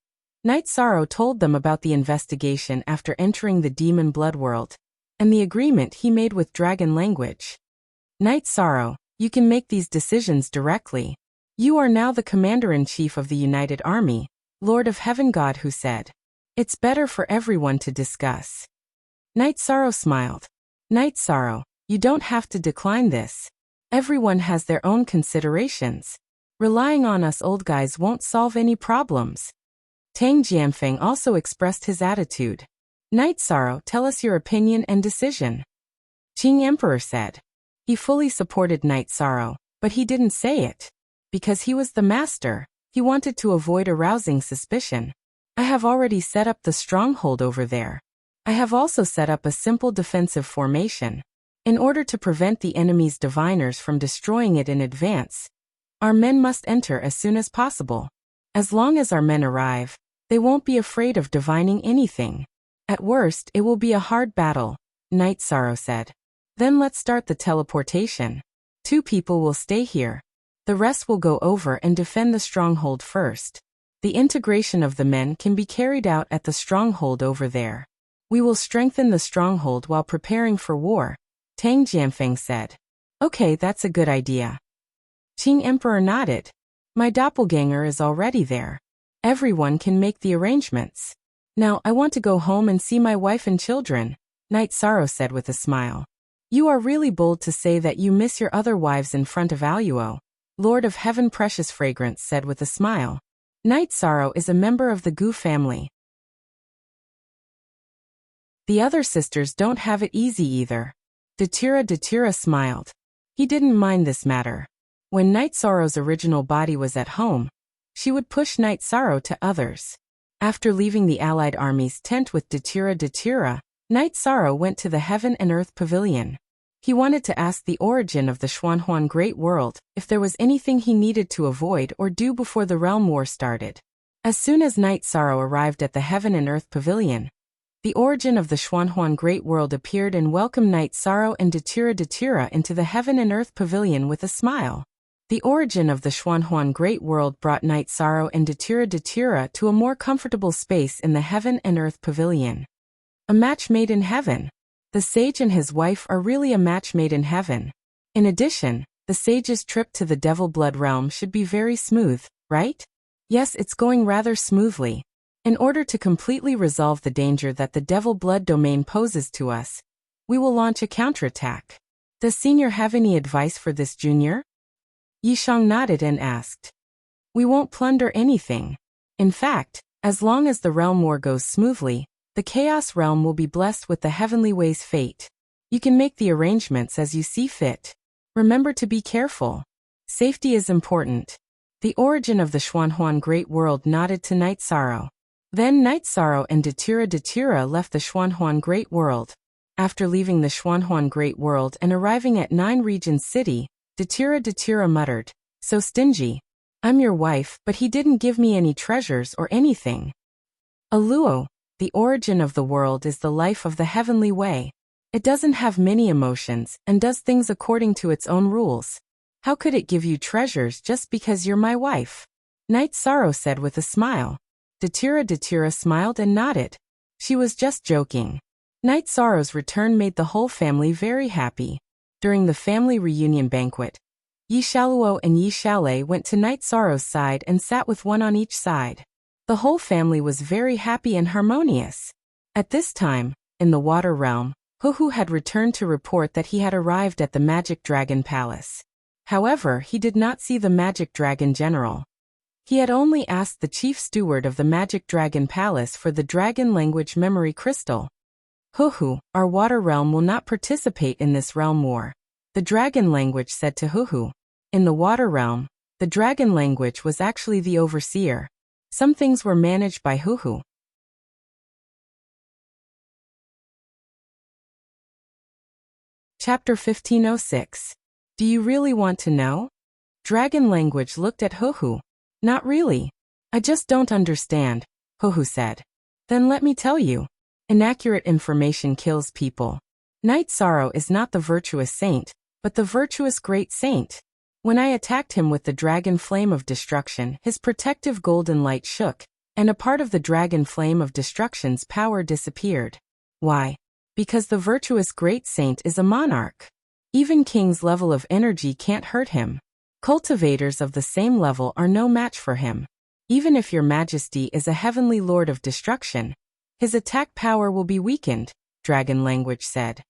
Night Sorrow told them about the investigation after entering the Demon Blood world, and the agreement he made with Dragon Language. Night Sorrow, you can make these decisions directly. You are now the Commander-in-Chief of the United Army, Lord of Heaven God who said. It's better for everyone to discuss. Night Sorrow smiled. Night Sorrow, you don't have to decline this. Everyone has their own considerations. Relying on us old guys won't solve any problems. Tang Jianfeng also expressed his attitude. Night Sorrow, tell us your opinion and decision. Qing Emperor said. He fully supported Night Sorrow, but he didn't say it. Because he was the master, he wanted to avoid arousing suspicion. I have already set up the stronghold over there. I have also set up a simple defensive formation. In order to prevent the enemy's diviners from destroying it in advance, our men must enter as soon as possible. As long as our men arrive, they won't be afraid of divining anything. At worst, it will be a hard battle, Night Sorrow said. Then let's start the teleportation. 2 people will stay here. The rest will go over and defend the stronghold first. The integration of the men can be carried out at the stronghold over there. We will strengthen the stronghold while preparing for war, Tang Jianfeng said. Okay, that's a good idea. Qing Emperor nodded. My doppelganger is already there. Everyone can make the arrangements. Now I want to go home and see my wife and children, Night Sorrow said with a smile. You are really bold to say that you miss your other wives in front of Aluo, Lord of Heaven Precious Fragrance said with a smile. Night Sorrow is a member of the Gu family. The other sisters don't have it easy either. Datira smiled. He didn't mind this matter. When Night Sorrow's original body was at home, she would push Night Sorrow to others. After leaving the Allied Army's tent with Datira, Night Sorrow went to the Heaven and Earth Pavilion. He wanted to ask the origin of the Xuanhuan Great World if there was anything he needed to avoid or do before the Realm War started. As soon as Night Sorrow arrived at the Heaven and Earth Pavilion, the origin of the Xuanhuan Great World appeared and welcomed Night Sorrow and Datira into the Heaven and Earth Pavilion with a smile. The origin of the Xuanhuan Great World brought Night Sorrow and Datira to a more comfortable space in the Heaven and Earth Pavilion. A match made in heaven. The sage and his wife are really a match made in heaven. In addition, the sage's trip to the Devil Blood realm should be very smooth, right? Yes, it's going rather smoothly. In order to completely resolve the danger that the Devil Blood domain poses to us, we will launch a counterattack. Does Senior have any advice for this, Junior? Yishang nodded and asked. We won't plunder anything. In fact, as long as the realm war goes smoothly, the Chaos Realm will be blessed with the Heavenly Way's fate. You can make the arrangements as you see fit. Remember to be careful. Safety is important. The origin of the Xuanhuan Great World nodded to Night Sorrow. Then Night Sorrow and Datira left the Xuanhuan Great World. After leaving the Xuanhuan Great World and arriving at 9 Regions City, Datira muttered, So stingy. I'm your wife, but he didn't give me any treasures or anything. Aluo, the origin of the world is the life of the Heavenly Way. It doesn't have many emotions and does things according to its own rules. How could it give you treasures just because you're my wife? Night Sorrow said with a smile. Datira smiled and nodded. She was just joking. Night Sorrow's return made the whole family very happy. During the family reunion banquet, Yi Shaluo and Yi Shalei went to Night Sorrow's side and sat with one on each side. The whole family was very happy and harmonious. At this time, in the water realm, Huhu had returned to report that he had arrived at the Magic Dragon Palace. However, he did not see the Magic Dragon General. He had only asked the chief steward of the Magic Dragon Palace for the dragon language memory crystal. Huhu, our water realm will not participate in this realm war, the dragon language said to Huhu. In the water realm, the dragon language was actually the overseer. Some things were managed by Huhu. Chapter 1506. Do you really want to know? Dragon language looked at Huhu. Not really. I just don't understand, Huhu said. Then let me tell you. Inaccurate information kills people. Knight Sorrow is not the virtuous saint, but the virtuous great saint. When I attacked him with the dragon flame of destruction, his protective golden light shook, and a part of the dragon flame of destruction's power disappeared. Why? Because the virtuous great saint is a monarch. Even king's level of energy can't hurt him. Cultivators of the same level are no match for him. Even if your majesty is a heavenly lord of destruction, his attack power will be weakened, dragon language said.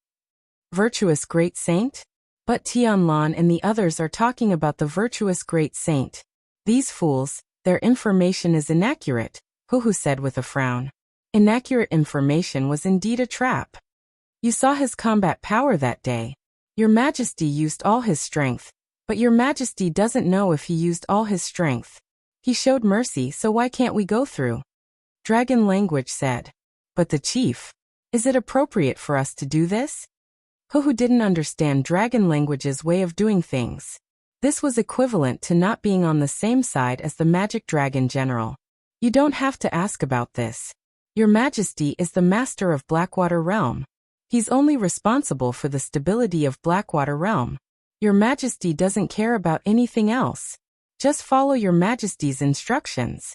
Virtuous great saint? But Tianlan and the others are talking about the virtuous great saint. These fools, their information is inaccurate, Huhu said with a frown. Inaccurate information was indeed a trap. You saw his combat power that day. Your majesty used all his strength, but your majesty doesn't know if he used all his strength. He showed mercy, so why can't we go through? Dragon language said. But the chief, is it appropriate for us to do this? Huhu didn't understand dragon language's way of doing things. This was equivalent to not being on the same side as the Magic Dragon General. You don't have to ask about this. Your majesty is the master of Blackwater Realm. He's only responsible for the stability of Blackwater Realm. Your majesty doesn't care about anything else. Just follow your majesty's instructions.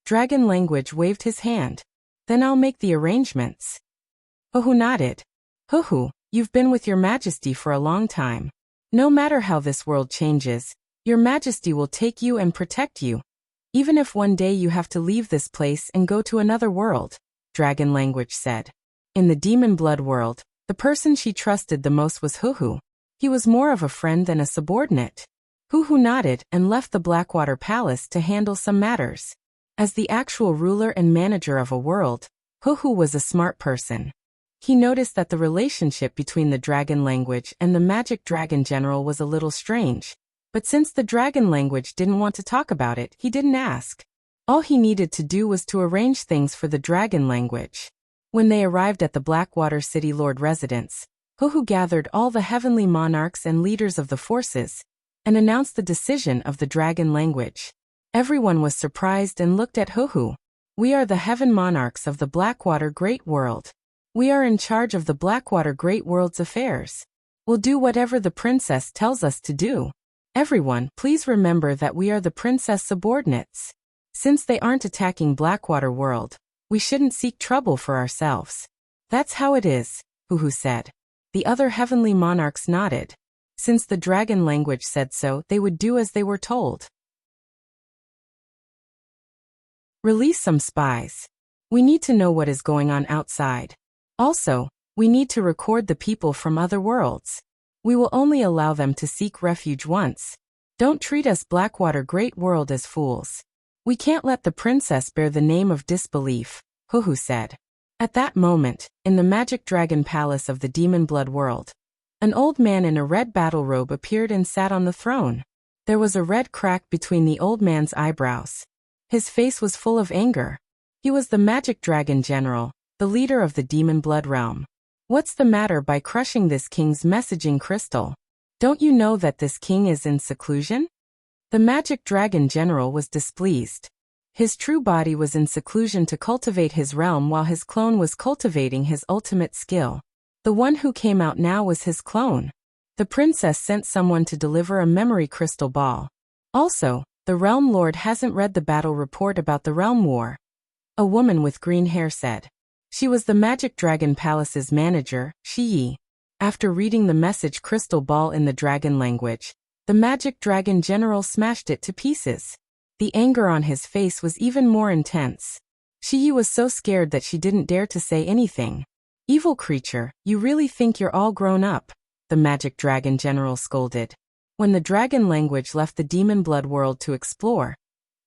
Dragon language waved his hand. Then I'll make the arrangements. Huhu nodded. Huhu, you've been with your majesty for a long time. No matter how this world changes, your majesty will take you and protect you. Even if one day you have to leave this place and go to another world, dragon language said. In the demon blood world, the person she trusted the most was Huhu. He was more of a friend than a subordinate. Huhu nodded and left the Blackwater Palace to handle some matters. As the actual ruler and manager of a world, Huhu was a smart person. He noticed that the relationship between the dragon language and the Magic Dragon General was a little strange, but since the dragon language didn't want to talk about it, he didn't ask. All he needed to do was to arrange things for the dragon language. When they arrived at the Blackwater City Lord residence, Huhu gathered all the heavenly monarchs and leaders of the forces, and announced the decision of the dragon language. Everyone was surprised and looked at Huhu. We are the heaven monarchs of the Blackwater Great World. We are in charge of the Blackwater Great World's affairs. We'll do whatever the princess tells us to do. Everyone, please remember that we are the princess subordinates. Since they aren't attacking Blackwater World, we shouldn't seek trouble for ourselves. That's how it is, Huhu said. The other heavenly monarchs nodded. Since the dragon language said so, they would do as they were told. Release some spies. We need to know what is going on outside. Also, we need to record the people from other worlds. We will only allow them to seek refuge once. Don't treat us Blackwater Great World as fools. We can't let the princess bear the name of disbelief, Huhu said. At that moment, in the Magic Dragon Palace of the Demon Blood World, an old man in a red battle robe appeared and sat on the throne. There was a red crack between the old man's eyebrows. His face was full of anger. He was the Magic Dragon General, the leader of the Demon Blood Realm. What's the matter by crushing this king's messaging crystal? Don't you know that this king is in seclusion? The Magic Dragon General was displeased. His true body was in seclusion to cultivate his realm while his clone was cultivating his ultimate skill. The one who came out now was his clone. The princess sent someone to deliver a memory crystal ball. Also, the Realm Lord hasn't read the battle report about the Realm War. A woman with green hair said. She was the Magic Dragon Palace's manager, Shi Yi. After reading the message crystal ball in the dragon language, the Magic Dragon General smashed it to pieces. The anger on his face was even more intense. Shi was so scared that she didn't dare to say anything. Evil creature, you really think you're all grown up? The magic dragon general scolded. When the dragon language left the demon blood world to explore,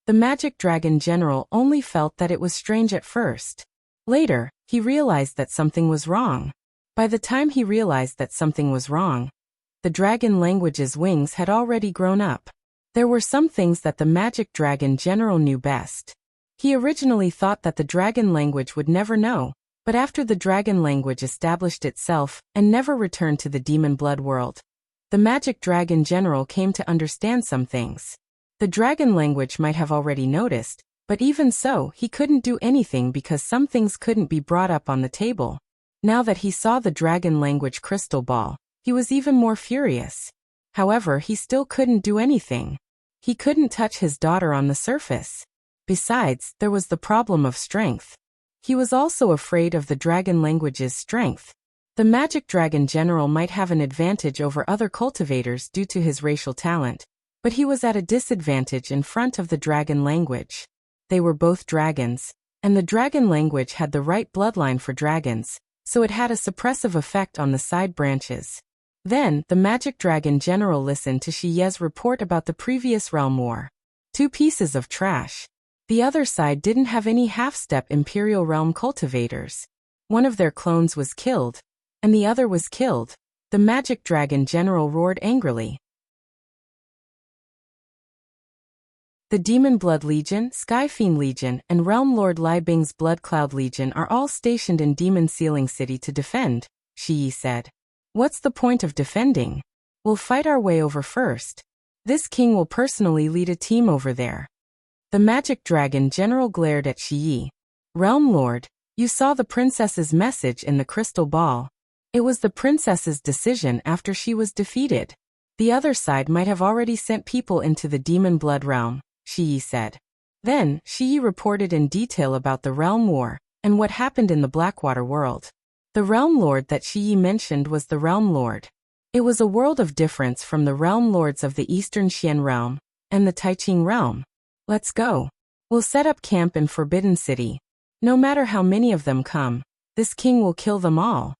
the magic dragon general only felt that it was strange at first. Later, he realized that something was wrong. By the time he realized that something was wrong, the dragon language's wings had already grown up. There were some things that the magic dragon general knew best. He originally thought that the dragon language would never know, but after the dragon language established itself and never returned to the demon blood world, the magic dragon general came to understand some things. The dragon language might have already noticed, but even so, he couldn't do anything because some things couldn't be brought up on the table. Now that he saw the dragon language crystal ball, he was even more furious. However, he still couldn't do anything. He couldn't touch his daughter on the surface. Besides, there was the problem of strength. He was also afraid of the dragon language's strength. The magic dragon general might have an advantage over other cultivators due to his racial talent, but he was at a disadvantage in front of the dragon language. They were both dragons, and the dragon language had the right bloodline for dragons, so it had a suppressive effect on the side branches. Then, the magic dragon general listened to Shi Ye's report about the previous realm war. 2 pieces of trash. The other side didn't have any half-step Imperial Realm cultivators. One of their clones was killed, and the other was killed. The magic dragon general roared angrily. The Demon Blood Legion, Skyfiend Legion, and Realm Lord Lai Bing's Blood Cloud Legion are all stationed in Demon Sealing City to defend, Shi Yi said. What's the point of defending? We'll fight our way over first. This king will personally lead a team over there. The magic dragon general glared at Shi Yi. Realm Lord, you saw the princess's message in the crystal ball. It was the princess's decision after she was defeated. The other side might have already sent people into the demon blood realm, Shi Yi said. Then, Shi Yi reported in detail about the realm war and what happened in the Blackwater world. The realm lord that Shi Yi mentioned was the realm lord. It was a world of difference from the realm lords of the Eastern Xian realm and the Taiqing realm. Let's go. We'll set up camp in Forbidden City. No matter how many of them come, this king will kill them all.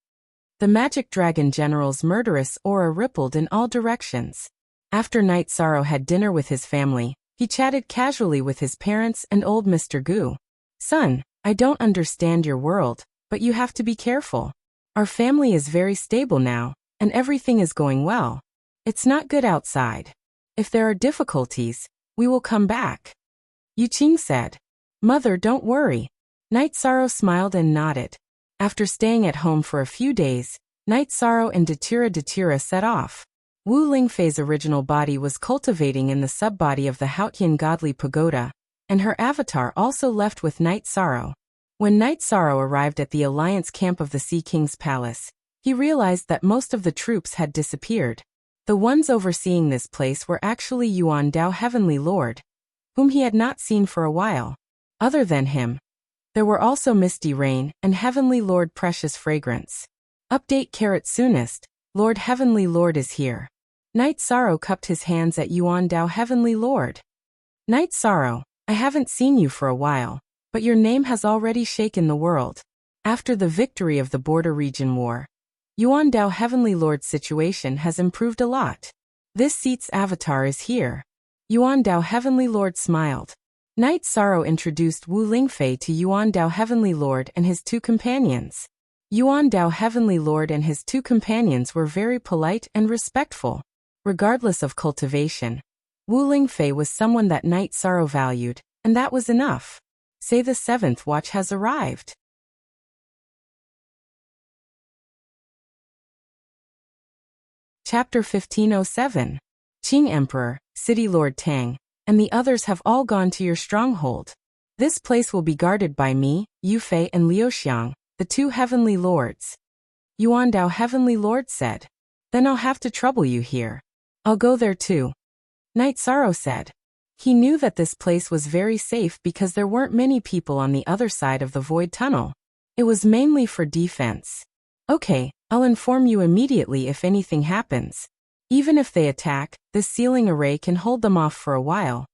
The magic dragon general's murderous aura rippled in all directions. After Night Sorrow had dinner with his family, he chatted casually with his parents and old Mr. Gu. Son, I don't understand your world, but you have to be careful. Our family is very stable now, and everything is going well. It's not good outside. If there are difficulties, we will come back. Yuqing said. Mother, don't worry. Night Sorrow smiled and nodded. After staying at home for a few days, Night Sorrow and Datura set off. Wu Lingfei's original body was cultivating in the subbody of the Haotian godly pagoda, and her avatar also left with Night Sorrow. When Night Sorrow arrived at the Alliance camp of the Sea King's palace, he realized that most of the troops had disappeared. The ones overseeing this place were actually Yuan Dao Heavenly Lord, whom he had not seen for a while. Other than him, there were also Misty Rain and Heavenly Lord Precious Fragrance. Update soonest, Lord Heavenly Lord is here. Night Sorrow cupped his hands at Yuan Dao Heavenly Lord. Night Sorrow, I haven't seen you for a while, but your name has already shaken the world. After the victory of the Border Region War, Yuan Dao Heavenly Lord's situation has improved a lot. This seat's avatar is here. Yuan Dao Heavenly Lord smiled. Night Sorrow introduced Wu Lingfei to Yuan Dao Heavenly Lord and his 2 companions. Yuan Dao Heavenly Lord and his 2 companions were very polite and respectful. Regardless of cultivation, Wu Lingfei was someone that Night Sorrow valued, and that was enough. Say the 7th watch has arrived. Chapter 1507. Qing Emperor, City Lord Tang, and the others have all gone to your stronghold. This place will be guarded by me, Yufei and Liuxiang, the 2 heavenly lords. Yuan Dao Heavenly Lord said. Then I'll have to trouble you here. I'll go there too. Night Sorrow said. He knew that this place was very safe because there weren't many people on the other side of the void tunnel. It was mainly for defense. Okay, I'll inform you immediately if anything happens. Even if they attack, this sealing array can hold them off for a while.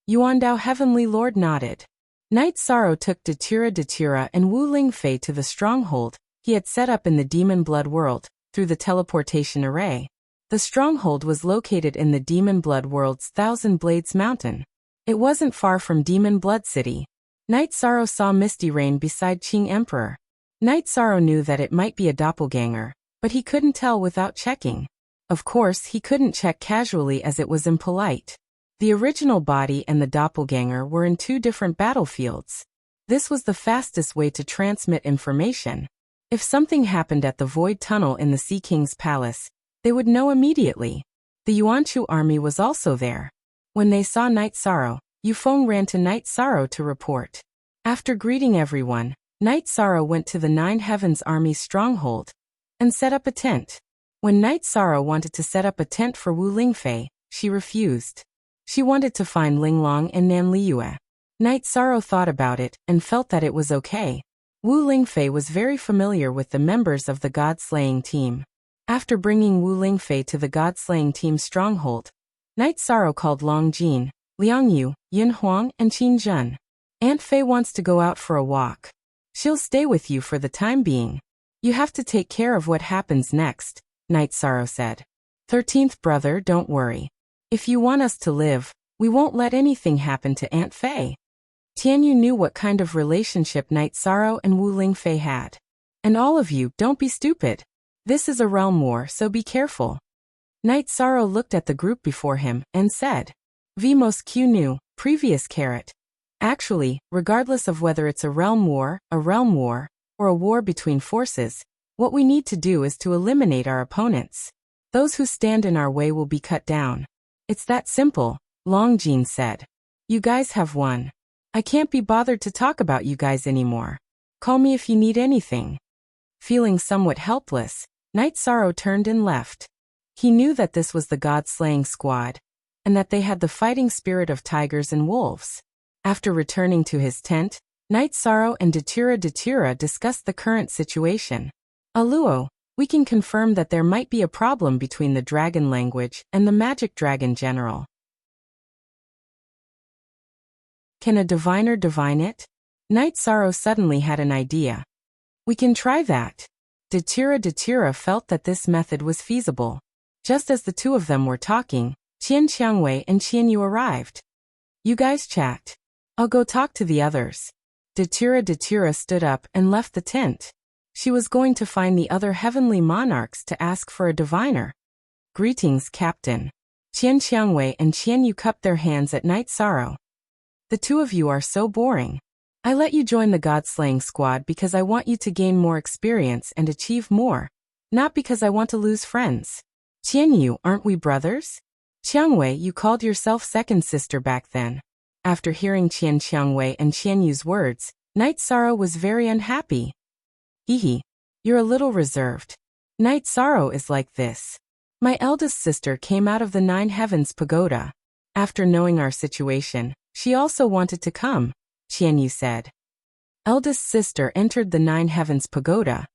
Yuandao Heavenly Lord nodded. Night Sorrow took Datira and Wu Lingfei to the stronghold he had set up in the Demon Blood world, through the teleportation array. The stronghold was located in the Demon Blood world's Thousand Blades Mountain. It wasn't far from Demon Blood City. Night Sorrow saw Misty Rain beside Qing Emperor. Night Sorrow knew that it might be a doppelganger, but he couldn't tell without checking. Of course, he couldn't check casually as it was impolite. The original body and the doppelganger were in two different battlefields. This was the fastest way to transmit information. If something happened at the Void Tunnel in the Sea King's palace, they would know immediately. The Yuanchu army was also there. When they saw Night Sorrow, Yufeng ran to Night Sorrow to report. After greeting everyone, Night Sorrow went to the Nine Heavens Army's stronghold and set up a tent. When Night Sorrow wanted to set up a tent for Wu Lingfei, she refused. She wanted to find Linglong and Nan Liyue. Night Sorrow thought about it and felt that it was okay. Wu Lingfei was very familiar with the members of the God-slaying team. After bringing Wu Lingfei to the God-slaying team's stronghold, Night Sorrow called Long Jin, Liang Yu, Yin Huang, and Qin Zhen. Aunt Fei wants to go out for a walk. She'll stay with you for the time being. You have to take care of what happens next, Night Sorrow said. 13th brother, don't worry. If you want us to live, we won't let anything happen to Aunt Fei. Tianyu knew what kind of relationship Night Sorrow and Wu Lingfei had. And all of you, don't be stupid. This is a realm war, so be careful. Night Sorrow looked at the group before him and said, Vimos Q new, previous carrot. Actually, regardless of whether it's a realm war, or a war between forces, what we need to do is to eliminate our opponents. Those who stand in our way will be cut down. It's that simple, Long Jin said. You guys have won. I can't be bothered to talk about you guys anymore. Call me if you need anything. Feeling somewhat helpless, Night Sorrow turned and left. He knew that this was the God-slaying squad, and that they had the fighting spirit of tigers and wolves. After returning to his tent, Night Sorrow and Datira discussed the current situation. Aluo, we can confirm that there might be a problem between the dragon language and the magic dragon general. Can a diviner divine it? Night Sorrow suddenly had an idea. We can try that. Datira felt that this method was feasible. Just as the two of them were talking, Qian Qiangwei and Qian Yu arrived. You guys chat. I'll go talk to the others. Datira stood up and left the tent. She was going to find the other heavenly monarchs to ask for a diviner. Greetings, Captain. Qian Qiangwei and Qian Yu cupped their hands at Night Sorrow. The two of you are so boring. I let you join the God-slaying squad because I want you to gain more experience and achieve more, not because I want to lose friends. Qian Yu, aren't we brothers? Qiangwei, you called yourself second sister back then. After hearing Qian Qiangwei and Qian Yu's words, Night Sorrow was very unhappy. Hehe, you're a little reserved. Night Sorrow is like this. My eldest sister came out of the Nine Heavens Pagoda. After knowing our situation, she also wanted to come, Qian Yu said. Eldest sister entered the Nine Heavens Pagoda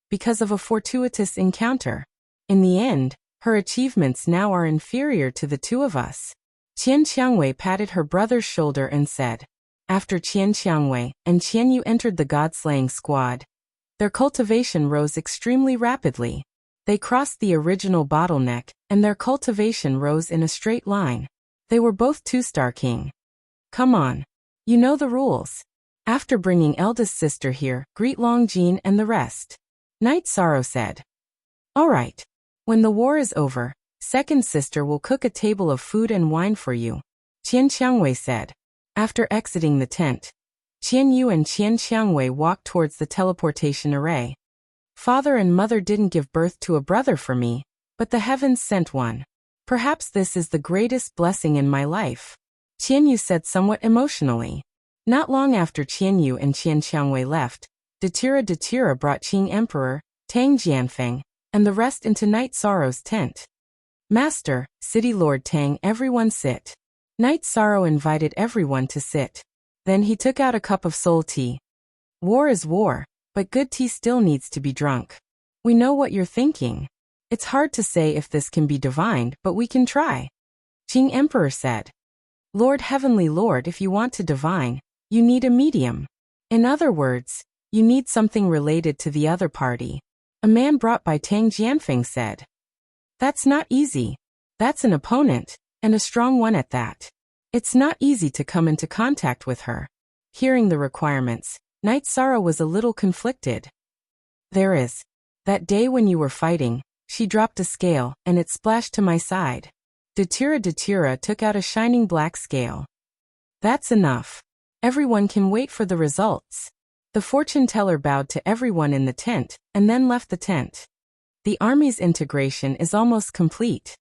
because of a fortuitous encounter. In the end, her achievements now are inferior to the two of us. Qian Qiangwei patted her brother's shoulder and said. After Qian Qiangwei and Qian Yu entered the God-slaying squad, their cultivation rose extremely rapidly. They crossed the original bottleneck, and their cultivation rose in a straight line. They were both two-star king. Come on. You know the rules. After bringing eldest sister here, greet Long Jin and the rest. Night Sorrow said. All right. When the war is over, second sister will cook a table of food and wine for you, Qian Qiangwei said. After exiting the tent, Qian Yu and Qian Qiangwei walked towards the teleportation array. Father and mother didn't give birth to a brother for me, but the heavens sent one. Perhaps this is the greatest blessing in my life, Qian Yu said somewhat emotionally. Not long after Qian Yu and Qian Qiangwei left, Datira brought Qing Emperor, Tang Jianfeng, and the rest into Night Sorrow's tent. Master, City Lord Tang, everyone sit. Night Sorrow invited everyone to sit. Then he took out a cup of soul tea. War is war, but good tea still needs to be drunk. We know what you're thinking. It's hard to say if this can be divined, but we can try, Qing Emperor said. Lord, Heavenly Lord, if you want to divine, you need a medium. In other words, you need something related to the other party. A man brought by Tang Jianfeng said. That's not easy. That's an opponent, and a strong one at that. It's not easy to come into contact with her. Hearing the requirements, Knight Sorrow was a little conflicted. There is. That day when you were fighting, she dropped a scale, and it splashed to my side. Datura took out a shining black scale. That's enough. Everyone can wait for the results. The fortune teller bowed to everyone in the tent, and then left the tent. The army's integration is almost complete.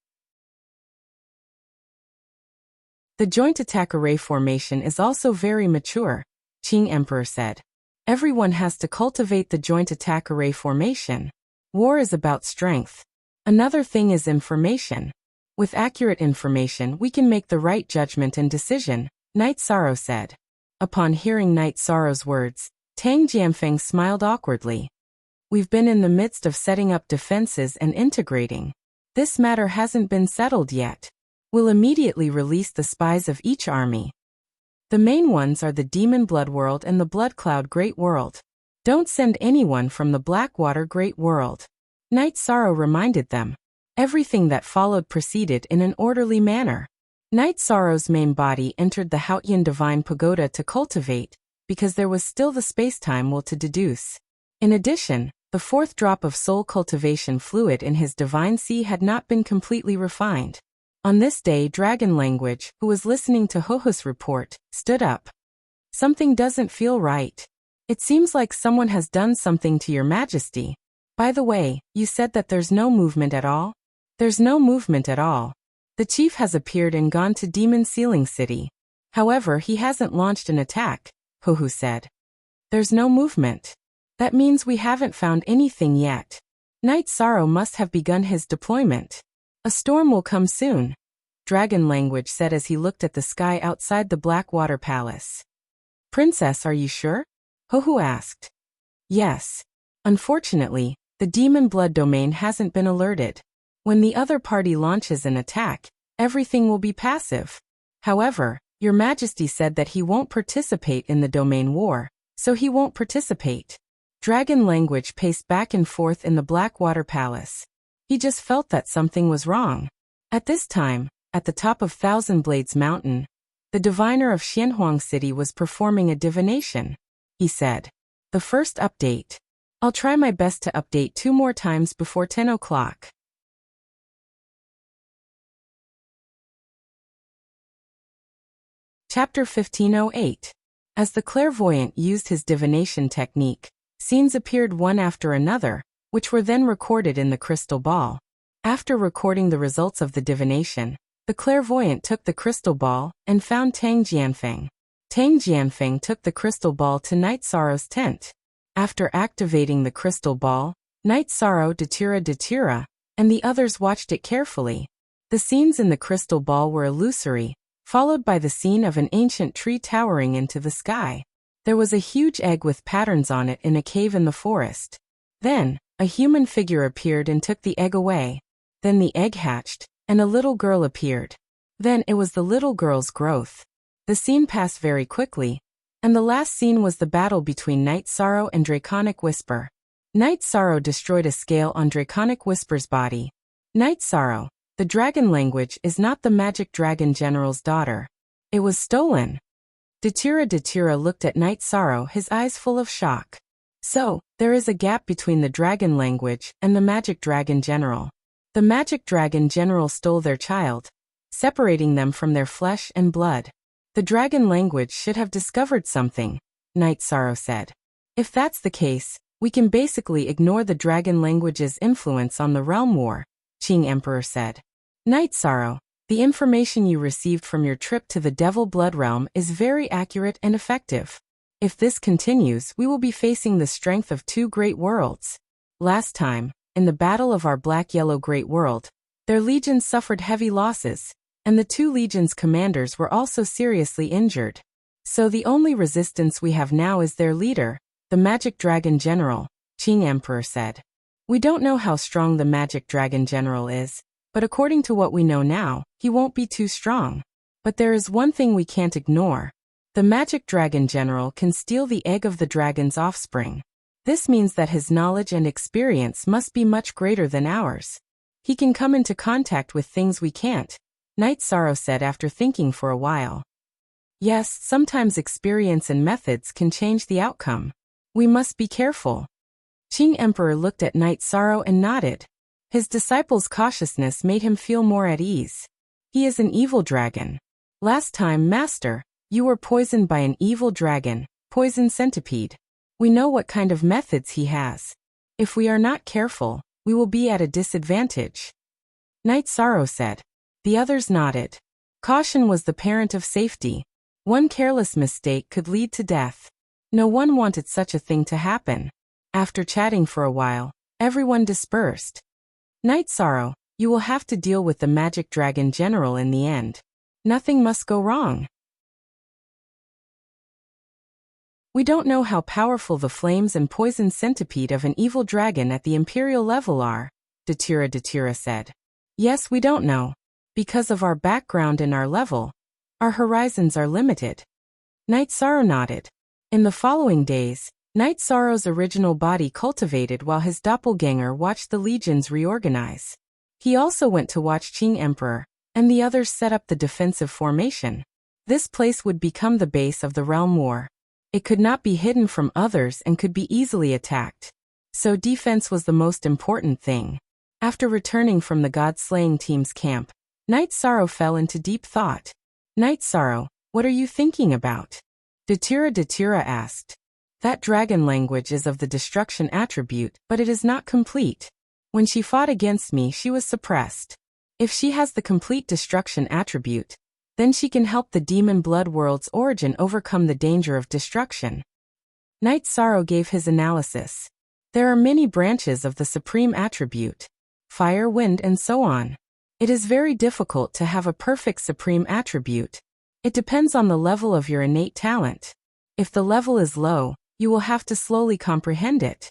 The joint attack array formation is also very mature, Qing Emperor said. Everyone has to cultivate the joint attack array formation. War is about strength. Another thing is information. With accurate information we can make the right judgment and decision, Knight Sorrow said. Upon hearing Knight Sorrow's words, Tang Jianfeng smiled awkwardly. We've been in the midst of setting up defenses and integrating. This matter hasn't been settled yet. We'll immediately release the spies of each army. The main ones are the Demon Blood World and the Blood Cloud Great World. Don't send anyone from the Blackwater Great World. Knight Sorrow reminded them. Everything that followed proceeded in an orderly manner. Knight Sorrow's main body entered the Haotian Divine Pagoda to cultivate, because there was still the space-time will to deduce. In addition, the fourth drop of soul cultivation fluid in his divine sea had not been completely refined. On this day, Dragon Language, who was listening to Hohu's report, stood up. Something doesn't feel right. It seems like someone has done something to your majesty. By the way, you said that there's no movement at all? There's no movement at all. The chief has appeared and gone to Demon Sealing City. However, he hasn't launched an attack, Hohu said. There's no movement. That means we haven't found anything yet. Knight Sorrow must have begun his deployment. A storm will come soon, Dragon Language said as he looked at the sky outside the Blackwater Palace. Princess, are you sure? Hohu asked. Yes. Unfortunately, the Demon Blood domain hasn't been alerted. When the other party launches an attack, everything will be passive. However, Your Majesty said that he won't participate in the domain war, so he won't participate. Dragon Language paced back and forth in the Blackwater Palace. He just felt that something was wrong. At this time, at the top of Thousand Blades Mountain, the diviner of Xianhuang City was performing a divination. He said, "The first update. I'll try my best to update 2 more times before 10 o'clock. Chapter 1508. As the clairvoyant used his divination technique, scenes appeared one after another, which were then recorded in the crystal ball. After recording the results of the divination, the clairvoyant took the crystal ball and found Tang Jianfeng. Tang Jianfeng took the crystal ball to Night Sorrow's tent. After activating the crystal ball, Night Sorrow, Datura, and the others watched it carefully. The scenes in the crystal ball were illusory, followed by the scene of an ancient tree towering into the sky. There was a huge egg with patterns on it in a cave in the forest. Then, a human figure appeared and took the egg away. Then the egg hatched, and a little girl appeared. Then it was the little girl's growth. The scene passed very quickly, and the last scene was the battle between Night Sorrow and Draconic Whisper. Night Sorrow destroyed a scale on Draconic Whisper's body. Night Sorrow, the dragon language, is not the magic dragon general's daughter. It was stolen. Datura looked at Night Sorrow, his eyes full of shock. So, there is a gap between the dragon language and the magic dragon general. The magic dragon general stole their child, separating them from their flesh and blood. The dragon language should have discovered something, Night Sorrow said. If that's the case, we can basically ignore the dragon language's influence on the realm war, Qing Emperor said. Night Sorrow, the information you received from your trip to the Devil Blood Realm is very accurate and effective. If this continues, we will be facing the strength of 2 great worlds. Last time, in the battle of our Black-Yellow Great World, their legions suffered heavy losses, and the 2 legions' commanders were also seriously injured. So the only resistance we have now is their leader, the Magic Dragon General, Qing Emperor said. We don't know how strong the Magic Dragon General is, but according to what we know now, he won't be too strong. But there is one thing we can't ignore. The magic dragon general can steal the egg of the dragon's offspring. This means that his knowledge and experience must be much greater than ours. He can come into contact with things we can't, Night Sorrow said after thinking for a while. Yes, sometimes experience and methods can change the outcome. We must be careful. Qing Emperor looked at Night Sorrow and nodded. His disciple's cautiousness made him feel more at ease. He is an evil dragon. Last time, Master, you were poisoned by an evil dragon, poison centipede. We know what kind of methods he has. If we are not careful, we will be at a disadvantage. Night Sorrow said. The others nodded. Caution was the parent of safety. One careless mistake could lead to death. No one wanted such a thing to happen. After chatting for a while, everyone dispersed. Night Sorrow, you will have to deal with the magic dragon general in the end. Nothing must go wrong. We don't know how powerful the flames and poison centipede of an evil dragon at the imperial level are, Datura said. Yes, we don't know. Because of our background and our level, our horizons are limited. Night Sorrow nodded. In the following days, Night Sorrow's original body cultivated while his doppelganger watched the legions reorganize. He also went to watch Qing Emperor, and the others set up the defensive formation. This place would become the base of the realm war. It could not be hidden from others and could be easily attacked. So defense was the most important thing. After returning from the god-slaying team's camp, Night Sorrow fell into deep thought. Night Sorrow, what are you thinking about? Datura asked. That dragon language is of the destruction attribute, but it is not complete. When she fought against me, she was suppressed. If she has the complete destruction attribute, then she can help the demon blood world's origin overcome the danger of destruction. Night Sorrow gave his analysis. There are many branches of the supreme attribute. Fire, wind, and so on. It is very difficult to have a perfect supreme attribute. It depends on the level of your innate talent. If the level is low, you will have to slowly comprehend it.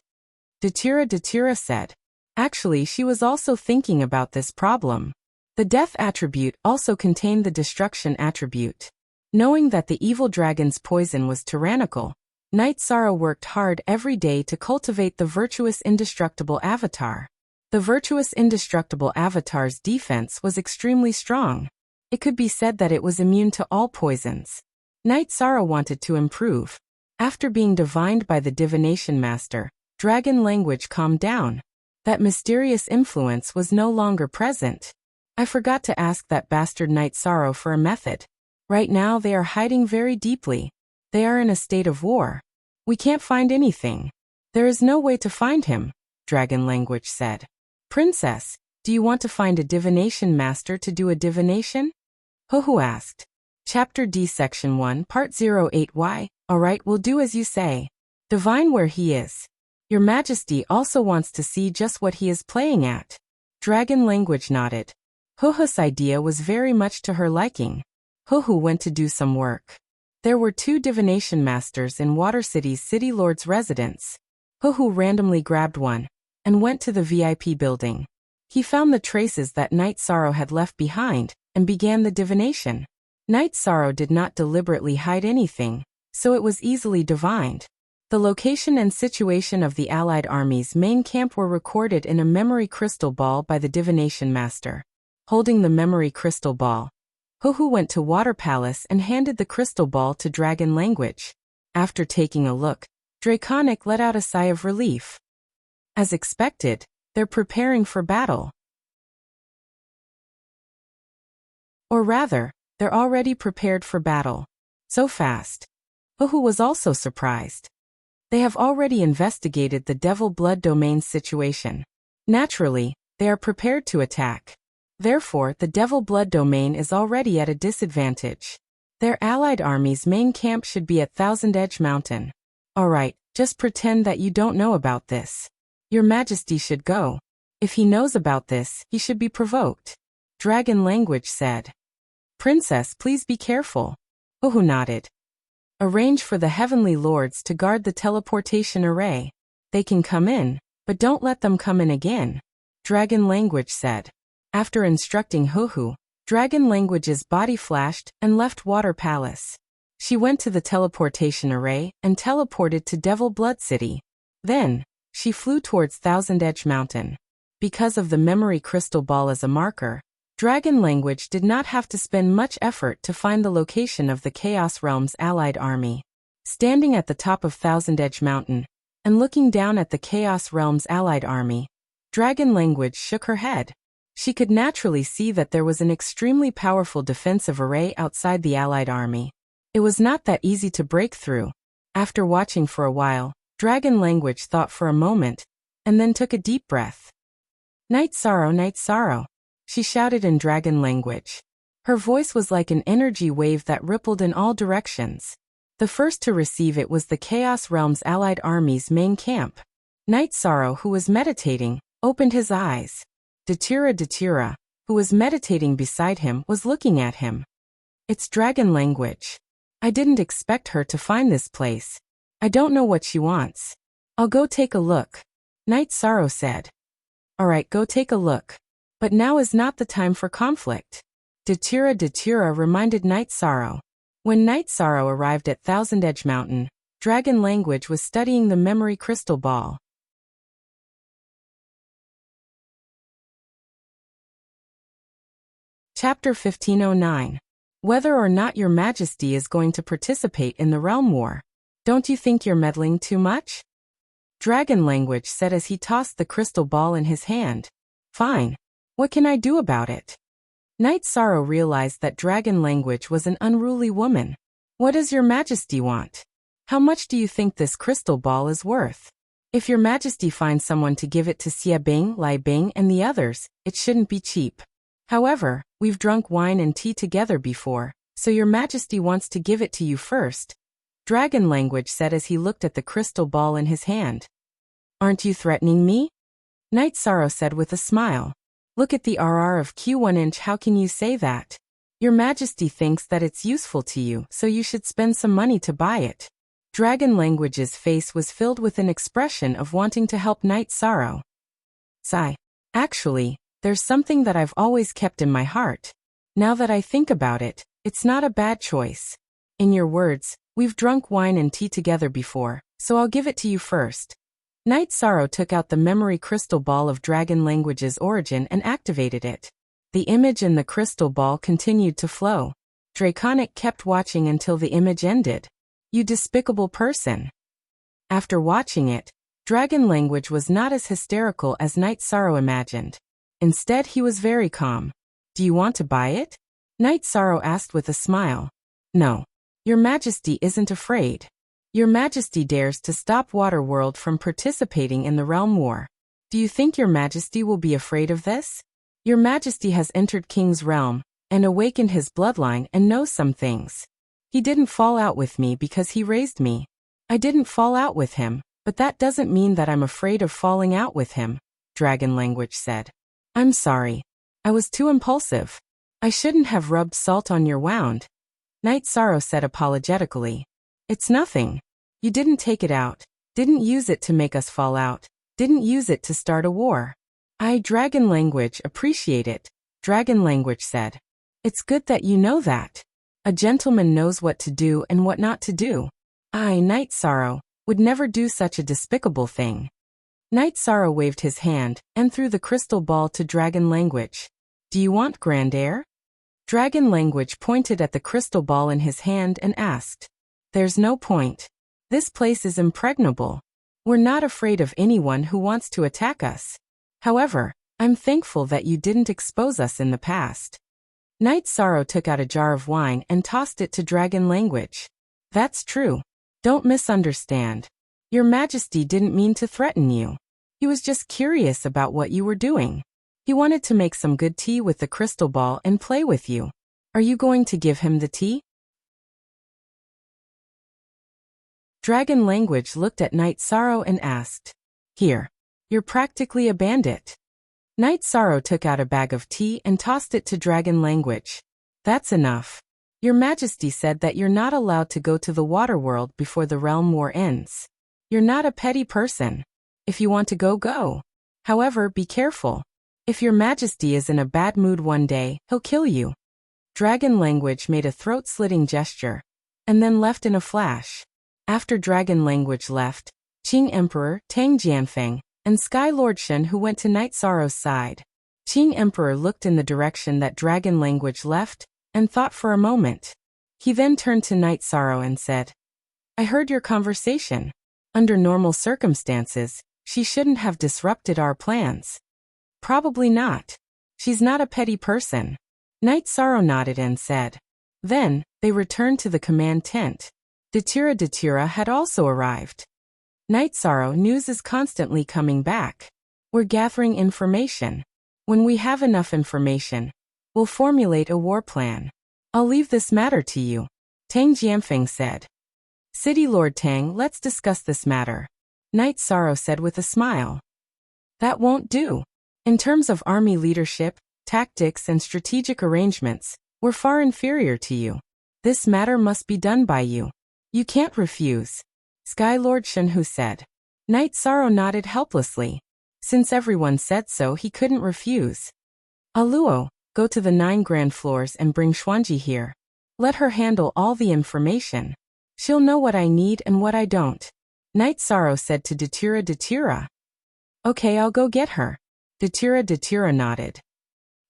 Datura said. Actually, she was also thinking about this problem. The death attribute also contained the destruction attribute. Knowing that the evil dragon's poison was tyrannical, Night Sorrow worked hard every day to cultivate the virtuous indestructible avatar. The virtuous indestructible avatar's defense was extremely strong. It could be said that it was immune to all poisons. Night Sorrow wanted to improve. After being divined by the divination master, dragon language calmed down. That mysterious influence was no longer present. I forgot to ask that bastard Night Sorrow for a method. Right now they are hiding very deeply. They are in a state of war. We can't find anything. There is no way to find him, dragon language said. Princess, do you want to find a divination master to do a divination? Huhu asked. Chapter D Section 1 Part 08 Alright, we'll do as you say. Divine where he is. Your Majesty also wants to see just what he is playing at. Dragon language nodded. Huhu's idea was very much to her liking. Huhu went to do some work. There were 2 divination masters in Water City's City Lord's residence. Huhu randomly grabbed one and went to the VIP building. He found the traces that Night Sorrow had left behind and began the divination. Night Sorrow did not deliberately hide anything, so it was easily divined. The location and situation of the Allied Army's main camp were recorded in a memory crystal ball by the divination master. Holding the memory crystal ball, Huhu went to Water Palace and handed the crystal ball to Dragon Language. After taking a look, Draconic let out a sigh of relief. As expected, they're preparing for battle. Or rather, they're already prepared for battle. So fast. Huhu was also surprised. They have already investigated the Devil Blood Domain situation. Naturally, they are prepared to attack. Therefore, the Devil Blood Domain is already at a disadvantage. Their allied army's main camp should be at Thousand Edge Mountain. Alright, just pretend that you don't know about this. Your Majesty should go. If he knows about this, he should be provoked. Dragon Language said. Princess, please be careful. Huhu nodded. Arrange for the Heavenly Lords to guard the teleportation array. They can come in, but don't let them come in again. Dragon Language said. After instructing Huhu, Dragon Language's body flashed and left Water Palace. She went to the teleportation array and teleported to Devil Blood City. Then, she flew towards Thousand Edge Mountain. Because of the memory crystal ball as a marker, Dragon Language did not have to spend much effort to find the location of the Chaos Realm's allied army. Standing at the top of Thousand Edge Mountain, and looking down at the Chaos Realm's allied army, Dragon Language shook her head. She could naturally see that there was an extremely powerful defensive array outside the allied army. It was not that easy to break through. After watching for a while, Dragon Language thought for a moment, and then took a deep breath. Night sorrow, she shouted in Dragon Language. Her voice was like an energy wave that rippled in all directions. The first to receive it was the Chaos Realm's allied army's main camp. Night Sorrow, who was meditating, opened his eyes. Datira, who was meditating beside him, was looking at him. It's Dragon Language. I didn't expect her to find this place. I don't know what she wants. I'll go take a look, Night Sorrow said. Alright, go take a look. But now is not the time for conflict. Datira reminded Night Sorrow. When Night Sorrow arrived at Thousand Edge Mountain, Dragon Language was studying the memory crystal ball. Chapter 1509. Whether or not your majesty is going to participate in the realm war. Don't you think you're meddling too much? Dragon Language said as he tossed the crystal ball in his hand. Fine. What can I do about it? Night Sorrow realized that Dragon Language was an unruly woman. What does your majesty want? How much do you think this crystal ball is worth? If your majesty finds someone to give it to Xia Bing, Lai Bing, and the others, it shouldn't be cheap. However, we've drunk wine and tea together before, so your majesty wants to give it to you first, Dragon Language said as he looked at the crystal ball in his hand. Aren't you threatening me? Night Sorrow said with a smile. Look at the RR of Q1 inch, how can you say that? Your majesty thinks that it's useful to you, so you should spend some money to buy it. Dragon Language's face was filled with an expression of wanting to help Night Sorrow. Sigh. Actually, there's something that I've always kept in my heart. Now that I think about it, it's not a bad choice. In your words, we've drunk wine and tea together before, so I'll give it to you first. Night Sorrow took out the memory crystal ball of Dragon Language's origin and activated it. The image in the crystal ball continued to flow. Draconic kept watching until the image ended. You despicable person. After watching it, Dragon Language was not as hysterical as Night Sorrow imagined. Instead, he was very calm. Do you want to buy it? Night Sorrow asked with a smile. No. Your Majesty isn't afraid. Your Majesty dares to stop Waterworld from participating in the realm war. Do you think your Majesty will be afraid of this? Your Majesty has entered King's realm, and awakened his bloodline and knows some things. He didn't fall out with me because he raised me. I didn't fall out with him, but that doesn't mean that I'm afraid of falling out with him, Dragon Language said. I'm sorry. I was too impulsive. I shouldn't have rubbed salt on your wound, Night Sorrow said apologetically. It's nothing. You didn't take it out, didn't use it to make us fall out, didn't use it to start a war. Dragon Language appreciate it, Dragon Language said. It's good that you know that. A gentleman knows what to do and what not to do. Night Sorrow, would never do such a despicable thing. Night Sorrow waved his hand and threw the crystal ball to Dragon Language. Do you want grand air? Dragon Language pointed at the crystal ball in his hand and asked. There's no point. This place is impregnable. We're not afraid of anyone who wants to attack us. However, I'm thankful that you didn't expose us in the past. Night Sorrow took out a jar of wine and tossed it to Dragon Language. That's true. Don't misunderstand. Your Majesty didn't mean to threaten you. He was just curious about what you were doing. He wanted to make some good tea with the crystal ball and play with you. Are you going to give him the tea? Dragon Language looked at Night Sorrow and asked. Here. You're practically a bandit. Night Sorrow took out a bag of tea and tossed it to Dragon Language. That's enough. Your Majesty said that you're not allowed to go to the Waterworld before the realm war ends. You're not a petty person. If you want to go, go. However, be careful. If your majesty is in a bad mood one day, he'll kill you. Dragon Language made a throat-slitting gesture, and then left in a flash. After Dragon Language left, Qing Emperor, Tang Jianfeng, and Sky Lord Shen who went to Night Sorrow's side. Qing Emperor looked in the direction that Dragon Language left, and thought for a moment. He then turned to Night Sorrow and said, I heard your conversation. Under normal circumstances, she shouldn't have disrupted our plans. Probably not. She's not a petty person. Night Sorrow nodded and said. Then, they returned to the command tent. Datira had also arrived. Night Sorrow, news is constantly coming back. We're gathering information. When we have enough information, we'll formulate a war plan. I'll leave this matter to you. Tang Jianfeng said. City Lord Tang, let's discuss this matter. Night Sorrow said with a smile. That won't do. In terms of army leadership, tactics and strategic arrangements, we're far inferior to you. This matter must be done by you. You can't refuse. Sky Lord Shenhu said. Night Sorrow nodded helplessly. Since everyone said so, he couldn't refuse. Aluo, go to the 9 grand floors and bring Xuanji here. Let her handle all the information. She'll know what I need and what I don't. Night Sorrow said to Datira. Okay, I'll go get her. Datira nodded.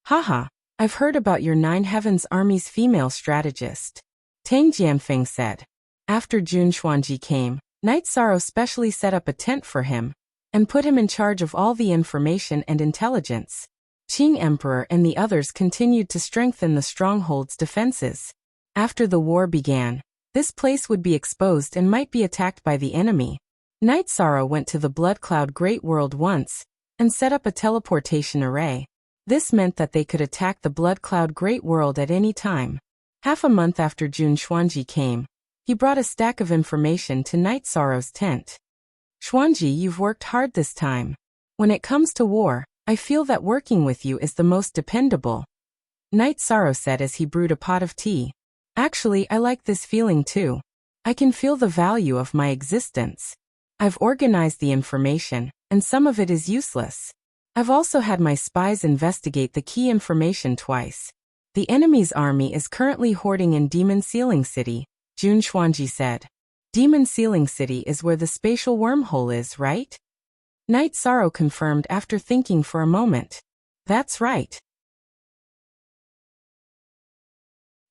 Haha, I've heard about your 9 Heavens Army's female strategist. Tang Jianfeng said. After Jun Xuanji came, Night Sorrow specially set up a tent for him, and put him in charge of all the information and intelligence. Qing Emperor and the others continued to strengthen the stronghold's defenses. After the war began, this place would be exposed and might be attacked by the enemy. Night Sorrow went to the Blood Cloud Great World once, and set up a teleportation array. This meant that they could attack the Blood Cloud Great World at any time. Half a month after Jun Xuanji came, he brought a stack of information to Night Sorrow's tent. Xuanji, you've worked hard this time. When it comes to war, I feel that working with you is the most dependable. Night Sorrow said as he brewed a pot of tea. Actually, I like this feeling too. I can feel the value of my existence. I've organized the information, and some of it is useless. I've also had my spies investigate the key information twice. The enemy's army is currently hoarding in Demon Sealing City, Jun Xuanji said. Demon Sealing City is where the spatial wormhole is, right? Night Sorrow confirmed after thinking for a moment. That's right.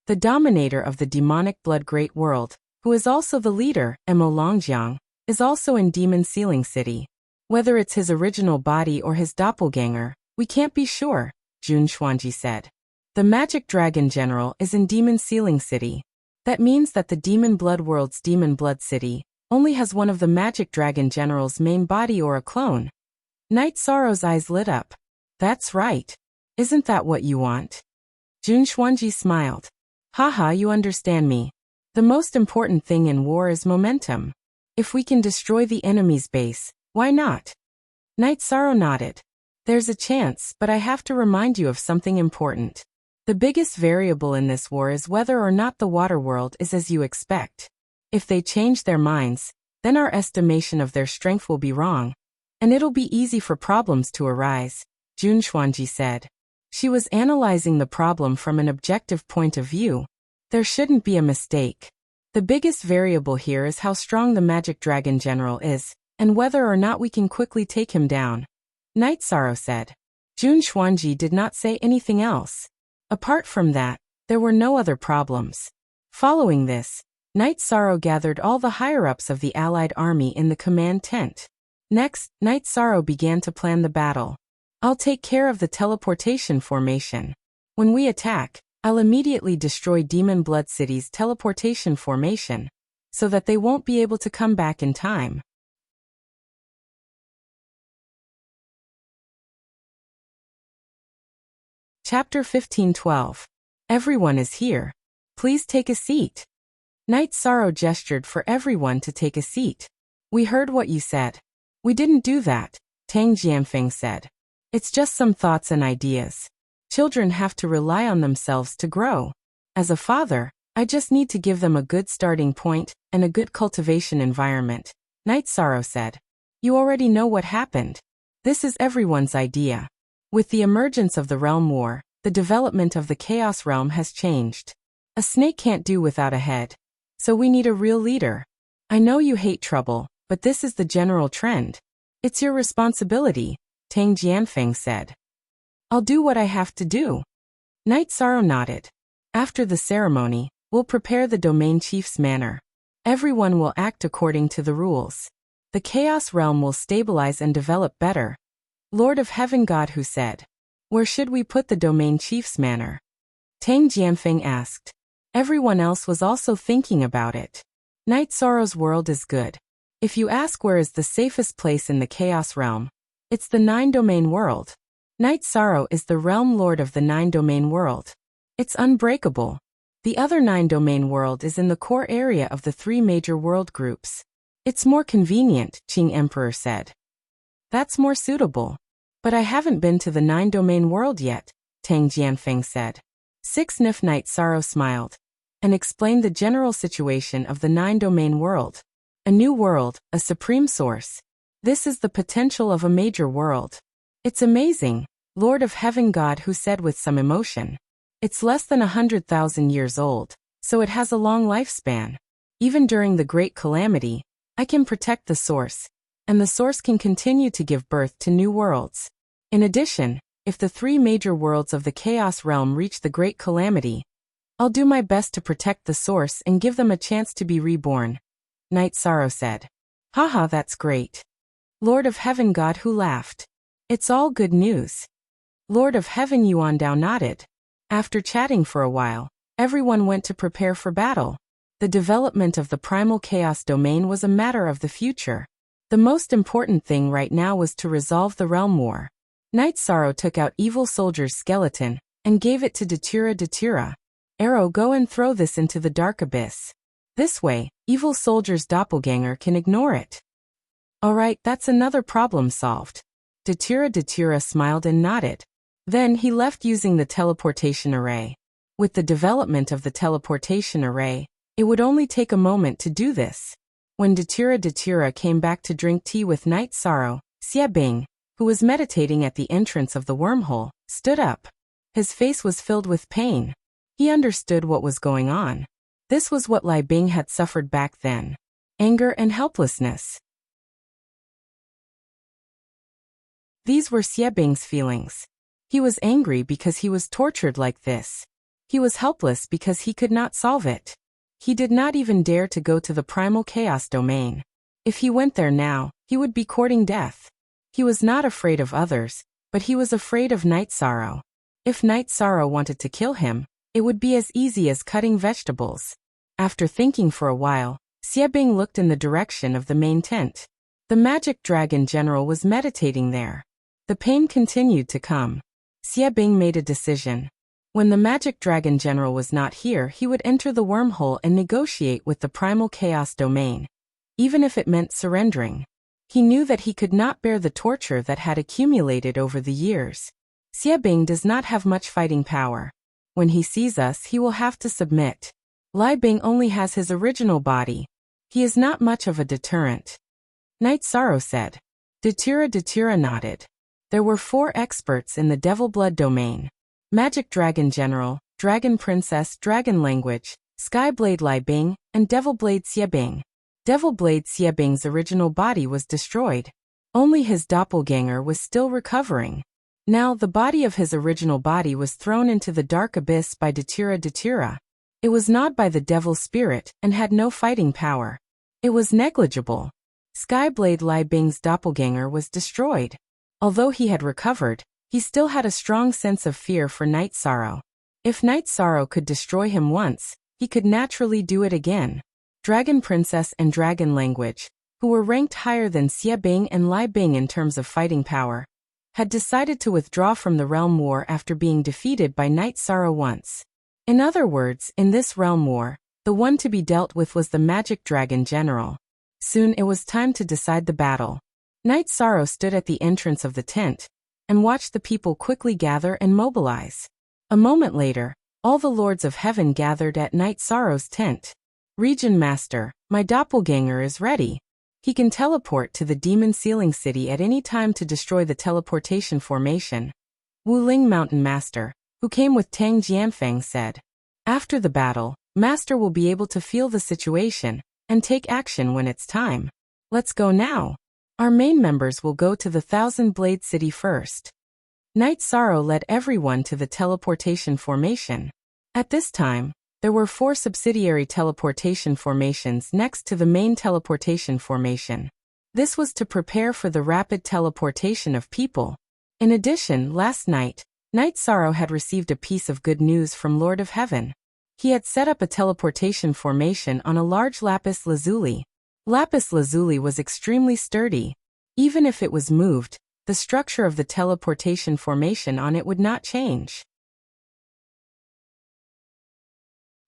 The dominator of the demonic blood great world, who is also the leader, Emo Longjiang, is also in Demon Sealing City. Whether it's his original body or his doppelganger, we can't be sure, Jun Xuanji said. The Magic Dragon General is in Demon Sealing City. That means that the Demon Blood World's Demon Blood City only has one of the Magic Dragon General's main body or a clone. Night Sorrow's eyes lit up. That's right. Isn't that what you want? Jun Xuanji smiled. Haha, you understand me. The most important thing in war is momentum. If we can destroy the enemy's base, why not? Night Sorrow nodded. There's a chance, but I have to remind you of something important. The biggest variable in this war is whether or not the water world is as you expect. If they change their minds, then our estimation of their strength will be wrong, and it'll be easy for problems to arise, Jun Xuanji said. She was analyzing the problem from an objective point of view. There shouldn't be a mistake. The biggest variable here is how strong the Magic Dragon General is, and whether or not we can quickly take him down. Night Sorrow said. Jun Xuanji did not say anything else. Apart from that, there were no other problems. Following this, Night Sorrow gathered all the higher-ups of the allied army in the command tent. Next, Night Sorrow began to plan the battle. I'll take care of the teleportation formation. When we attack, I'll immediately destroy Demon Blood City's teleportation formation, so that they won't be able to come back in time. Chapter 15:12. Everyone is here. Please take a seat. Night Sorrow gestured for everyone to take a seat. We heard what you said. We didn't do that, Tang Jianfeng said. It's just some thoughts and ideas. Children have to rely on themselves to grow. As a father, I just need to give them a good starting point and a good cultivation environment, Night Sorrow said. You already know what happened. This is everyone's idea. With the emergence of the realm war, the development of the chaos realm has changed. A snake can't do without a head. So we need a real leader. I know you hate trouble, but this is the general trend. It's your responsibility, Tang Jianfeng said. I'll do what I have to do. Knight Sorrow nodded. After the ceremony, we'll prepare the domain chief's manor. Everyone will act according to the rules. The chaos realm will stabilize and develop better. Lord of Heaven God Who said, where should we put the domain chief's manor? Tang Jianfeng asked. Everyone else was also thinking about it. Knight Sorrow's world is good. If you ask where is the safest place in the chaos realm, it's the 9-domain world. Knight Sorrow is the realm lord of the 9-domain world. It's unbreakable. The other 9-domain world is in the core area of the 3 major world groups. It's more convenient, Qing Emperor said. That's more suitable. But I haven't been to the 9-domain world yet, Tang Jianfeng said. 6 Knight Sorrow smiled and explained the general situation of the 9-domain world. A new world, a supreme source. This is the potential of a major world. It's amazing, Lord of Heaven God Who said with some emotion. It's less than 100,000 years old, so it has a long lifespan. Even during the Great Calamity, I can protect the source, and the source can continue to give birth to new worlds. In addition, if the 3 major worlds of the Chaos Realm reach the Great Calamity, I'll do my best to protect the source and give them a chance to be reborn, Knight Sorrow said. Haha, that's great. Lord of Heaven God Who laughed. It's all good news. Lord of Heaven Yuan Dao nodded. After chatting for a while, everyone went to prepare for battle. The development of the primal chaos domain was a matter of the future. The most important thing right now was to resolve the realm war. Knight Sorrow took out Evil Soldier's skeleton and gave it to Datura. Arrow, go and throw this into the dark abyss. This way, Evil Soldier's doppelganger can ignore it. Alright, that's another problem solved. Datura smiled and nodded. Then he left using the teleportation array. With the development of the teleportation array, it would only take a moment to do this. When Datura came back to drink tea with Knight Sorrow, Xie Bing, who was meditating at the entrance of the wormhole, stood up. His face was filled with pain. He understood what was going on. This was what Lai Bing had suffered back then. Anger and helplessness. These were Xie Bing's feelings. He was angry because he was tortured like this. He was helpless because he could not solve it. He did not even dare to go to the primal chaos domain. If he went there now, he would be courting death. He was not afraid of others, but he was afraid of Knight Sorrow. If Knight Sorrow wanted to kill him, it would be as easy as cutting vegetables. After thinking for a while, Xie Bing looked in the direction of the main tent. The magic dragon general was meditating there. The pain continued to come. Xie Bing made a decision. When the magic dragon general was not here, he would enter the wormhole and negotiate with the primal chaos domain, even if it meant surrendering. He knew that he could not bear the torture that had accumulated over the years. Xie Bing does not have much fighting power. When he sees us, he will have to submit. Lai Bing only has his original body. He is not much of a deterrent. Knight Sorrow said. Datura nodded. There were 4 experts in the Devil Blood domain. Magic Dragon General, Dragon Princess Dragon Language, Skyblade Lai Bing, and Devil Blade Xie Bing. Devil Blade Xie Bing's original body was destroyed. Only his doppelganger was still recovering. Now the body of his original body was thrown into the dark abyss by Datura. It was gnawed by the devil spirit and had no fighting power. It was negligible. Skyblade Lai Bing's doppelganger was destroyed. Although he had recovered, he still had a strong sense of fear for Knight Sorrow. If Knight Sorrow could destroy him once, he could naturally do it again. Dragon Princess and Dragon Language, who were ranked higher than Xie Bing and Lai Bing in terms of fighting power, had decided to withdraw from the realm war after being defeated by Knight Sorrow once. In other words, in this realm war, the one to be dealt with was the Magic Dragon General. Soon it was time to decide the battle. Knight Sorrow stood at the entrance of the tent and watched the people quickly gather and mobilize. A moment later, all the Lords of Heaven gathered at Knight Sorrow's tent. Region Master, my doppelganger is ready. He can teleport to the Demon Sealing City at any time to destroy the teleportation formation. Wuling Mountain Master, who came with Tang Jianfeng, said. After the battle, Master will be able to feel the situation and take action when it's time. Let's go now. Our main members will go to the Thousand Blade City first. Night Sorrow led everyone to the teleportation formation. At this time, there were 4 subsidiary teleportation formations next to the main teleportation formation. This was to prepare for the rapid teleportation of people. In addition, last night, Night Sorrow had received a piece of good news from Lord of Heaven. He had set up a teleportation formation on a large lapis lazuli. Lapis lazuli was extremely sturdy. Even if it was moved, the structure of the teleportation formation on it would not change.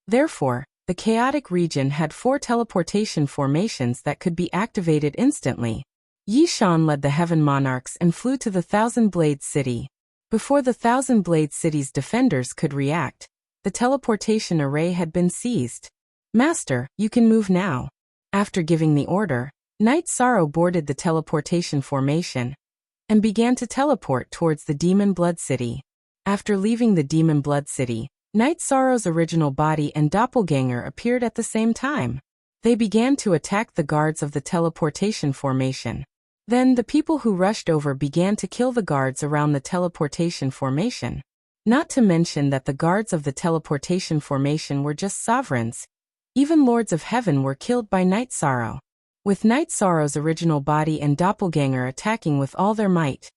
Therefore, the chaotic region had 4 teleportation formations that could be activated instantly. Yi Shan led the Heaven Monarchs and flew to the Thousand Blade City. Before the Thousand Blade City's defenders could react, the teleportation array had been seized. Master, you can move now. After giving the order, Night Sorrow boarded the teleportation formation and began to teleport towards the Demon Blood City. After leaving the Demon Blood City, Night Sorrow's original body and doppelganger appeared at the same time. They began to attack the guards of the teleportation formation. Then the people who rushed over began to kill the guards around the teleportation formation. Not to mention that the guards of the teleportation formation were just sovereigns. Even Lords of Heaven were killed by Night Sorrow. With Night Sorrow's original body and doppelganger attacking with all their might,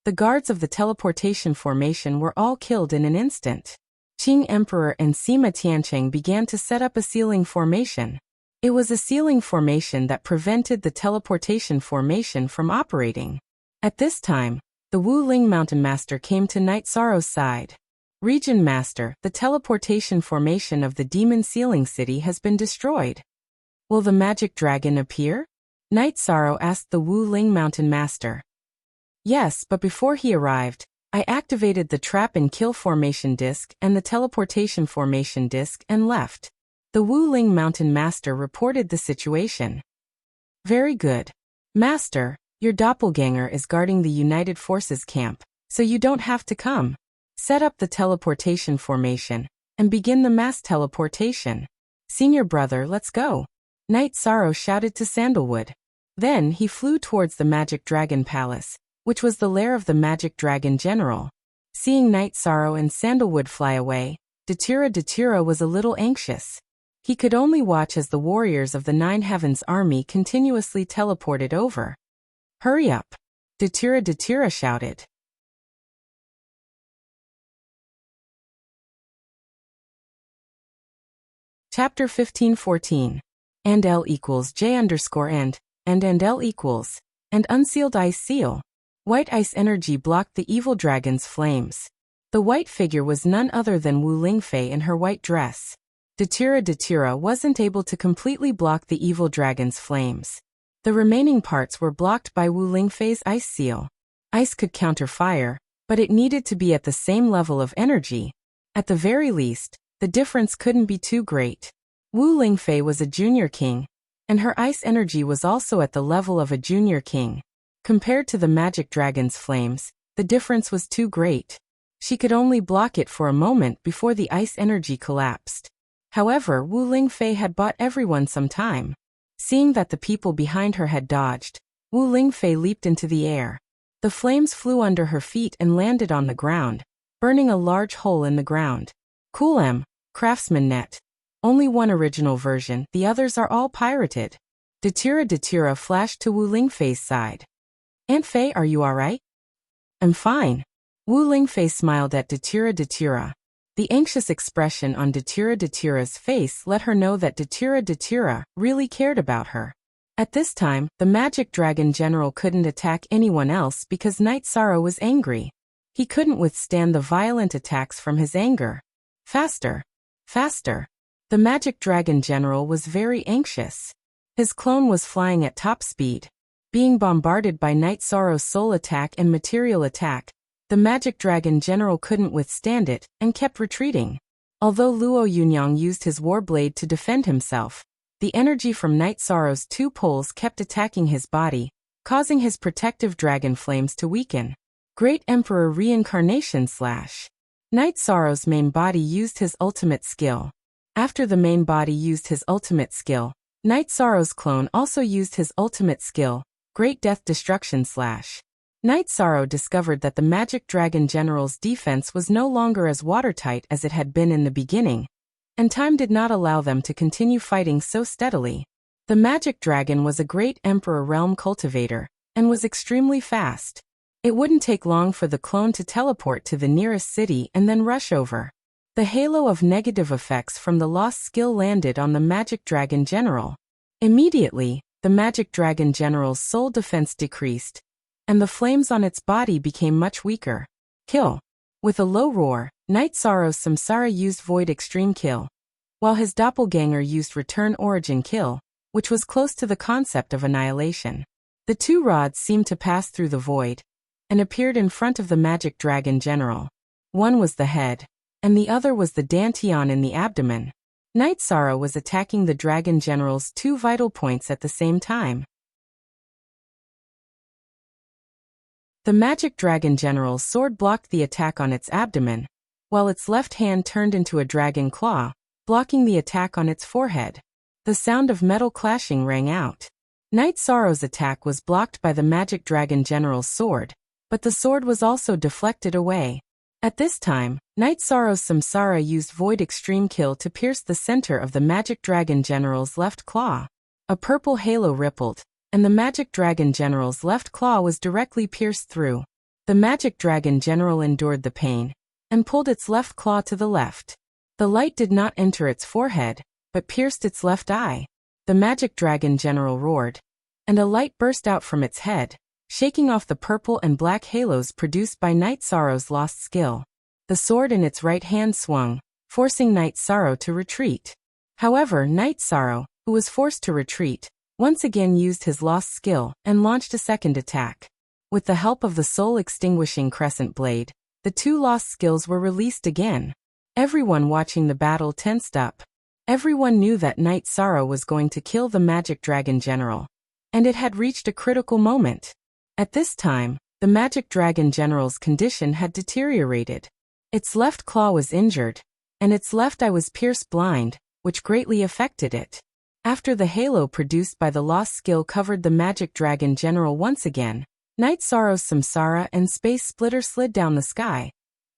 the guards of the teleportation formation were all killed in an instant. Qing Emperor and Sima Tiancheng began to set up a sealing formation. It was a sealing formation that prevented the teleportation formation from operating. At this time, the Wuling Mountain Master came to Night Sorrow's side. Region Master, the teleportation formation of the Demon Sealing City has been destroyed. Will the magic dragon appear? Night Sorrow asked the Wuling Mountain Master. Yes, but before he arrived, I activated the Trap and Kill Formation Disc and the Teleportation Formation Disc and left. The Wuling Mountain Master reported the situation. Very good. Master, your doppelganger is guarding the United Forces camp, so you don't have to come. Set up the teleportation formation and begin the mass teleportation. Senior brother, let's go. Night Sorrow shouted to Sandalwood. Then he flew towards the Magic Dragon Palace, which was the lair of the Magic Dragon General. Seeing Night Sorrow and Sandalwood fly away, Datura was a little anxious. He could only watch as the warriors of the Nine Heavens army continuously teleported over. Hurry up! Datura shouted. Chapter 15:14. And L equals J underscore and L equals, and unsealed ice seal. White ice energy blocked the evil dragon's flames. The white figure was none other than Wu Lingfei in her white dress. Datura wasn't able to completely block the evil dragon's flames. The remaining parts were blocked by Wu Lingfei's ice seal. Ice could counter fire, but it needed to be at the same level of energy. At the very least, the difference couldn't be too great. Wu Lingfei was a junior king, and her ice energy was also at the level of a junior king. Compared to the magic dragon's flames, the difference was too great. She could only block it for a moment before the ice energy collapsed. However, Wu Lingfei had bought everyone some time. Seeing that the people behind her had dodged, Wu Lingfei leaped into the air. The flames flew under her feet and landed on the ground, burning a large hole in the ground. Cool M. Craftsman Net. Only one original version, the others are all pirated. Datura flashed to Wu Lingfei's side. Aunt Fei, are you alright? I'm fine. Wu Lingfei smiled at Datura. The anxious expression on Datura's face let her know that Datura really cared about her. At this time, the Magic Dragon General couldn't attack anyone else because Night Sorrow was angry. He couldn't withstand the violent attacks from his anger. Faster! Faster! The Magic Dragon General was very anxious. His clone was flying at top speed. Being bombarded by Night Sorrow's soul attack and material attack, the Magic Dragon General couldn't withstand it and kept retreating. Although Luo Yunyang used his war blade to defend himself, the energy from Night Sorrow's 2 poles kept attacking his body, causing his protective dragon flames to weaken. Great Emperor Reincarnation / Night Sorrow's main body used his ultimate skill. After the main body used his ultimate skill, Night Sorrow's clone also used his ultimate skill, Great Death Destruction / Night Sorrow discovered that the Magic Dragon General's defense was no longer as watertight as it had been in the beginning, and time did not allow them to continue fighting so steadily. The Magic Dragon was a Great Emperor realm cultivator, and was extremely fast. It wouldn't take long for the clone to teleport to the nearest city and then rush over. The halo of negative effects from the lost skill landed on the Magic Dragon General. Immediately, the Magic Dragon General's soul defense decreased, and the flames on its body became much weaker. Kill. With a low roar, Night Sorrow's Samsara used Void Extreme Kill, while his doppelganger used Return Origin Kill, which was close to the concept of annihilation. The two rods seemed to pass through the void, and appeared in front of the Magic Dragon General. One was the head, and the other was the Dantian in the abdomen. Night Sorrow was attacking the Dragon General's two vital points at the same time. The Magic Dragon General's sword blocked the attack on its abdomen, while its left hand turned into a dragon claw, blocking the attack on its forehead. The sound of metal clashing rang out. Night Sorrow's attack was blocked by the Magic Dragon General's sword, but the sword was also deflected away. At this time, Night Sorrow's Samsara used Void Extreme Kill to pierce the center of the Magic Dragon General's left claw. A purple halo rippled, and the Magic Dragon General's left claw was directly pierced through. The Magic Dragon General endured the pain, and pulled its left claw to the left. The light did not enter its forehead, but pierced its left eye. The Magic Dragon General roared, and a light burst out from its head, shaking off the purple and black halos produced by Night Sorrow's lost skill. The sword in its right hand swung, forcing Night Sorrow to retreat. However, Night Sorrow, who was forced to retreat, once again used his lost skill and launched a second attack. With the help of the soul-extinguishing crescent blade, the two lost skills were released again. Everyone watching the battle tensed up. Everyone knew that Night Sorrow was going to kill the Magic Dragon General, and it had reached a critical moment. At this time, the Magic Dragon General's condition had deteriorated. Its left claw was injured, and its left eye was pierced blind, which greatly affected it. After the halo produced by the lost skill covered the Magic Dragon General once again, Night Sorrow's Samsara and Space Splitter slid down the sky,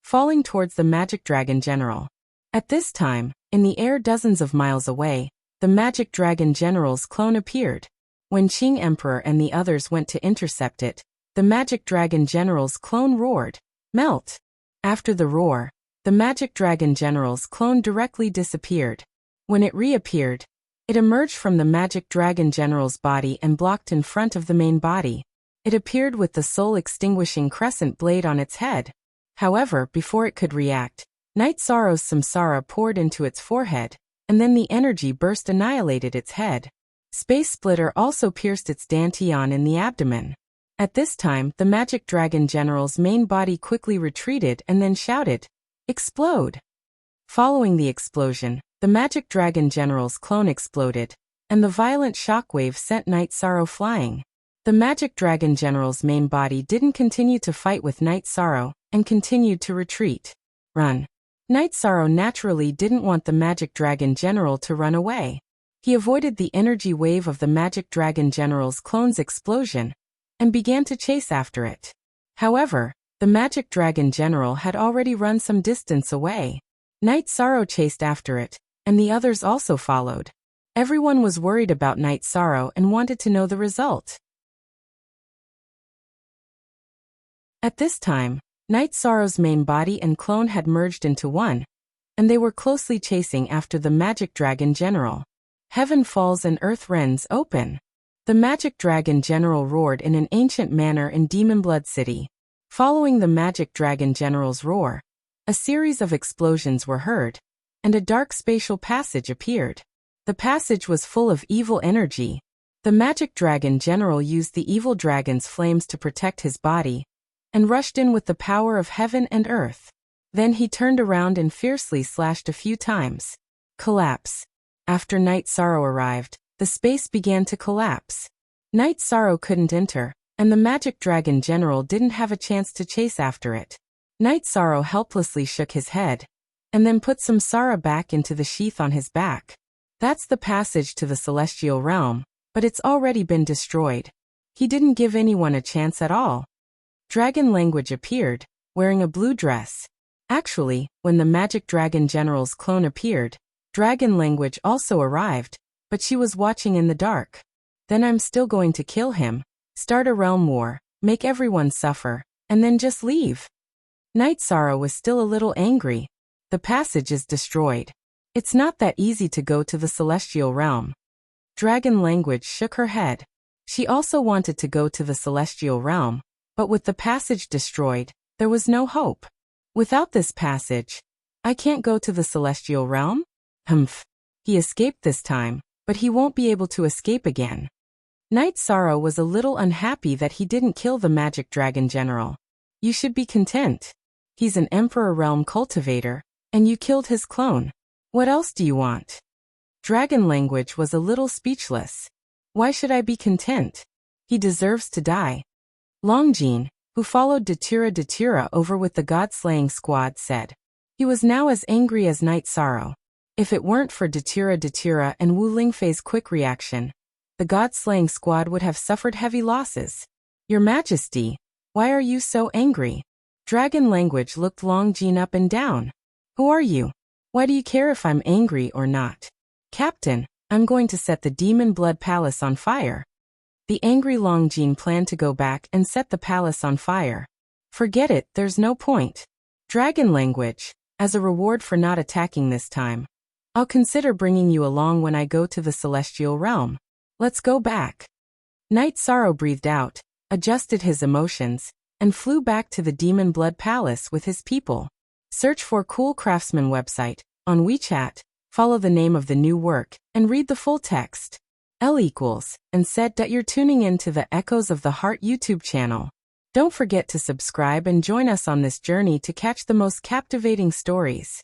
falling towards the Magic Dragon General. At this time, in the air dozens of miles away, the Magic Dragon General's clone appeared. When Qing Emperor and the others went to intercept it, the Magic Dragon General's clone roared, "Melt!" After the roar, the Magic Dragon General's clone directly disappeared. When it reappeared, it emerged from the Magic Dragon General's body and blocked in front of the main body. It appeared with the soul-extinguishing crescent blade on its head. However, before it could react, Night Sorrow's Samsara poured into its forehead, and then the energy burst annihilated its head. Space Splitter also pierced its Dantian in the abdomen. At this time, the Magic Dragon General's main body quickly retreated and then shouted, "Explode!" Following the explosion, the Magic Dragon General's clone exploded, and the violent shockwave sent Night Sorrow flying. The Magic Dragon General's main body didn't continue to fight with Night Sorrow, and continued to retreat. Run. Night Sorrow naturally didn't want the Magic Dragon General to run away. He avoided the energy wave of the Magic Dragon General's clone's explosion, and began to chase after it. However, the Magic Dragon General had already run some distance away. Night Sorrow chased after it, and the others also followed. Everyone was worried about Night Sorrow and wanted to know the result. At this time, Night Sorrow's main body and clone had merged into one, and they were closely chasing after the Magic Dragon General. Heaven falls and earth rends open. The Magic Dragon General roared in an ancient manner in Demon Blood City. Following the Magic Dragon General's roar, a series of explosions were heard, and a dark spatial passage appeared. The passage was full of evil energy. The Magic Dragon General used the evil dragon's flames to protect his body, and rushed in with the power of heaven and earth. Then he turned around and fiercely slashed a few times. Collapse. After Night Sorrow arrived, the space began to collapse. Night Sorrow couldn't enter, and the magic dragon general didn't have a chance to chase after it. Night Sorrow helplessly shook his head, and then put some Samsara back into the sheath on his back. That's the passage to the celestial realm, but it's already been destroyed. He didn't give anyone a chance at all. Dragon Language appeared, wearing a blue dress. Actually, when the magic dragon general's clone appeared, Dragon Language also arrived, but she was watching in the dark. Then I'm still going to kill him, start a realm war, make everyone suffer, and then just leave. Night Sorrow was still a little angry. The passage is destroyed. It's not that easy to go to the celestial realm. Dragon Language shook her head. She also wanted to go to the celestial realm, but with the passage destroyed, there was no hope. Without this passage, I can't go to the celestial realm? Humph. He escaped this time, but he won't be able to escape again. Night Sorrow was a little unhappy that he didn't kill the magic dragon general. You should be content. He's an Emperor Realm cultivator, and you killed his clone. What else do you want? Dragon Language was a little speechless. Why should I be content? He deserves to die. Longjin, who followed Datura over with the god-slaying squad, said. He was now as angry as Night Sorrow. If it weren't for Datura and Wu Lingfei's quick reaction, the god-slaying squad would have suffered heavy losses. Your Majesty, why are you so angry? Dragon Language looked Longjin up and down. Who are you? Why do you care if I'm angry or not? Captain, I'm going to set the Demon Blood Palace on fire. The angry Longjin planned to go back and set the palace on fire. Forget it, there's no point. Dragon Language, as a reward for not attacking this time, I'll consider bringing you along when I go to the celestial realm. Let's go back. Night Sorrow breathed out, adjusted his emotions, and flew back to the Demon Blood Palace with his people. Search for Cool Craftsman website on WeChat, follow the name of the new work, and read the full text. L equals, and said that you're tuning in to the Echoes of the Heart YouTube channel. Don't forget to subscribe and join us on this journey to catch the most captivating stories.